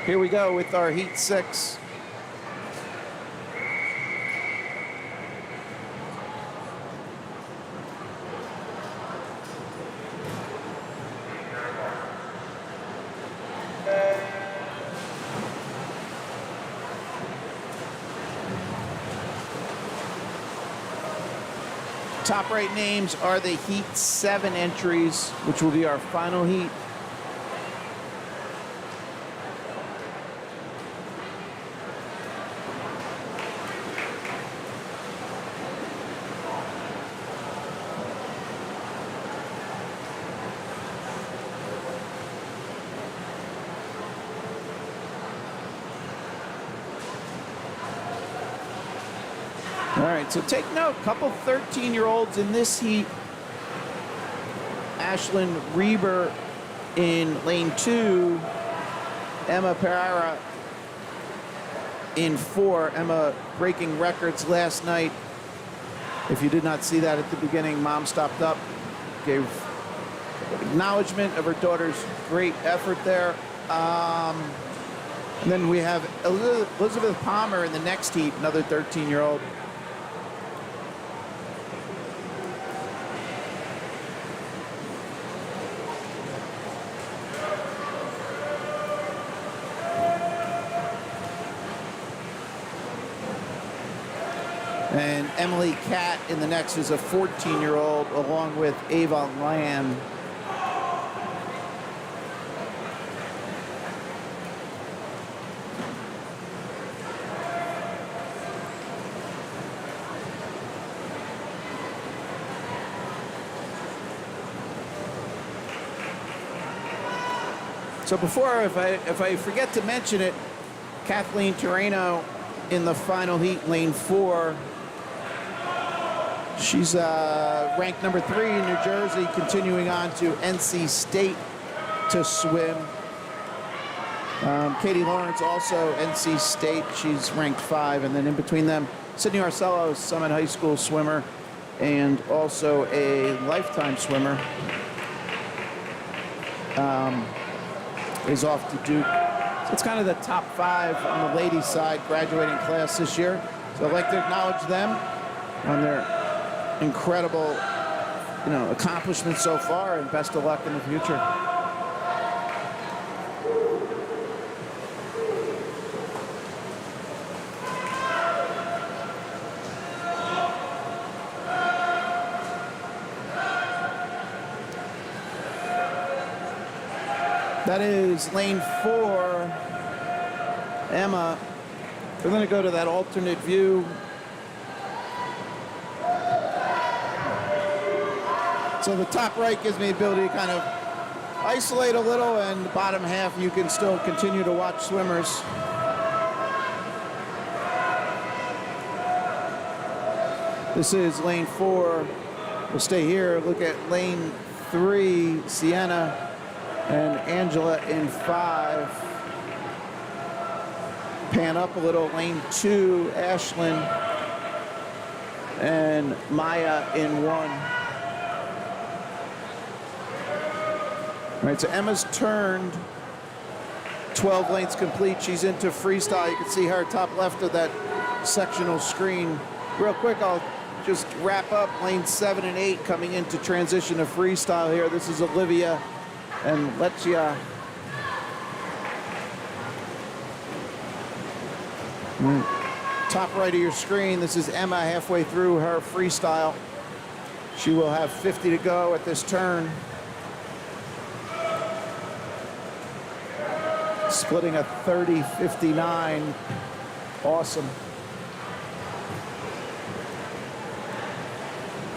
Here we go with our heat 6. Top right names are the heat 7 entries, which will be our final heat. All right, so take note, couple 13-year-olds in this heat. Ashlyn Reber in lane 2, Emma Pereira in 4. Emma breaking records last night. If you did not see that at the beginning, Mom stopped up, gave acknowledgement of her daughter's great effort there. And then we have Elizabeth Palmer in the next heat, another 13-year-old. And Emily Catt in the next is a 14-year-old, along with Ava Land. So before, if I forget to mention it, Kathleen Torreno in the final heat, lane 4. She's ranked number 3 in New Jersey, continuing on to NC State to swim. Katie Lawrence also NC State. She's ranked 5. And then in between them, Sydney Arcello, Summit High School swimmer and also a lifetime swimmer, is off to Duke. So it's kind of the top 5 on the ladies' side graduating class this year. So I'd like to acknowledge them on their incredible, accomplishments so far, and best of luck in the future. That is lane 4, Emma. We're going to go to that alternate view. So the top right gives me the ability to kind of isolate a little, and the bottom half you can still continue to watch swimmers. This is lane 4. We'll stay here. Look at lane 3, Sienna. And Angela in 5. Pan up a little, lane 2, Ashlyn. And Maya in 1. All right, so Emma's turned 12 lanes complete. She's into freestyle. You can see her top left of that sectional screen. Real quick, I'll just wrap up lane 7 and 8 coming into transition to freestyle here. This is Olivia and Lechia. Top right of your screen, this is Emma halfway through her freestyle. She will have 50 to go at this turn. Splitting a 30-59. Awesome.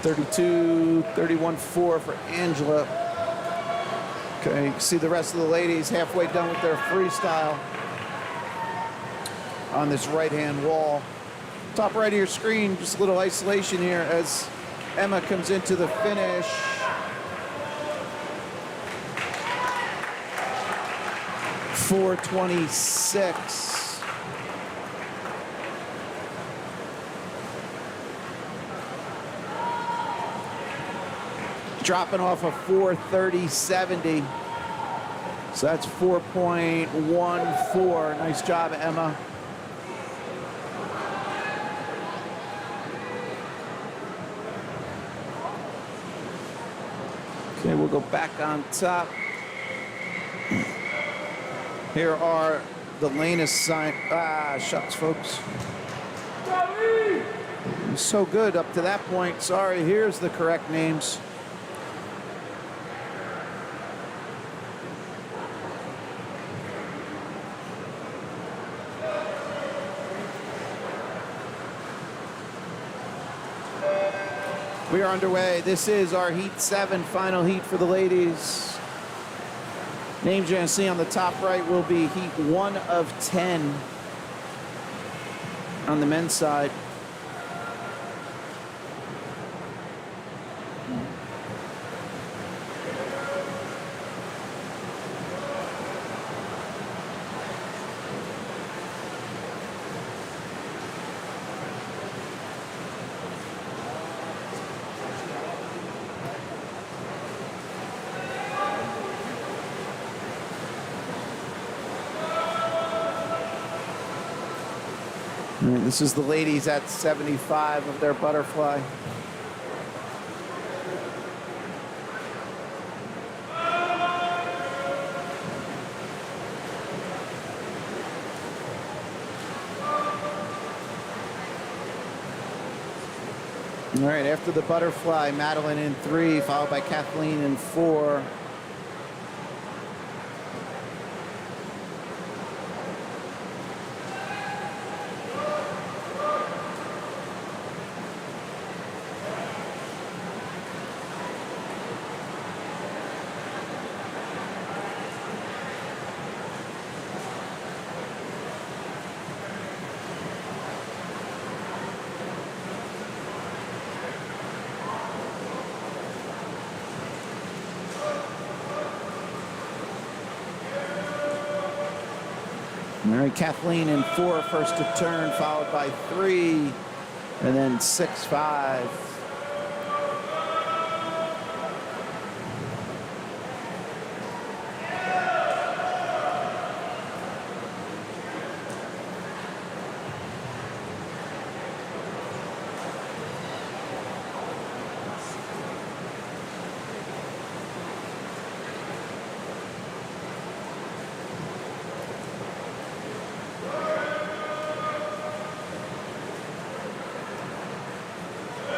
32-31-4 for Angela. Okay, you can see the rest of the ladies halfway done with their freestyle on this right-hand wall. Top right of your screen, just a little isolation here as Emma comes into the finish. .426. Dropping off a 4:30.70. So that's 4.14. Nice job, Emma. Okay, we'll go back on top. Here are the lane assign. Shucks, folks. So good up to that point. Sorry, here's the correct names. We are underway. This is our Heat 7 final heat for the ladies. Names you're going to see on the top right will be Heat 1 of 10 on the men's side. This is the ladies at 75 of their butterfly. All right, after the butterfly, Madeline in 3, followed by Kathleen in 4. All right, Kathleen in 4, first to turn, followed by 3, and then 6-5.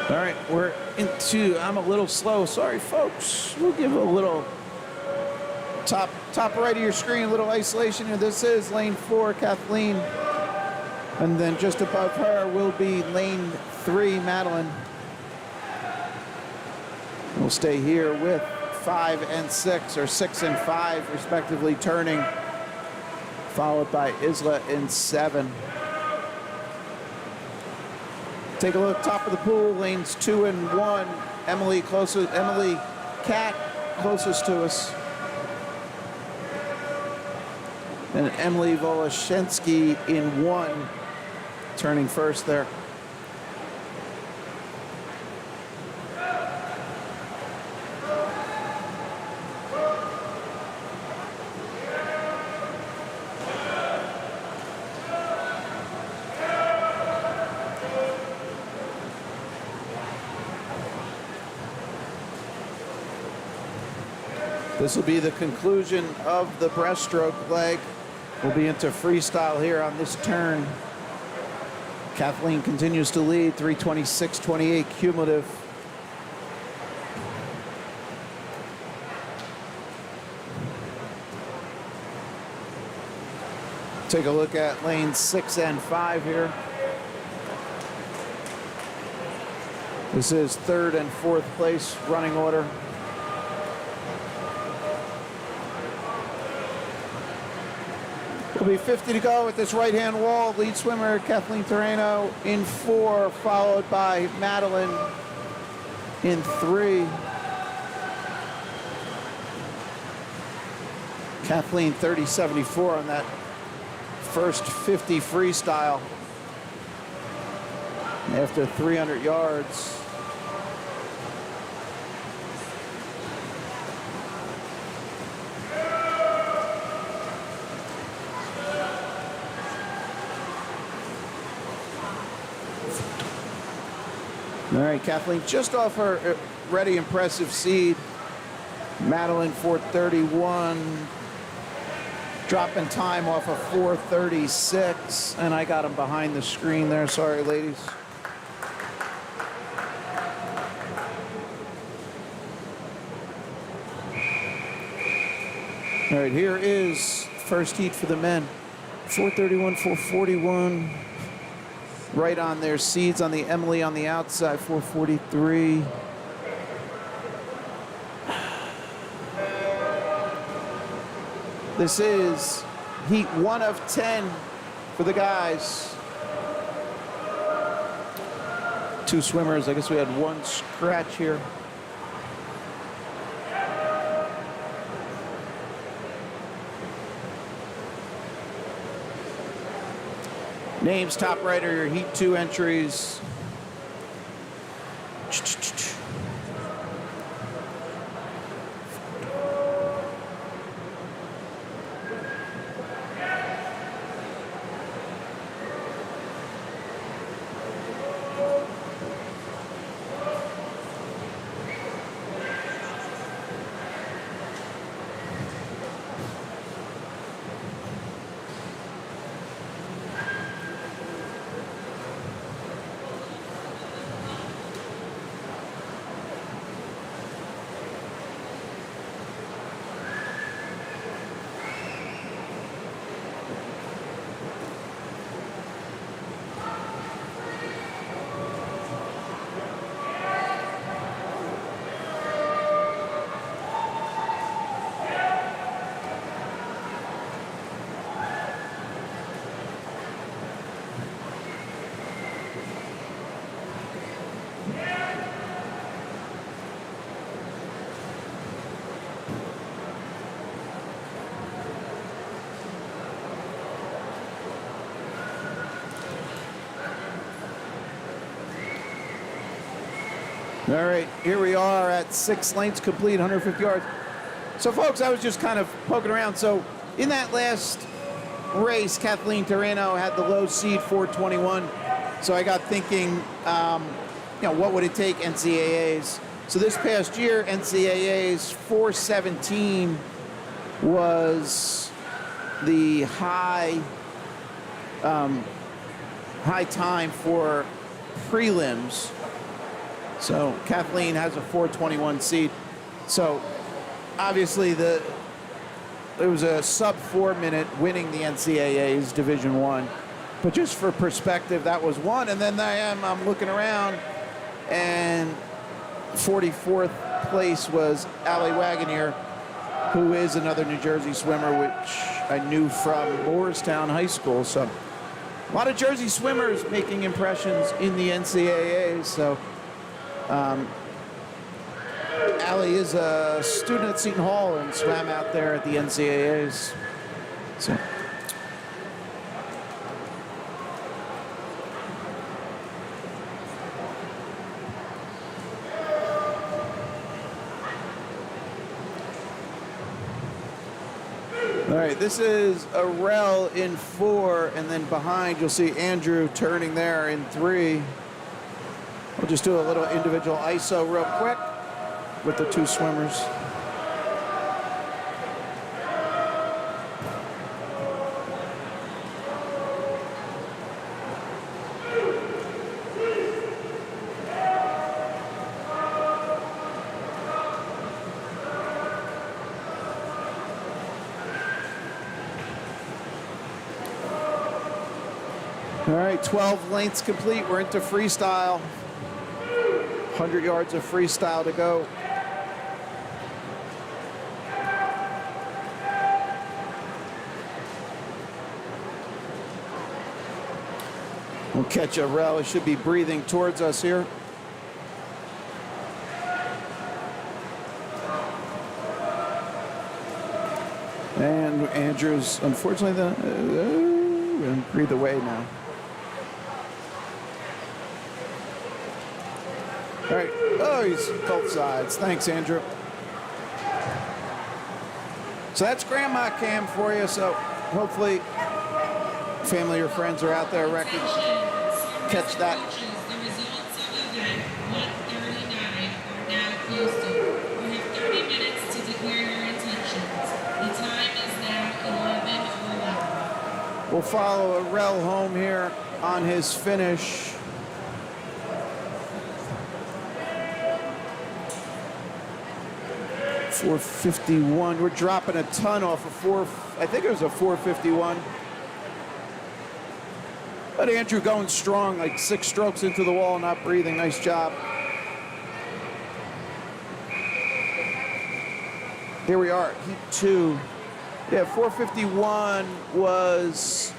All right, we're into, I'm a little slow. Sorry, folks. We'll give a little top right of your screen, a little isolation here. This is lane 4, Kathleen. And then just above her will be lane 3, Madeline. We'll stay here with 5 and 6, or 6 and 5, respectively, turning, followed by Isla in 7. Take a look, top of the pool, lanes 2 and 1. Emily Cat closest to us. And Emily Voloshinsky in 1, turning first there. This will be the conclusion of the breaststroke leg. We'll be into freestyle here on this turn. Kathleen continues to lead, 3:26.28 cumulative. Take a look at lanes 6 and 5 here. This is 3rd and 4th place running order. Will be 50 to go at this right-hand wall. Lead swimmer Kathleen Terreno in 4, followed by Madeline in 3. Kathleen 30.74 on that first 50 freestyle after 300 yards. All right, Kathleen just off her already impressive seed. Madeline 4:31. Dropping time off of 4:36. And I got him behind the screen there. Sorry, ladies. All right, here is first heat for the men. 4:31, 4:41. Right on their seeds on the Emily on the outside, 4:43. This is heat 1 of 10 for the guys. 2 swimmers. I guess we had 1 scratch here. Names top right are your heat 2 entries. All right, here we are at 6 lanes complete, 150 yards. So, folks, I was just kind of poking around. So, in that last race, Kathleen Terreno had the low seed, 4:21. So I got thinking, what would it take NCAAs? So this past year, NCAAs 4:17 was the high time for prelims. So Kathleen has a 4:21 seed. So obviously it was a sub 4 minute winning the NCAA's Division I. But just for perspective, that was one. And then I'm looking around, and 44th place was Allie Wagoneer, who is another New Jersey swimmer, which I knew from Morristown High School. So a lot of Jersey swimmers making impressions in the NCAAs. So Allie is a student at Seton Hall and swam out there at the NCAAs. So All right, this is a rel in 4, and then behind you'll see Andrew turning there in 3. We'll just do a little individual ISO real quick with the 2 swimmers. All right, 12 lengths complete. We're into freestyle. 100 yards of freestyle to go. We'll catch a rel. It should be breathing towards us here. And Andrew's, unfortunately, gonna breathe away now. All right. Oh, he's both sides. Thanks, Andrew. So that's Grandma Cam for you. So hopefully family or friends are out there record. Catch that. The results of event 139 are now posted. You have 30 minutes to declare your intentions. The time is now 11:11. We'll follow a rel home here on his finish. .451. We're dropping a ton off of 4. I think it was a 451. But Andrew going strong, like 6 strokes into the wall, not breathing. Nice job. Here we are, heat 2. Yeah, 451 was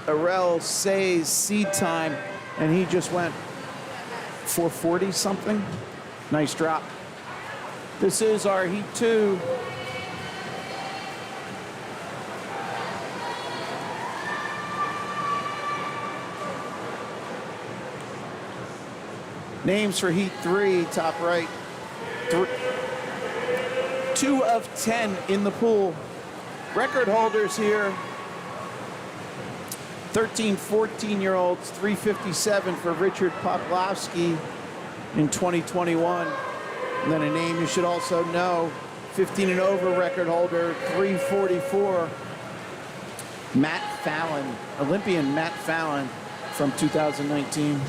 Arel Say's seed time, and he just went 440 something. Nice drop. This is our heat 2. Names for heat 3, top right. 2 of 10 in the pool. Record holders here. 13, 14-year-olds, 357 for Richard Poplowski in 2021. And then a name you should also know, 15 and over record holder, 344, Matt Fallon, Olympian Matt Fallon from 2019.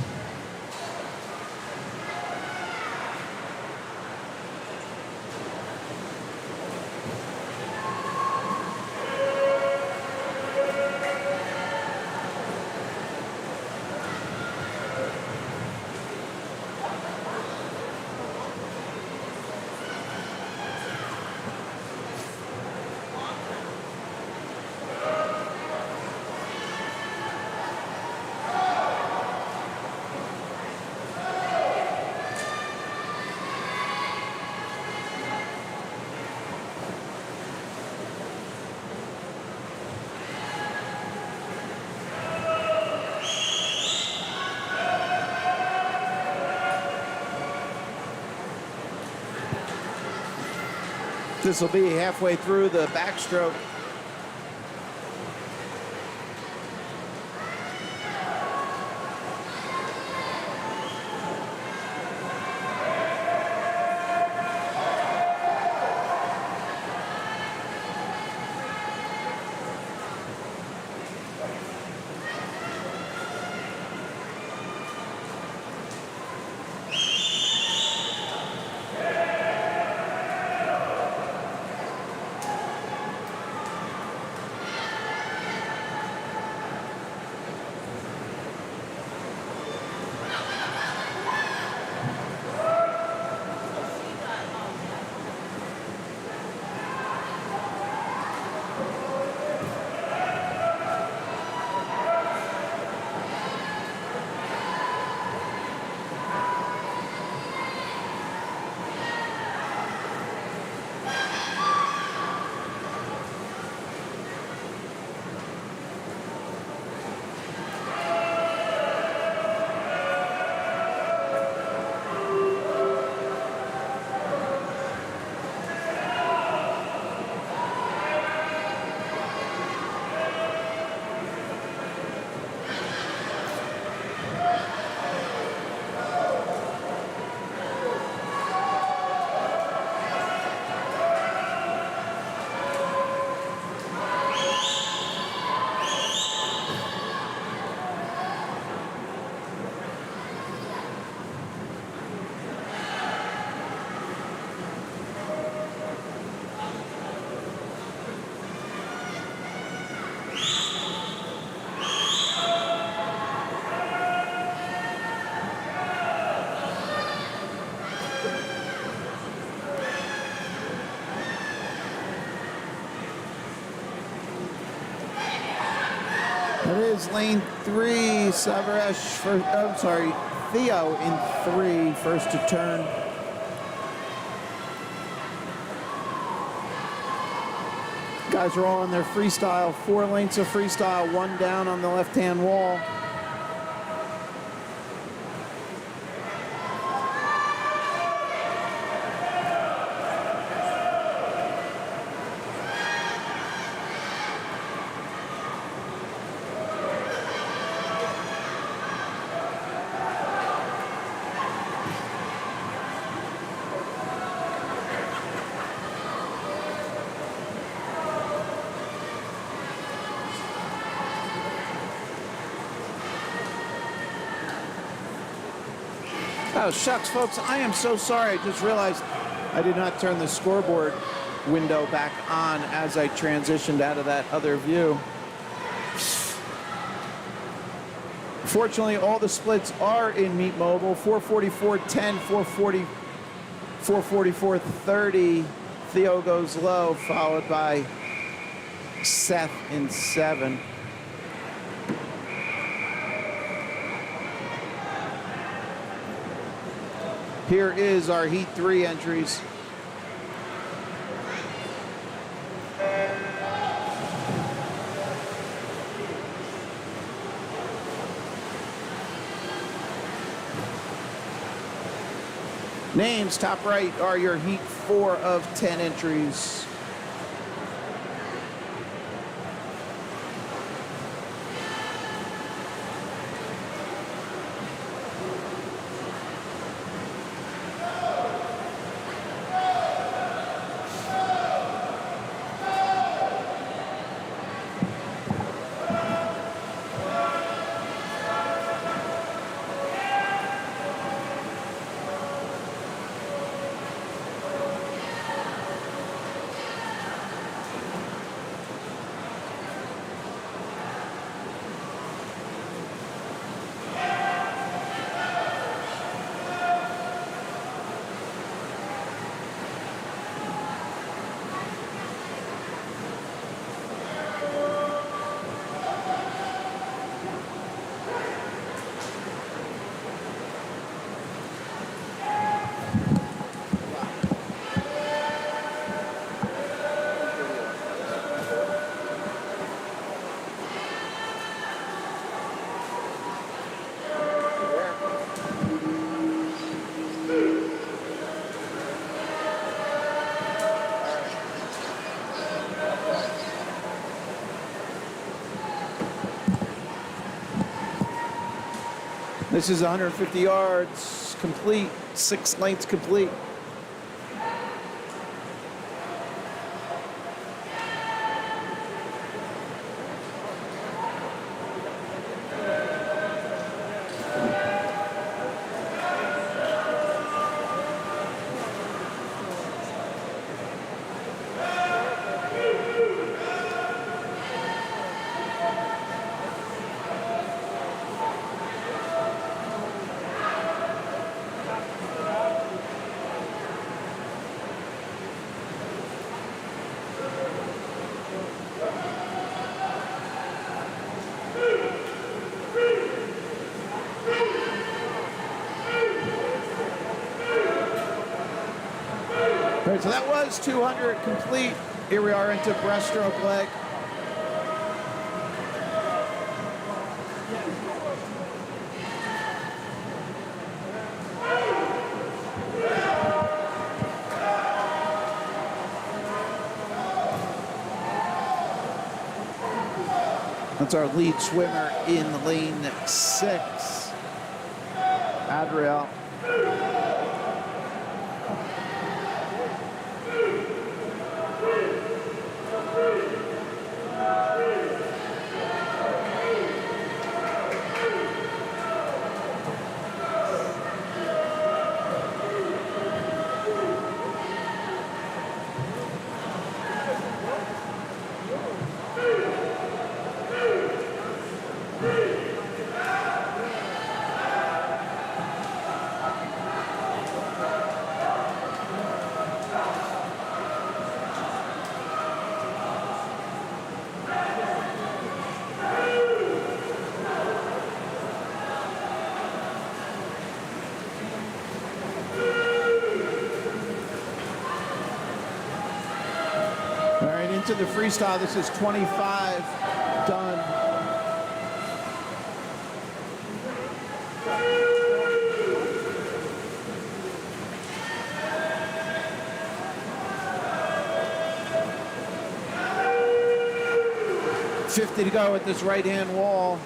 This will be halfway through the backstroke. is lane 3. Savaresh, Theo in 3, first to turn. Guys are all on their freestyle. 4 lengths of freestyle, 1 down on the left-hand wall. Oh, shucks, folks, I am so sorry. I just realized I did not turn the scoreboard window back on as I transitioned out of that other view. Fortunately, all the splits are in Meet Mobile. 444.10, 444.30. Theo goes low, followed by Seth in 7. Here is our Heat 3 entries. Names, top right, are your Heat 4 of 10 entries. This is 150 yards complete, 6 lengths complete. All right, so that was 200 complete. Here we are into breaststroke leg. That's our lead swimmer in lane 6, Adriel. into the freestyle. This is 25 done. $50 to go at this right-hand wall.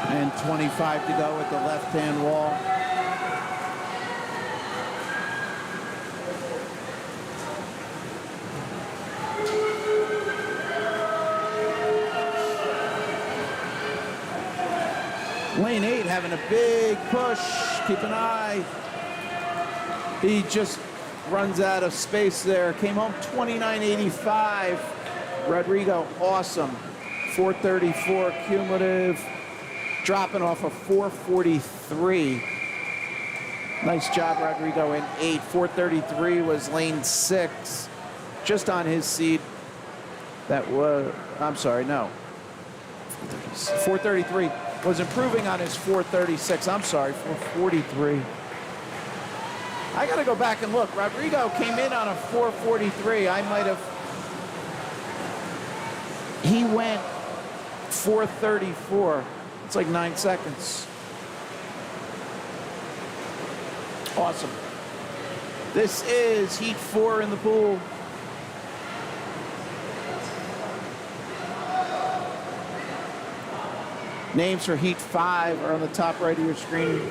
And 25 to go at the left-hand wall. Lane 8 having a big push. Keep an eye. He just runs out of space there. Came home 29.85. Rodrigo, awesome. 434 cumulative. Dropping off a 443. Nice job, Rodrigo, in 8. 433 was lane 6. Just on his seat. That was, I'm sorry, no. 433. Was improving on his 436. I'm sorry, 443. I got to go back and look. Rodrigo came in on a 443. I might have. He went 434. It's like 9 seconds. Awesome. This is heat 4 in the pool. Names for heat 5 are on the top right of your screen.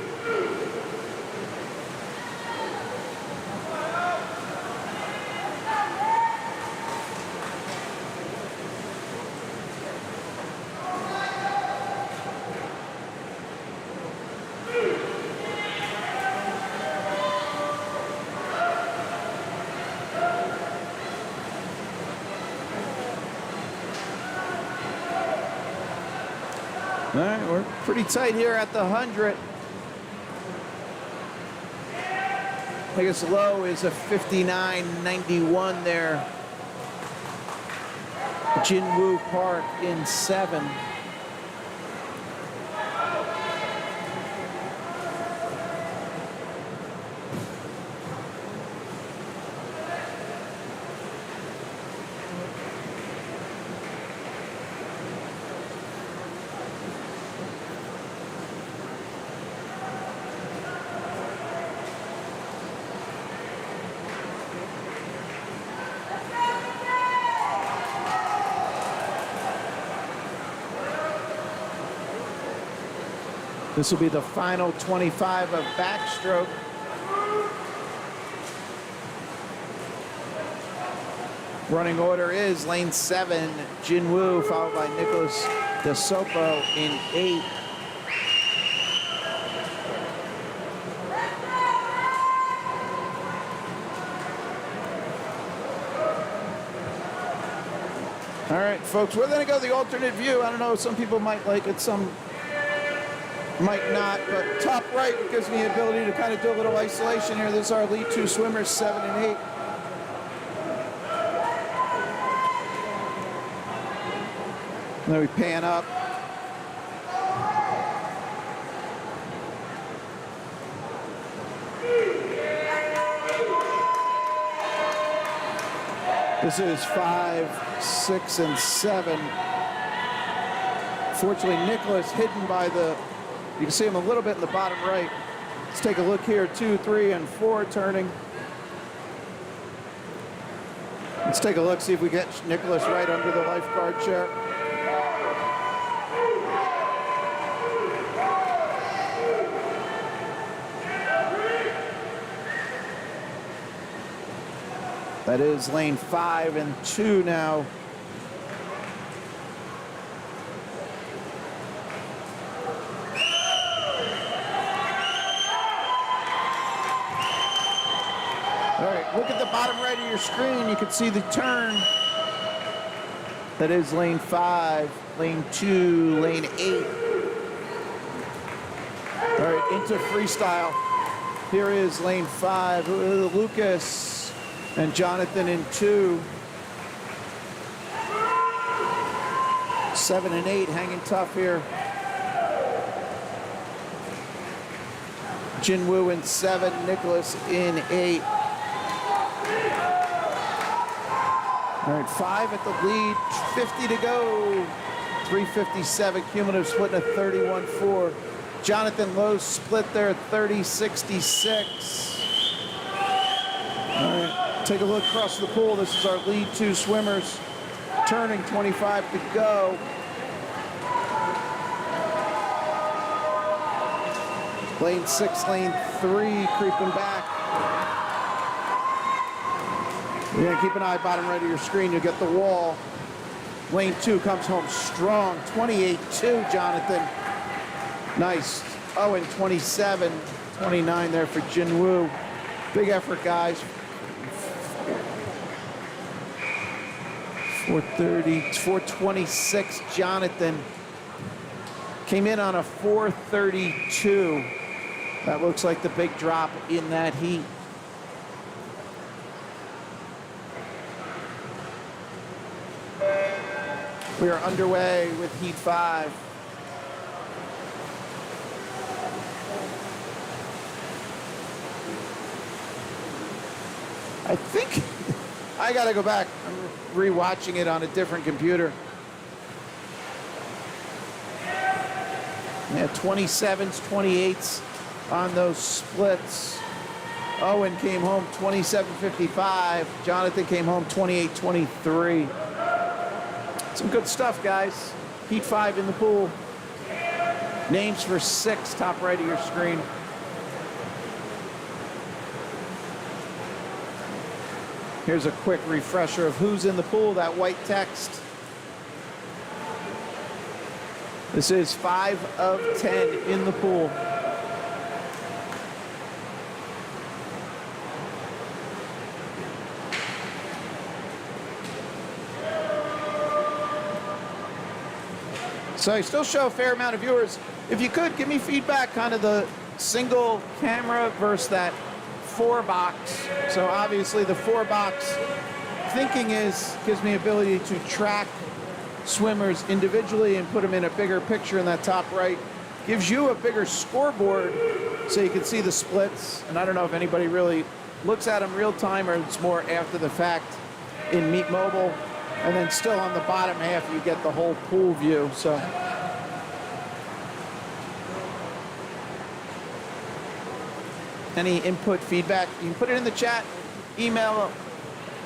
All right, we're pretty tight here at the 100. Biggest low is a 59.91 there. Jinwoo Park in 7. This will be the final 25 of Backstroke. Running order is lane 7, Jinwoo, followed by Nicholas DeSopo in 8. All right, folks, we're going to go the alternate view. I don't know, some people might like it, some might not, but top right gives me the ability to kind of do a little isolation here. This is our lead 2 swimmers, 7 and 8. Then we pan up. This is 5, 6, and 7. Fortunately, Nicholas hidden by the, you can see him a little bit in the bottom right. Let's take a look here, 2, 3, and 4 turning. Let's take a look, see if we get Nicholas right under the lifeguard chair. That is lane 5 and 2 now. All right, look at the bottom right of your screen. You can see the turn. That is lane 5, lane 2, lane 8. All right, into freestyle. Here is lane 5, Lucas and Jonathan in 2. 7 and 8 hanging tough here. Jinwoo in 7, Nicholas in 8. All right, 5 at the lead, 50 to go. 357 cumulative, splitting at 31-4. Jonathan Lowe's split there at 30-66. All right, take a look across the pool. This is our lead 2 swimmers. Turning, 25 to go. Lane 6, lane 3, creeping back. You're gonna keep an eye bottom right of your screen. You'll get the wall. Lane 2 comes home strong, 28-2, Jonathan. Nice. Oh, and 27, 29 there for Jinwoo. Big effort, guys. 430, 426, Jonathan. Came in on a 432. That looks like the big drop in that heat. We are underway with Heat 5. I think I gotta go back. I'm rewatching it on a different computer. Yeah, 27s, 28s on those splits. Owen came home 27-55. Jonathan came home 28-23. Some good stuff, guys. Heat 5 in the pool. Names for 6, top right of your screen. Here's a quick refresher of who's in the pool, that white text. This is 5 of 10 in the pool. So I still show a fair amount of viewers. If you could, give me feedback, kind of the single camera versus that 4-box. So obviously the 4-box thinking gives me ability to track swimmers individually and put them in a bigger picture in that top right. Gives you a bigger scoreboard so you can see the splits. And I don't know if anybody really looks at them real time or it's more after the fact in Meet Mobile. And then still on the bottom half, you get the whole pool view. So any input, feedback, you can put it in the chat. Email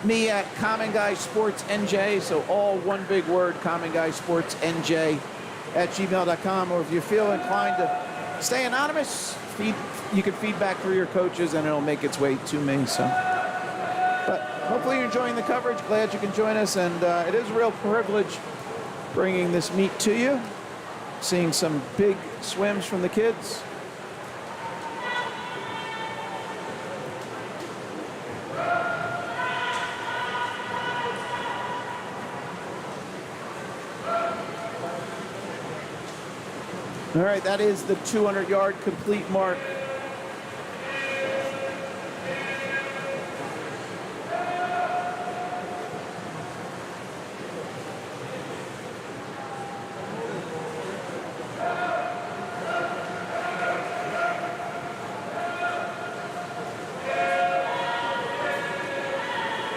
me at commonguysportsnj, so all one big word, commonguysportsnj@gmail.com. Or if you feel inclined to stay anonymous, you can feedback through your coaches and it'll make its way to me. So, but hopefully you're enjoying the coverage. Glad you can join us, and it is a real privilege bringing this meet to you. Seeing some big swims from the kids. All right, that is the 200-yard complete mark.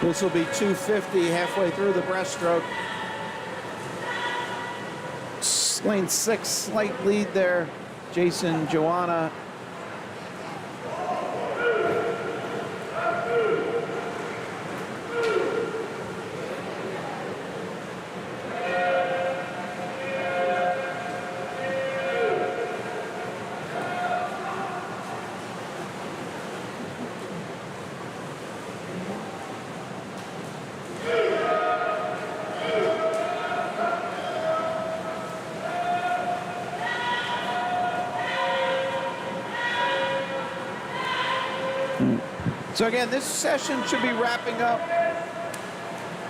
This will be 250 halfway through the breaststroke. Lane 6, slight lead there. Jason, Joanna. So again, this session should be wrapping up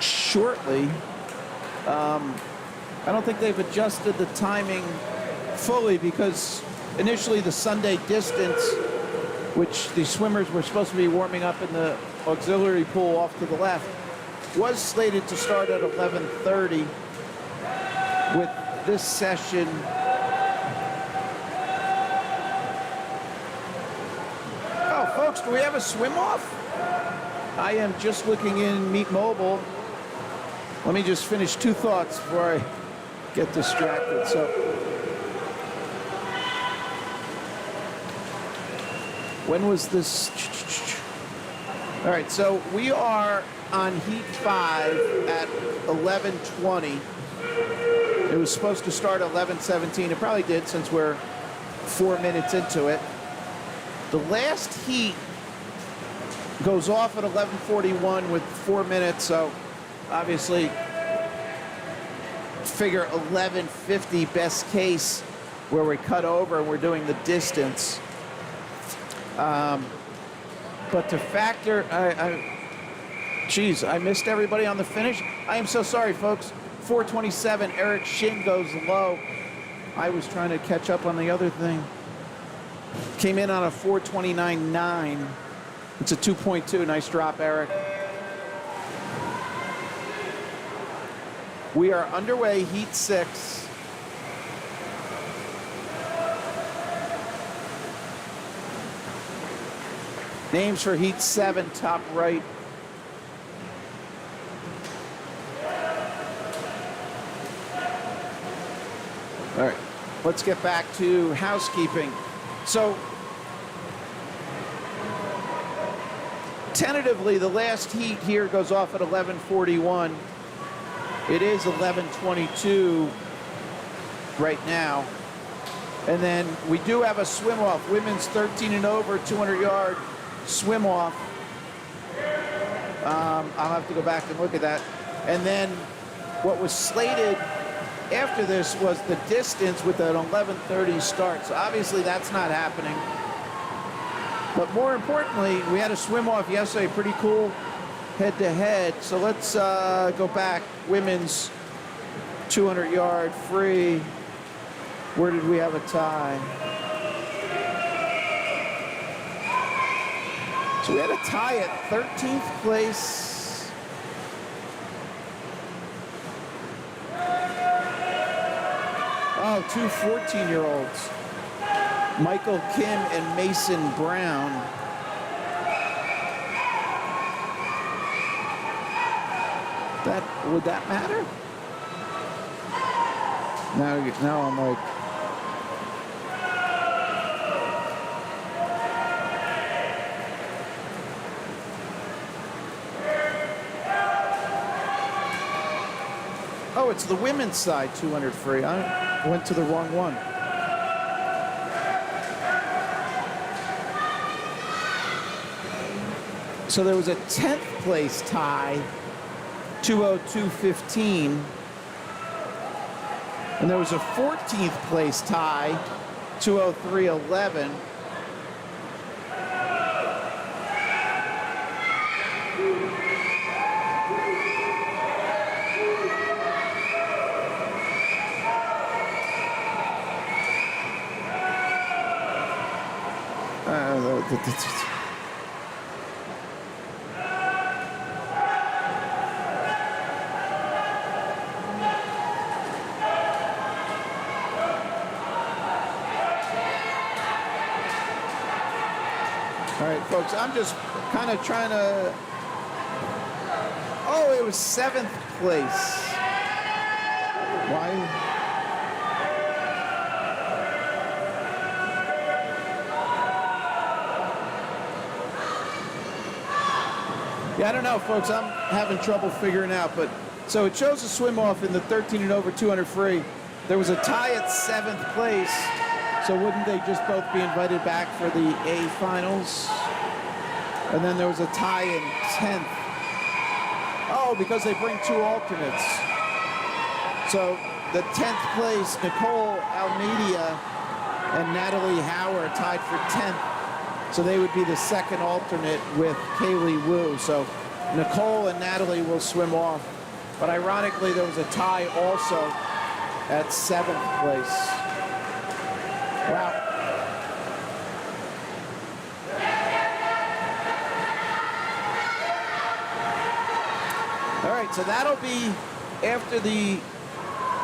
shortly. I don't think they've adjusted the timing fully because initially the Sunday distance, which the swimmers were supposed to be warming up in the auxiliary pool off to the left, was slated to start at 11:30. with this session. Oh, folks, do we have a swim off? I am just looking in Meet Mobile. Let me just finish two thoughts before I get distracted. So, when was this? All right, so we are on Heat 5 at 11:20. It was supposed to start at 11:17. It probably did since we're 4 minutes into it. The last heat goes off at 11:41 with 4 minutes, so obviously figure 11:50 best case where we cut over and we're doing the distance. But to factor, geez, I missed everybody on the finish. I am so sorry, folks. 4:27, Eric Shin goes low. I was trying to catch up on the other thing. Came in on a 4:29.9. It's a 2.2. Nice drop, Eric. We are underway, Heat 6. Names for Heat 7, top right. All right, let's get back to housekeeping. So, tentatively, the last heat here goes off at 11:41. It is 11:22 right now. And then we do have a swim off, women's 13 and over, 200-yard swim off. I'll have to go back and look at that. And then what was slated after this was the distance with an 11:30 start. So obviously that's not happening. But more importantly, we had a swim off yesterday, pretty cool head-to-head. So let's go back. Women's 200-yard free. Where did we have a tie? So we had a tie at 13th place. Oh, two 14-year-olds. Michael Kim and Mason Brown. Would that matter? Now I'm like, oh, it's the women's side 200 free. I went to the wrong one. So there was a 10th place tie, 202.15. And there was a 14th place tie, 203.11. All right, folks, I'm just kind of trying to... Oh, it was 7th place. Why? Yeah, I don't know, folks. I'm having trouble figuring out, but... So it shows a swim off in the 13 and over 200 free. There was a tie at 7th place. So wouldn't they just both be invited back for the A finals? And then there was a tie in 10th. Oh, because they bring two alternates. So the 10th place, Nicole Almeida and Natalie Howard tied for 10th. So they would be the second alternate with Kaylee Wu. So Nicole and Natalie will swim off. But ironically, there was a tie also at 7th place. Wow. All right, so that'll be after the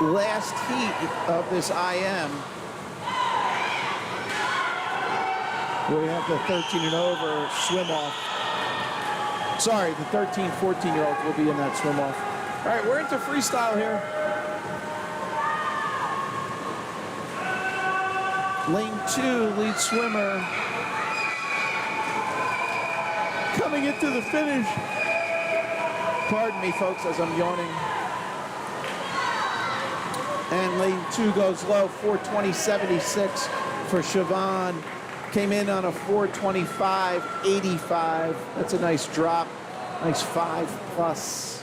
last heat of this IM. We have the 13 and over swim off. Sorry, the 13, 14-year-olds will be in that swim off. All right, we're into freestyle here. Lane 2, lead swimmer. Coming into the finish. Pardon me, folks, as I'm yawning. And lane 2 goes low, 4:20.76 for Siobhan. Came in on a 4:25.85. That's a nice drop. Nice 5 plus.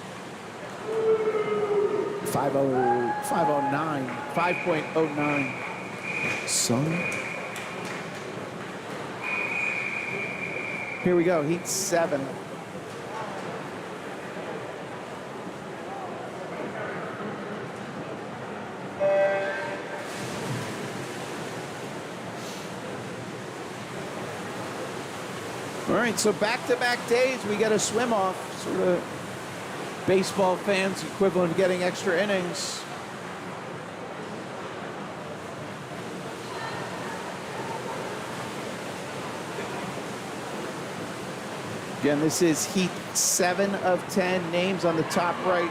5:09. 5.09. Son. Here we go, heat 7. All right, so back-to-back days, we get a swim off. Sort of baseball fans equivalent of getting extra innings. Again, this is heat 7 of 10. Names on the top right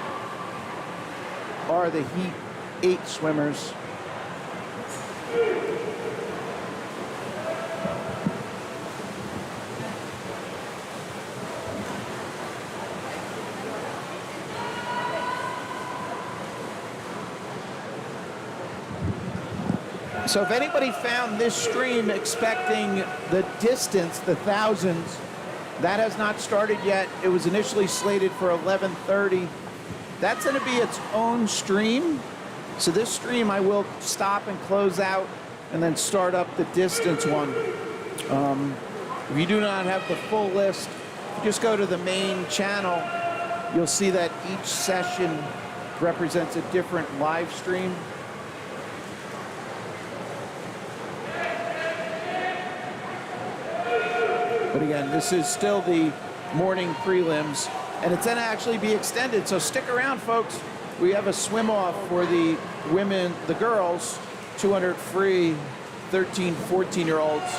are the heat 8 swimmers. So if anybody found this stream expecting the distance, the thousands, that has not started yet. It was initially slated for 11:30. That's going to be its own stream. So this stream I will stop and close out and then start up the distance one. If you do not have the full list, just go to the main channel. You'll see that each session represents a different live stream. But again, this is still the morning prelims, and it's going to actually be extended. So stick around, folks. We have a swim off for the women, the girls, 200 free, 13, 14-year-olds.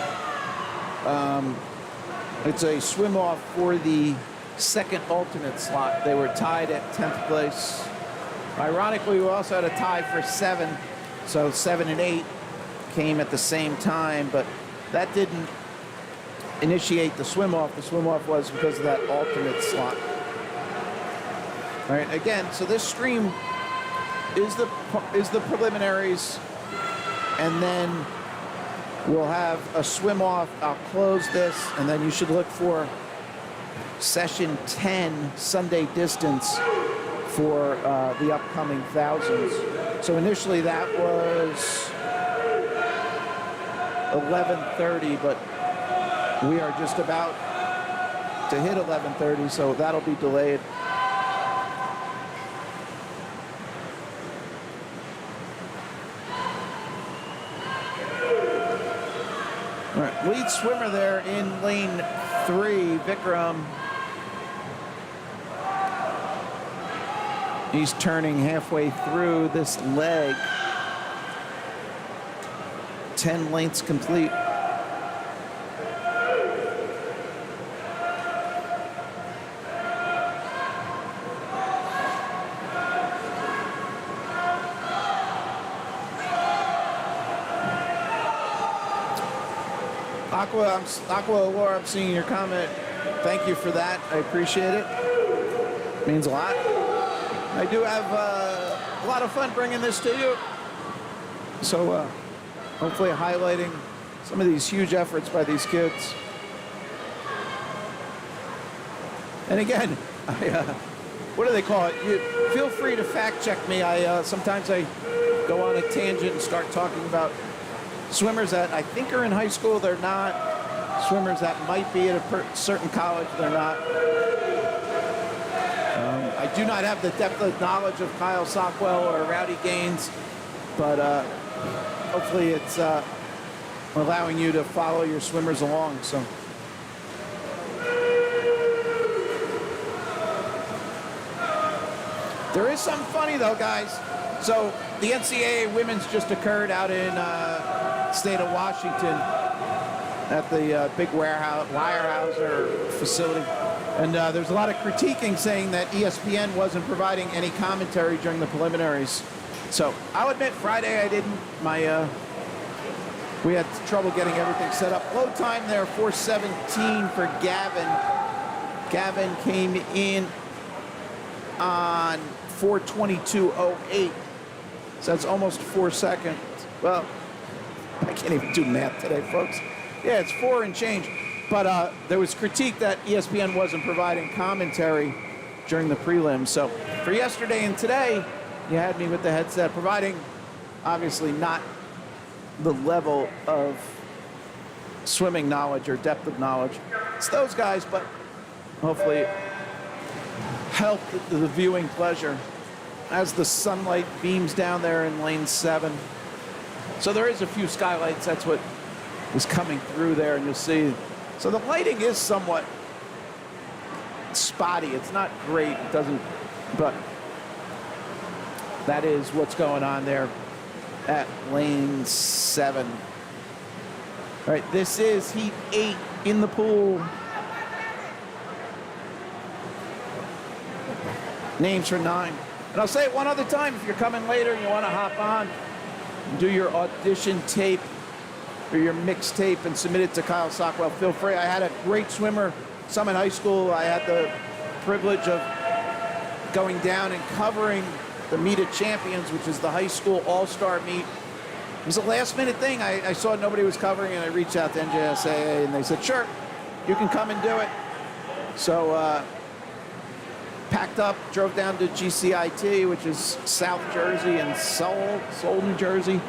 It's a swim off for the second alternate slot. They were tied at 10th place. Ironically, we also had a tie for 7. So 7 and 8 came at the same time, but that didn't initiate the swim off. The swim off was because of that alternate slot. All right, again, so this stream is the preliminaries, and then we'll have a swim off. I'll close this, and then you should look for session 10 Sunday distance for the upcoming thousands. So initially that was 11:30, but we are just about to hit 11:30, so that'll be delayed. All right, lead swimmer there in lane 3, Vikram. He's turning halfway through this leg. 10 lengths complete. Aqua Laura, I'm seeing your comment. Thank you for that. I appreciate it. Means a lot. I do have a lot of fun bringing this to you. So hopefully highlighting some of these huge efforts by these kids. And again, what do they call it? You feel free to fact check me. Sometimes I go on a tangent and start talking about swimmers that I think are in high school, they're not. Swimmers that might be at a certain college, they're not. I do not have the depth of knowledge of Kyle Sockwell or Rowdy Gaines, but hopefully it's allowing you to follow your swimmers along. So. There is something funny though, guys. So the NCAA women's just occurred out in state of Washington at the big Weyerhaeuser facility. And there's a lot of critiquing saying that ESPN wasn't providing any commentary during the preliminaries. So I'll admit Friday I didn't. We had trouble getting everything set up. Low time there, 4:17 for Gavin. Gavin came in on 4:22.08. So that's almost 4 seconds. Well, I can't even do math today, folks. Yeah, it's 4 and change. But there was critique that ESPN wasn't providing commentary during the prelims. So for yesterday and today, you had me with the headset, providing obviously not the level of swimming knowledge or depth of knowledge. It's those guys, but hopefully help the viewing pleasure as the sunlight beams down there in lane 7. So there is a few skylights. That's what is coming through there, and you'll see. So the lighting is somewhat spotty. It's not great. It doesn't, but that is what's going on there at lane 7. All right, this is heat 8 in the pool. Names for 9. And I'll say it one other time, if you're coming later and you want to hop on and do your audition tape or your mixtape and submit it to Kyle Sockwell, feel free. I had a great swimmer, Summit High School. I had the privilege of going down and covering the Meet of Champions, which is the high school all-star meet. It was a last-minute thing. I saw nobody was covering, and I reached out to NJS, and they said, sure, you can come and do it. So packed up, drove down to GCIT, which is South Jersey and Seoul, New Jersey.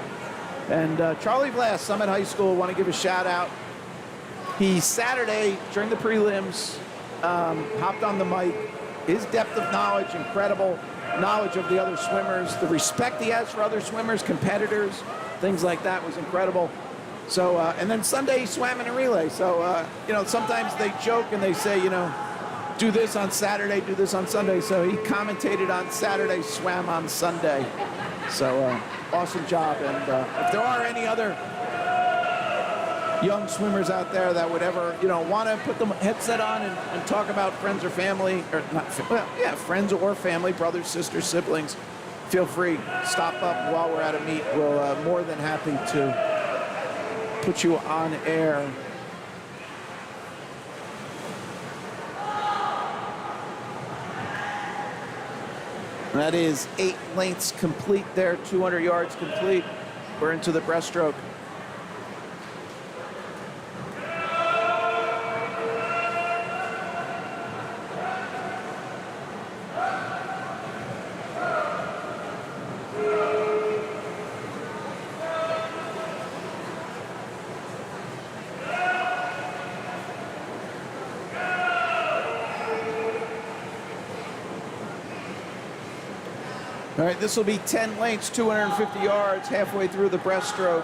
And Charlie Vlass, Summit High School, want to give a shout out. He, Saturday, during the prelims, hopped on the mic. His depth of knowledge, incredible knowledge of the other swimmers, the respect he has for other swimmers, competitors, things like that was incredible. So, and then Sunday he swam in a relay. So, you know, sometimes they joke and they say, you know, do this on Saturday, do this on Sunday. So he commentated on Saturday, swam on Sunday. So awesome job. And if there are any other young swimmers out there that would ever, you know, want to put the headset on and talk about friends or family, or not, well, yeah, friends or family, brothers, sisters, siblings, feel free. Stop up while we're at a meet. We'll more than happy to put you on air. That is 8 lengths complete there, 200 yards complete. We're into the breaststroke. All right, this will be 10 lengths, 250 yards, halfway through the breaststroke.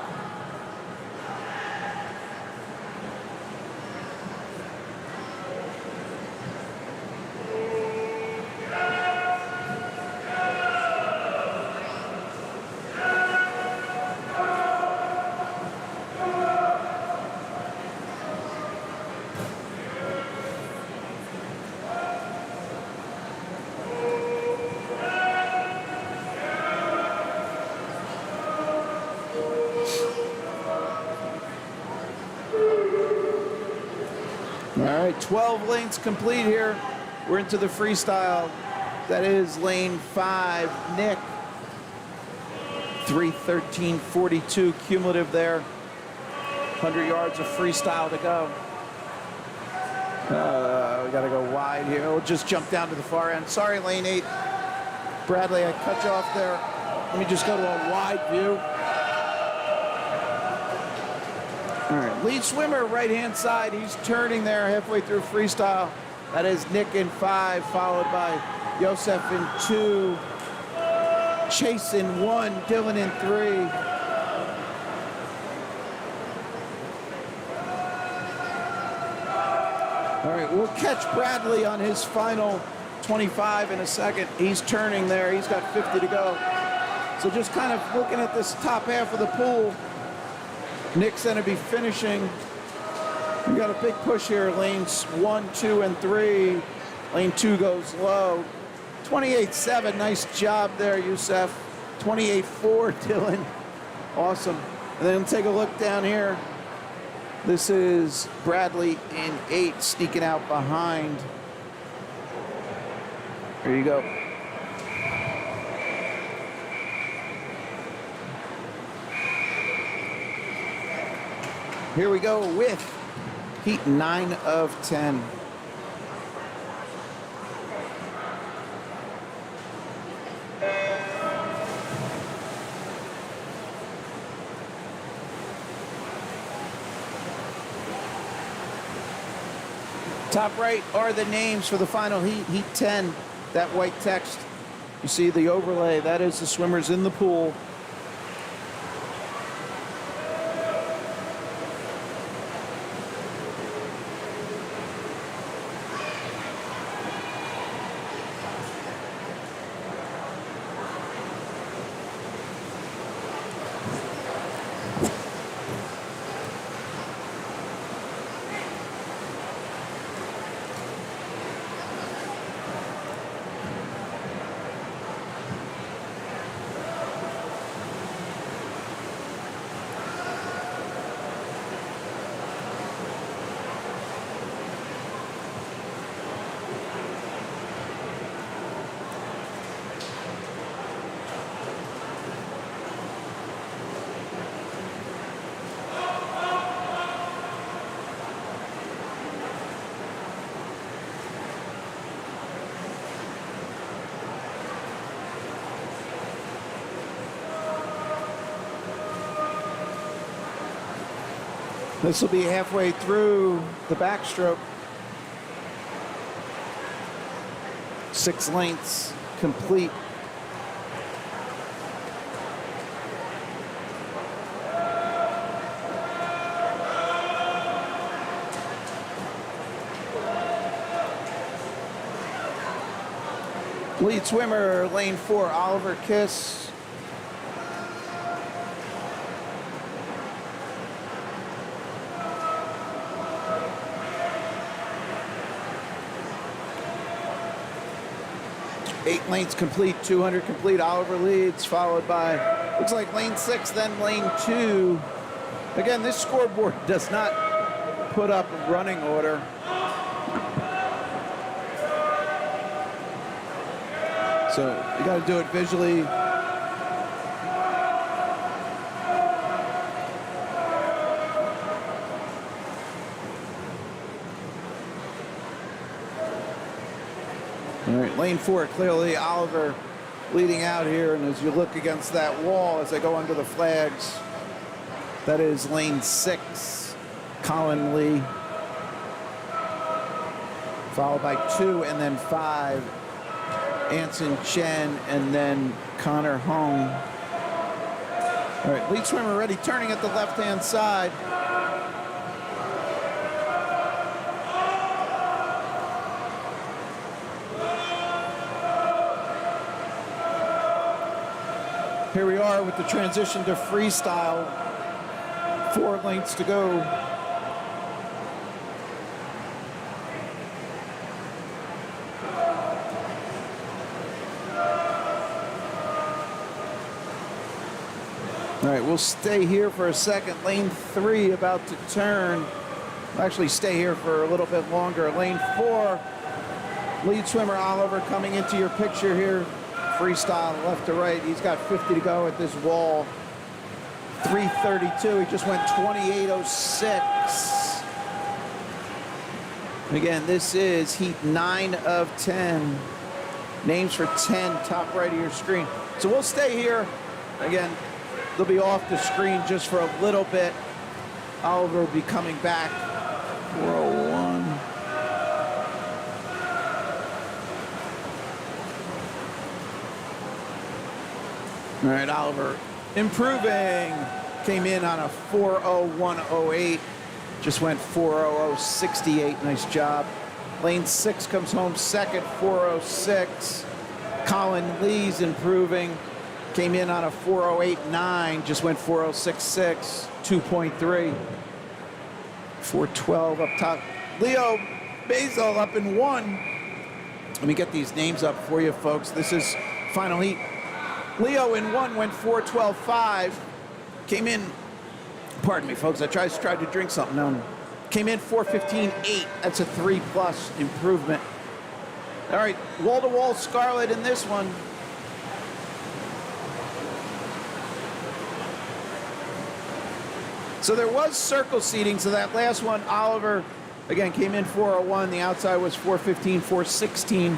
All right, 12 lanes complete here. We're into the freestyle. That is lane 5, Nick. 3:13.42 cumulative there. 100 yards of freestyle to go. We gotta go wide here. We'll just jump down to the far end. Sorry, lane 8. Bradley, I cut you off there. Let me just go to a wide view. All right, lead swimmer, right-hand side. He's turning there halfway through freestyle. That is Nick in 5, followed by Yosef in 2, Chase in 1, Dylan in 3. All right, we'll catch Bradley on his final 25 in a second. He's turning there. He's got 50 to go. So just kind of looking at this top half of the pool, Nick's going to be finishing. We got a big push here, lanes 1, 2, and 3. Lane 2 goes low. 28.7, nice job there, Youssef. 28.4, Dylan. Awesome. And then take a look down here. This is Bradley in 8, sneaking out behind. There you go. Here we go with heat 9 of 10. Top right are the names for the final heat, heat 10. That white text, you see the overlay, that is the swimmers in the pool. This will be halfway through the backstroke. 6 lengths complete. Lead swimmer, lane 4, Oliver Kiss. Eight lanes complete, 200 complete. Oliver leads, followed by, looks like lane 6, then lane 2. Again, this scoreboard does not put up running order. So you got to do it visually. All right, lane 4, clearly Oliver leading out here, and as you look against that wall as they go under the flags, that is lane 6, Colin Lee, followed by 2 and then 5, Anson Chen, and then Connor Hong. All right, lead swimmer ready, turning at the left-hand side. Here we are with the transition to freestyle. 4 lengths to go. All right, we'll stay here for a second. Lane 3 about to turn. Actually stay here for a little bit longer. Lane 4, lead swimmer Oliver coming into your picture here. Freestyle left to right. He's got 50 to go at this wall. 3:32. He just went 28:06. Again, this is heat 9 of 10. Names for 10, top right of your screen. So we'll stay here. Again, they'll be off the screen just for a little bit. Oliver will be coming back. 4:01. All right, Oliver improving. Came in on a 4:01:08. Just went 4:00:68. Nice job. Lane 6 comes home second, 4:06. Colin Lee's improving. Came in on a 4:08.9, just went 4:06.6, 2.3. 4:12 up top. Leo Basil up in 1. Let me get these names up for you, folks. This is final heat. Leo in 1 went 4:12.5. Came in, pardon me, folks, I tried to drink something. No. Came in 4:15.8. That's a 3+ improvement. All right, wall-to-wall Scarlet in this one. So there was circle seating, so that last one, Oliver, again, came in 4:01. The outside was 4:15, 4:16.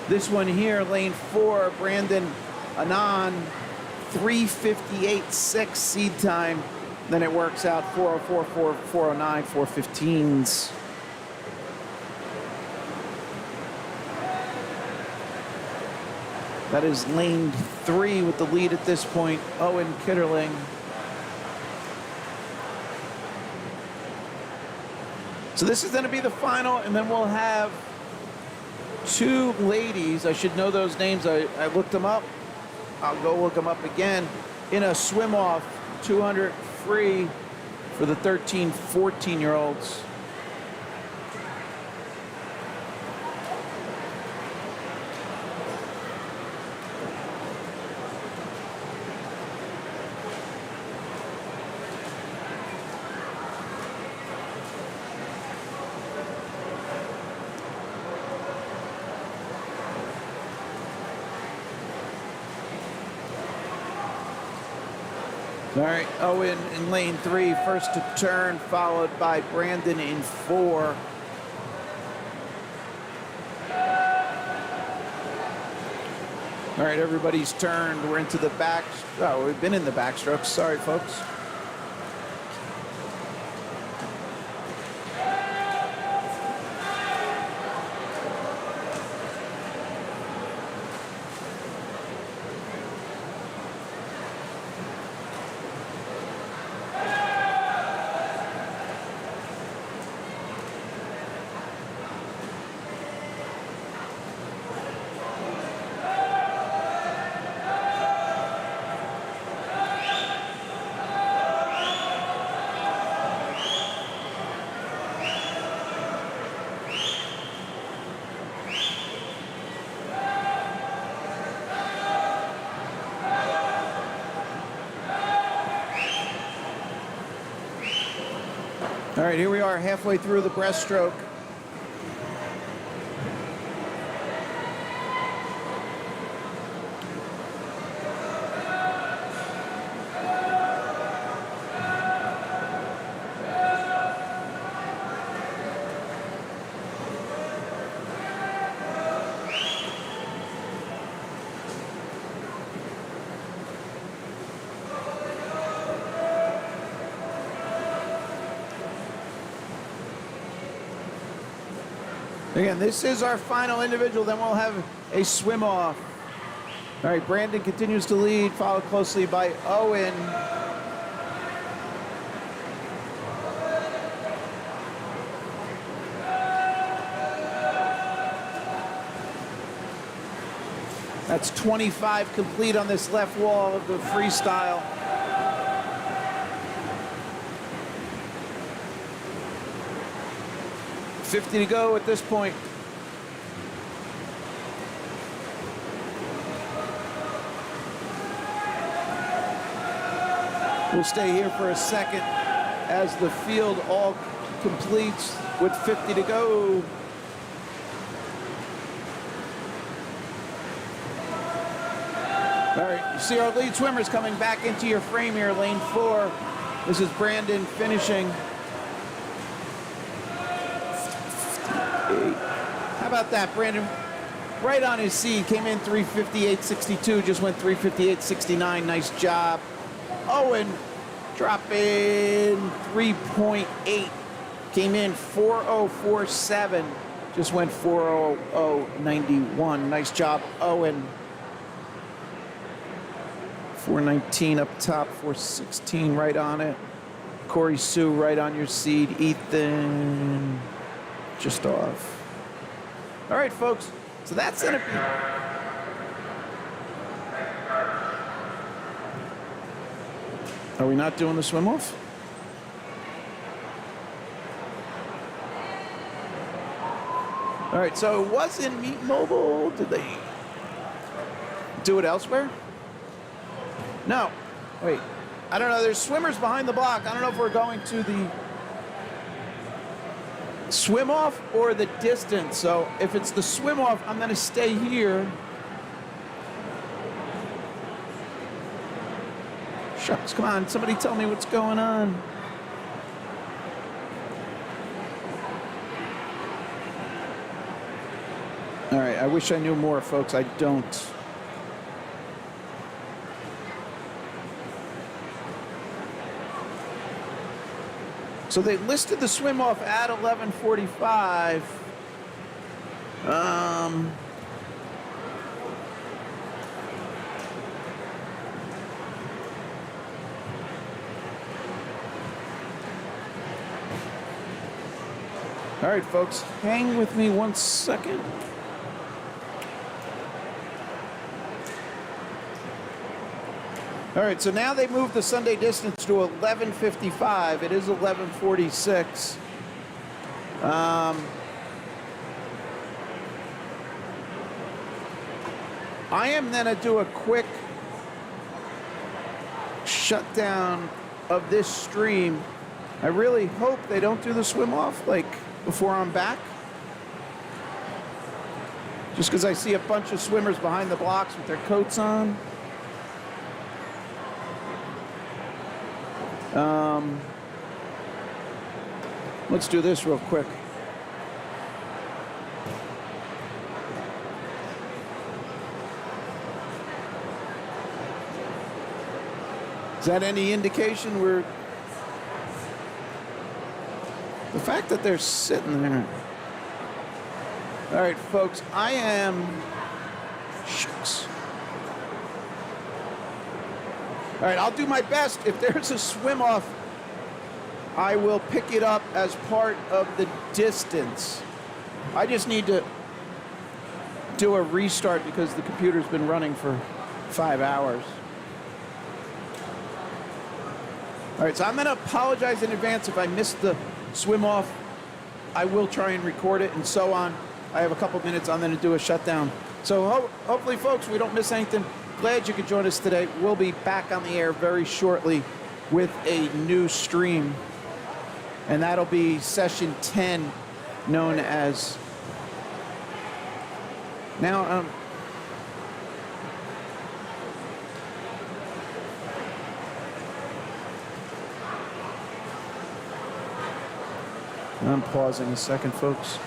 This one here, lane 4, Brandon Anand, 3:58.6 seed time. Then it works out 4:04, 4:09, 4:15s. That is lane 3 with the lead at this point, Owen Kitterling. So this is going to be the final, and then we'll have 2 ladies. I should know those names. I looked them up. I'll go look them up again. In a swim-off, 200 free for the 13, 14-year-olds. All right, Owen in lane 3, first to turn, followed by Brandon in 4. All right, everybody's turned. We're into the back. Oh, we've been in the backstroke. Sorry, folks. All right, here we are halfway through the breaststroke. Again, this is our final individual, then we'll have a swim off. All right, Brandon continues to lead, followed closely by Owen. That's 25 complete on this left wall of the freestyle. $50 to go at this point. We'll stay here for a second as the field all completes with 50 to go. All right, you see our lead swimmers coming back into your frame here, lane 4. This is Brandon finishing. How about that, Brandon? Right on his seed, came in 3:58.62, just went 3:58.69. Nice job. Owen dropping 3.8, came in 4:04.7, just went 4:00.91. Nice job, Owen. 4:19 up top, 4:16 right on it. Corey Sue right on your seed. Ethan just off. All right, folks, so that's going to be... Are we not doing the swim off? All right, so it was in Meet Mobile. Did they do it elsewhere? No. Wait. I don't know. There's swimmers behind the block. I don't know if we're going to the swim off or the distance. So if it's the swim off, I'm going to stay here. Shucks, come on. Somebody tell me what's going on. All right, I wish I knew more, folks. I don't. So they listed the swim off at 11:45. All right, folks, hang with me 1 second. All right, so now they moved the Sunday distance to 11:55. It is 11:46. I am going to do a quick shutdown of this stream. I really hope they don't do the swim off like before I'm back. Just because I see a bunch of swimmers behind the blocks with their coats on. Let's do this real quick. Is that any indication we're... The fact that they're sitting there. All right, folks, I am... Shucks. All right, I'll do my best. If there's a swim off, I will pick it up as part of the distance. I just need to do a restart because the computer's been running for 5 hours. All right, so I'm going to apologize in advance if I missed the swim off. I will try and record it and so on. I have a couple minutes. I'm going to do a shutdown. So hopefully, folks, we don't miss anything. Glad you could join us today. We'll be back on the air very shortly with a new stream. And that'll be session 10, known as... Now, I'm pausing a second, folks.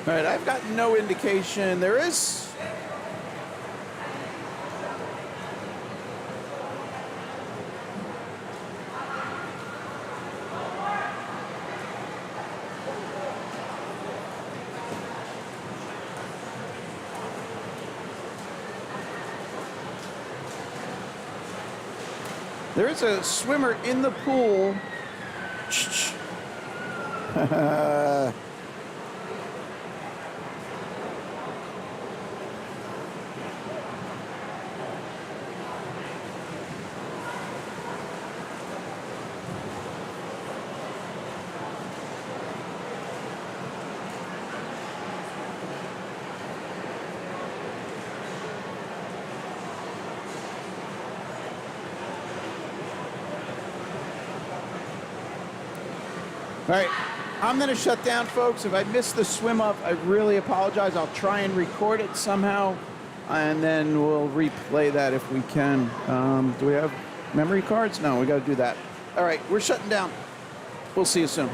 All right, I've got no indication. There is... There is a swimmer in the pool. All right, I'm going to shut down, folks. If I missed the swim up, I really apologize. I'll try and record it somehow, and then we'll replay that if we can. Do we have memory cards? No, we got to do that. All right, we're shutting down. We'll see you soon.